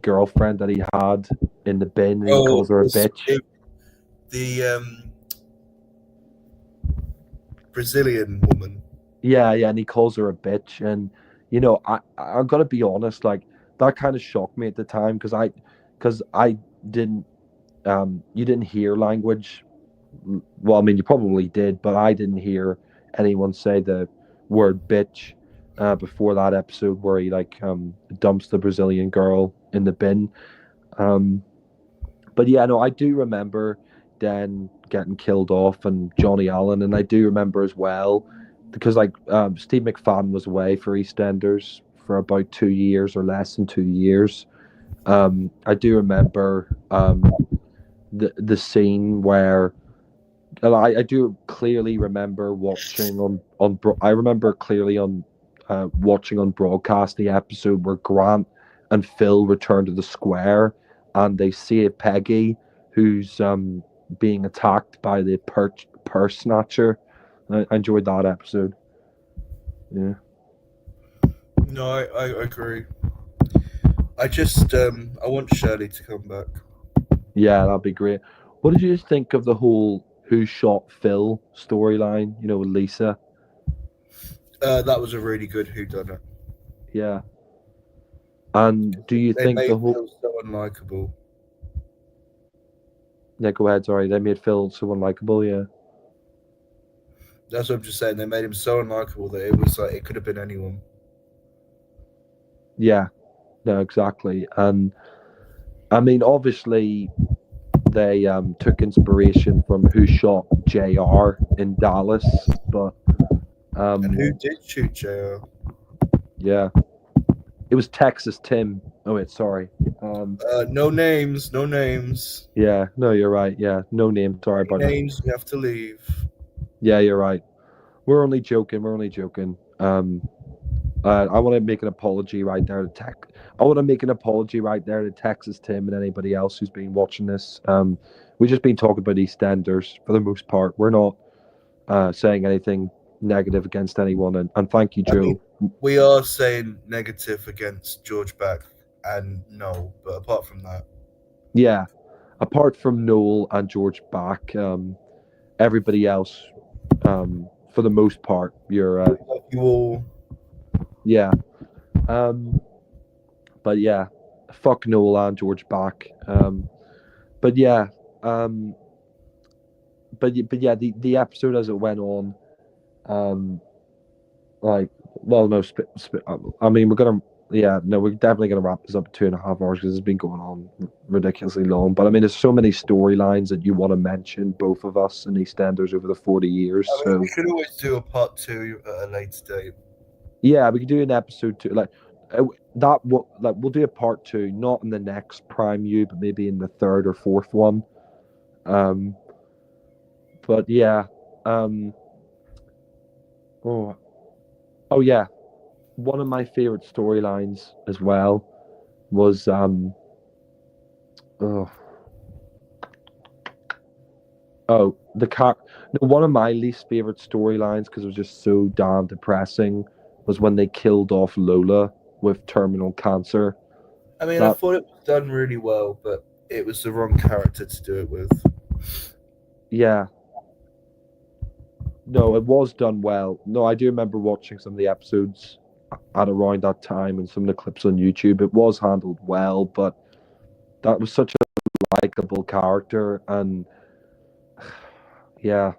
girlfriend that he had in the bin and he calls her a bitch? the Brazilian woman. Yeah, and he calls her a bitch, and I'm gonna be honest, like that kind of shocked me at the time because I didn't you didn't hear language. Well, I mean, you probably did, but I didn't hear anyone say the word bitch before that episode where he dumps the Brazilian girl in the bin. Um, but yeah, no, I do remember Dan getting killed off and Johnny Allen, and I do remember as well because Steve McFadden was away for EastEnders for about 2 years or less than 2 years. I do remember the scene where I do clearly remember watching I remember clearly on watching on broadcast the episode where Grant and Phil return to the square and they see Peggy who's being attacked by the purse snatcher. I enjoyed that episode. Yeah. No, I agree. I just I want Shirley to come back. Yeah, that'd be great. What did you think of the whole who shot Phil storyline, with Lisa? That was a really good whodunit. Yeah. And do you They think made the whole Phil so unlikable. Yeah, go ahead, sorry. They made Phil so unlikable, yeah. That's what I'm just saying. They made him so unlikable that it was like it could have been anyone. Yeah. No, exactly. And I mean obviously they took inspiration from Who Shot JR in Dallas, but And who did shoot JR? yeah. It was Texas Tim. Oh wait, sorry. No names, no names. Yeah, no, you're right. Yeah, no name. Sorry about that. Names, you have to leave. Yeah, you're right. We're only joking. We're only joking. I want to make an apology right there to Tech. I want to make an apology right there to Texas Tim and anybody else who's been watching this. We've just been talking about EastEnders for the most part. We're not saying anything negative against anyone. And thank you, Joe. We are saying negative against George Beck and Noel, but apart from that, yeah, apart from Noel and George Back, everybody else, for the most part, you're. you all. Yeah. But yeah, fuck Noel and George Back. But yeah. But yeah, the episode as it went on, I mean, we're definitely gonna wrap this up at 2.5 hours because it's been going on ridiculously long. But I mean, there's so many storylines that you want to mention, both of us and EastEnders over the 40 years. I mean, we could always do a part 2 at a later date. Yeah, we could do an episode 2, we'll do a part 2, not in the next Prime U, but maybe in the third or fourth one. But yeah, oh yeah, one of my favorite storylines as well was one of my least favorite storylines because it was just so damn depressing was when they killed off Lola with terminal cancer. I mean, I thought it was done really well, but it was the wrong character to do it with. Yeah. No, it was done well. No, I do remember watching some of the episodes at around that time and some of the clips on YouTube. It was handled well, but that was such a likable character, and yeah,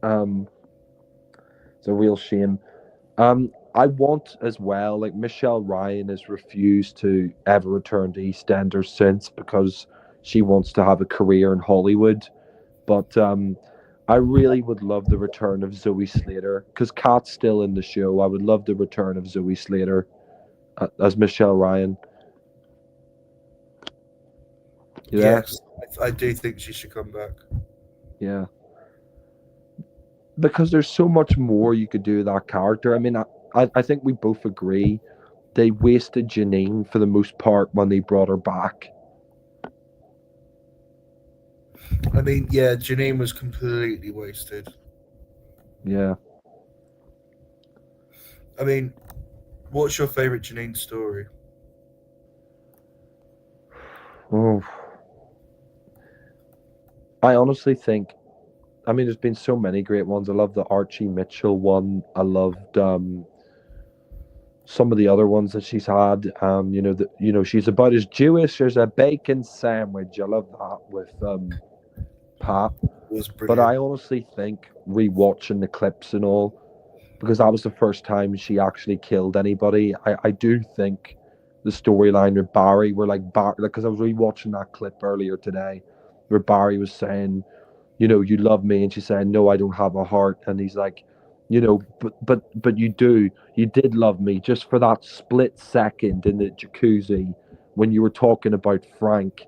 it's a real shame. I want as well, like Michelle Ryan has refused to ever return to EastEnders since because she wants to have a career in Hollywood. But I really would love the return of Zoe Slater because Kat's still in the show. I would love the return of Zoe Slater as Michelle Ryan. Yes, I do think she should come back. Yeah. Because there's so much more you could do with that character. I mean, I think we both agree they wasted Janine for the most part when they brought her back. I mean, yeah, Janine was completely wasted. Yeah. I mean, what's your favorite Janine story? Oh. I honestly think. I mean, there's been so many great ones. I love the Archie Mitchell one. I loved some of the other ones that she's had. She's about as Jewish as a bacon sandwich. I love that with Pat. It was But brilliant. I honestly think rewatching the clips and all, because that was the first time she actually killed anybody. I do think the storyline with Barry, where like Barry, because I was rewatching that clip earlier today, where Barry was saying, you love me, and she's saying, no, I don't have a heart, and he's like, but you did love me just for that split second in the jacuzzi when you were talking about Frank,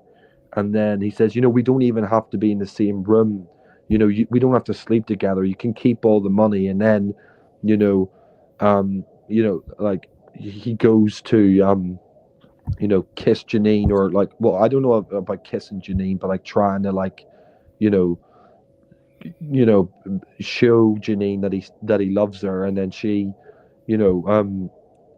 and then he says, we don't even have to be in the same room, we don't have to sleep together, you can keep all the money, and then, you know, like he goes to kiss Janine, or like, well, I don't know about kissing Janine, but like trying to like, you know you know, show Janine that he loves her, and then she, you know,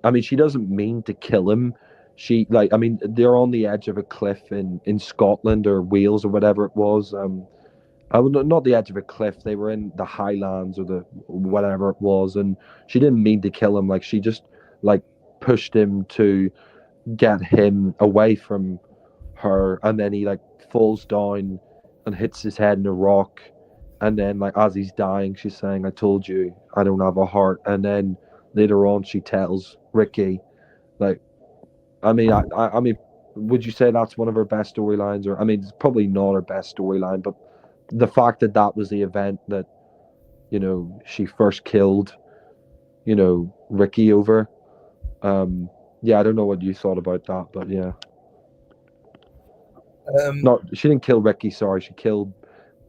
I mean, she doesn't mean to kill him. She like, I mean, they're on the edge of a cliff in Scotland or Wales or whatever it was. I would not the edge of a cliff. They were in the Highlands or the whatever it was, and she didn't mean to kill him. Like she just like pushed him to get him away from her, and then he like falls down and hits his head in a rock, and then like as he's dying she's saying, I told you I don't have a heart, and then later on she tells Ricky, like, I mean, would you say that's one of her best storylines? Or I mean, it's probably not her best storyline, but the fact that that was the event that she first killed Ricky over. Yeah, I don't know what you thought about that, but yeah. Um, Not She didn't kill Ricky. Sorry, she killed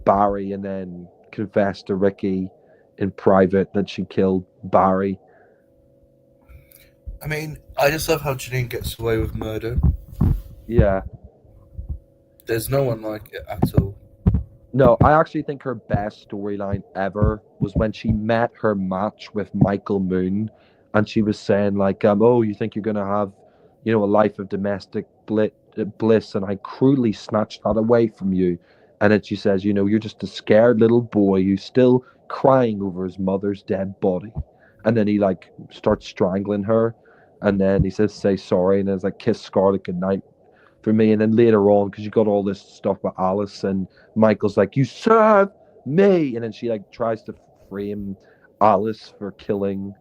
Barry and then confessed to Ricky in private that she killed Barry. I mean, I just love how Janine gets away with murder. Yeah. There's no one like it at all. No, I actually think her best storyline ever was when she met her match with Michael Moon, and she was saying like, "Oh, you think you're gonna have, a life of domestic bliss, and I cruelly snatched that away from you." And then she says, "You're just a scared little boy who's still crying over his mother's dead body." And then he like starts strangling her, and then he says, "Say sorry," and then it's like, "Kiss Scarlet goodnight for me." And then later on, because you got all this stuff with Alice, and Michael's like, "You serve me," and then she like tries to frame Alice for killing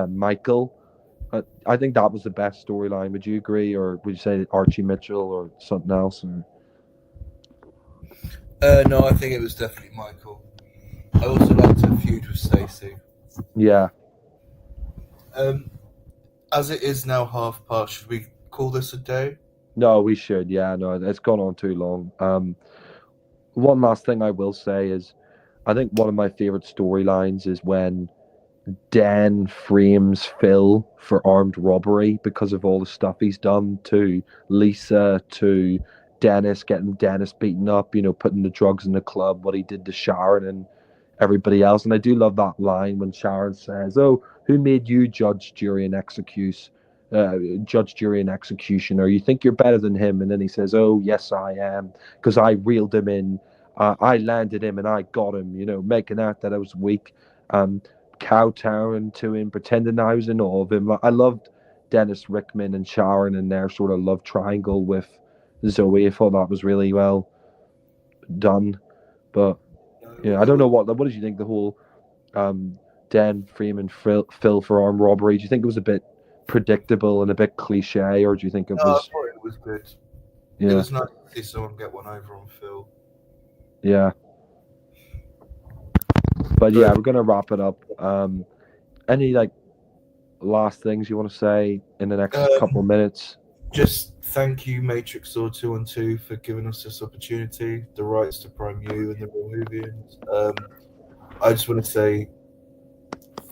Michael. I think that was the best storyline. Would you agree, or would you say Archie Mitchell or something else? Or... No, I think it was definitely Michael. I also liked her feud with Stacey. Yeah, Um, as it is now half past, should we call this a day? no, we should. Yeah, no, it's gone on too long. One last thing I will say is, I think one of my favorite storylines is when Dan frames Phil for armed robbery because of all the stuff he's done to Lisa, to Dennis, getting Dennis beaten up, putting the drugs in the club, what he did to Sharon and everybody else. And I do love that line when Sharon says, "Oh, who made you judge, jury, and executioner? You think you're better than him?" And then he says, "Oh, yes, I am, because I reeled him in. I landed him and I got him, making out that I was weak. Um, Kowtowing to him, pretending I was in awe of him." I loved Dennis Rickman and Sharon and their sort of love triangle with Zoe. I thought that was really well done. But yeah, I don't know what did you think the whole Dan Freeman Phil for armed robbery? Do you think it was a bit predictable and a bit cliche, or do you think it No, I was? thought it was good. It Yeah, was nice to see someone get one over on Phil. yeah. But yeah, But we're gonna wrap it up. Any like last things you want to say in the next couple of minutes? just thank you, Matrix Sword 212, for giving us this opportunity, the rights to Prime U and the Removians. I just want to say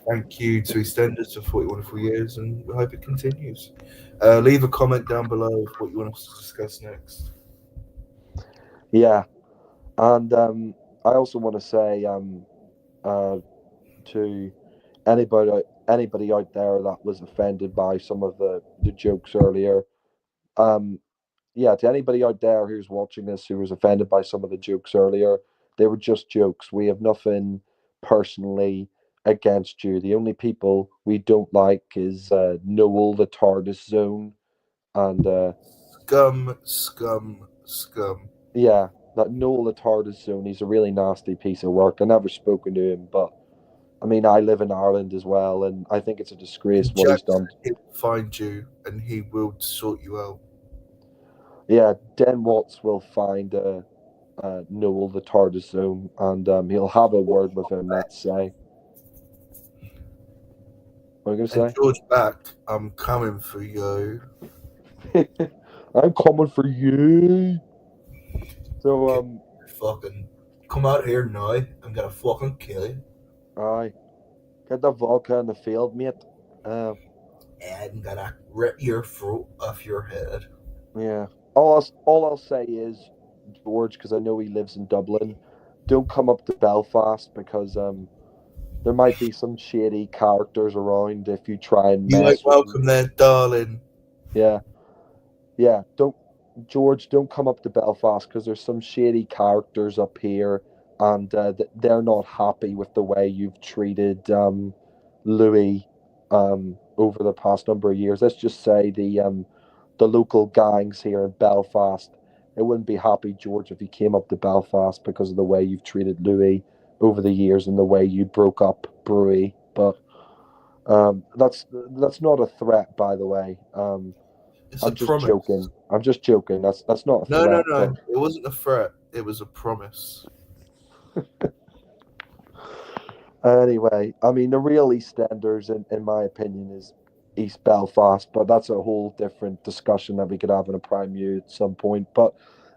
thank you to EastEnders for 40 wonderful years, and we hope it continues. Leave a comment down below of what you want us to discuss next. Yeah, and I also want to say uh, to anybody out there that was offended by some of the jokes earlier, um, yeah, to anybody out there who's watching this who was offended by some of the jokes earlier, they were just jokes. We have nothing personally against you. The only people we don't like is Noel the TARDIS Zone and Scum, scum, scum. yeah, that Noel the TARDIS Zone. He's a really nasty piece of work. I never spoken to him, but I mean, I live in Ireland as well, and I think it's a disgrace In what he's Jackson, done. he will find you and he will sort you out. Yeah, Den Watts will find Noel the TARDIS Zone, and he'll have a word with him. Let's say. What are you And gonna George back, I'm coming for you. say? I'm coming for you. So Get fucking come out here now. I'm gonna fucking kill you. aye, get the vodka in the field, mate. Uh, And I'm gonna rip your throat off your head. yeah. All I'll say is George, because I know he lives in Dublin. Don't come up to Belfast because there might be some shady characters around if you try and You ain't mess with them. welcome there, darling. Yeah, yeah. Don't George, don't come up to Belfast because there's some shady characters up here, and they're not happy with the way you've treated Louis over the past number of years. Let's just say the local gangs here in Belfast. They wouldn't be happy, George, if you came up to Belfast because of the way you've treated Louis over the years and the way you broke up Brewery. But that's not a threat, by the way. It's a I'm just promise. joking. I'm just joking. That's not a No, no, threat. But no. It wasn't a threat. It was a promise. anyway, I mean the real EastEnders, in my opinion, is East Belfast. But that's a whole different discussion that we could have in a prime view at some point. But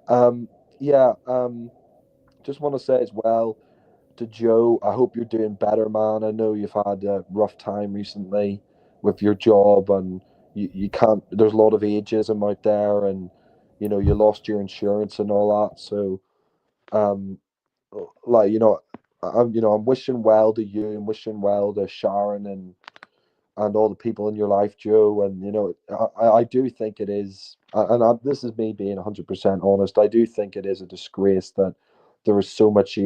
um, yeah, just want to say as well to Joe, I hope you're doing better, man. I know you've had a rough time recently with your job, and you can't. There's a lot of ageism out there, and you lost your insurance and all that. So, um, like I'm wishing well to you, and wishing well to Sharon and all the people in your life, Joe. And I do think it is, this is me being 100% honest. I do think it is a disgrace that there is so much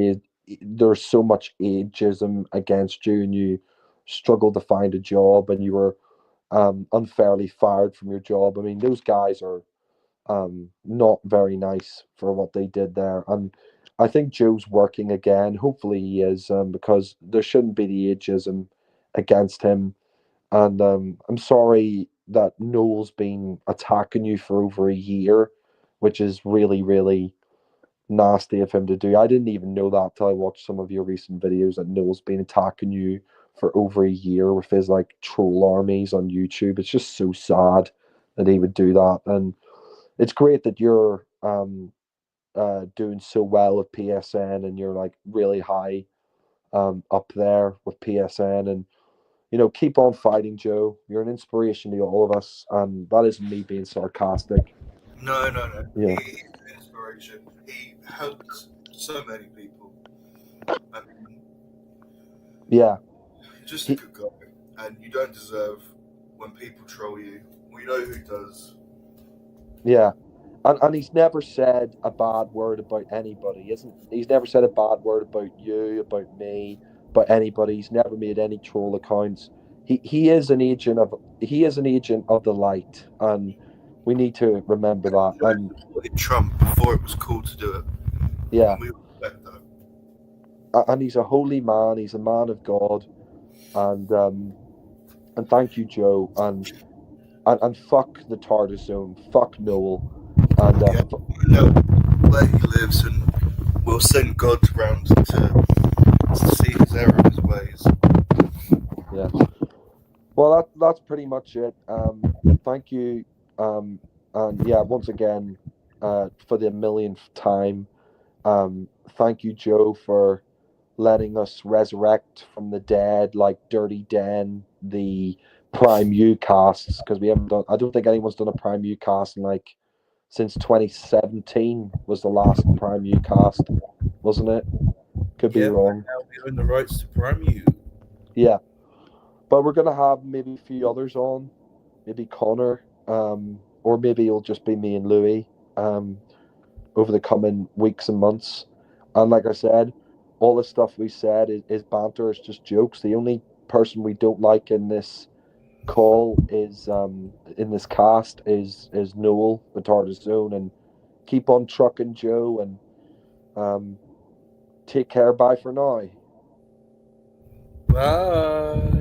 there's so much ageism against you, and you struggled to find a job, and you were unfairly fired from your job. I mean, those guys are not very nice for what they did there, and I think Joe's working again. Hopefully, he is, because there shouldn't be the ageism against him. And I'm sorry that Noel's been attacking you for over a year, which is really, really nasty of him to do. I didn't even know that till I watched some of your recent videos that Noel's been attacking you for over a year with his like troll armies on YouTube. It's just so sad that he would do that. And it's great that you're doing so well with PSN and you're like really high up there with PSN, and keep on fighting, Joe. You're an inspiration to all of us, and that isn't me being sarcastic. No, no, no. Yeah, He's an inspiration. He helped so many people. I mean, yeah, just a he, good guy. And you don't deserve when people troll you. We know who does. yeah, and he's never said a bad word about anybody. Isn't He's never said a bad word about you, about me, about anybody. He's never made any troll accounts. He is an agent of the light, and we need to remember that. And Supported Trump before it was cool to do it. yeah, And we respect that. and he's a holy man. He's a man of God, and thank you, Joe, and fuck the TARDIS zone, fuck Noel, and Yeah, I know where he lives, and we'll send God round to see his error in his ways. yeah. Well, that's pretty much it. Thank you, and yeah, once again, for the millionth time, thank you, Joe, for letting us resurrect from the dead, like Dirty Den, the Prime U casts, because we haven't done. I don't think anyone's done a Prime U cast in like since 2017 was the last Prime U cast, wasn't it? Could be Yeah, wrong. now we own the rights to Prime U. Yeah, but we're gonna have maybe a few others on, maybe Connor, or maybe it'll just be me and Louis. over the coming weeks and months. And like I said, all the stuff we said is banter, it's just jokes. The only person we don't like in this call is in this cast is Noel Batardazone, and keep on trucking, Joe, and take care. Bye for now. Bye.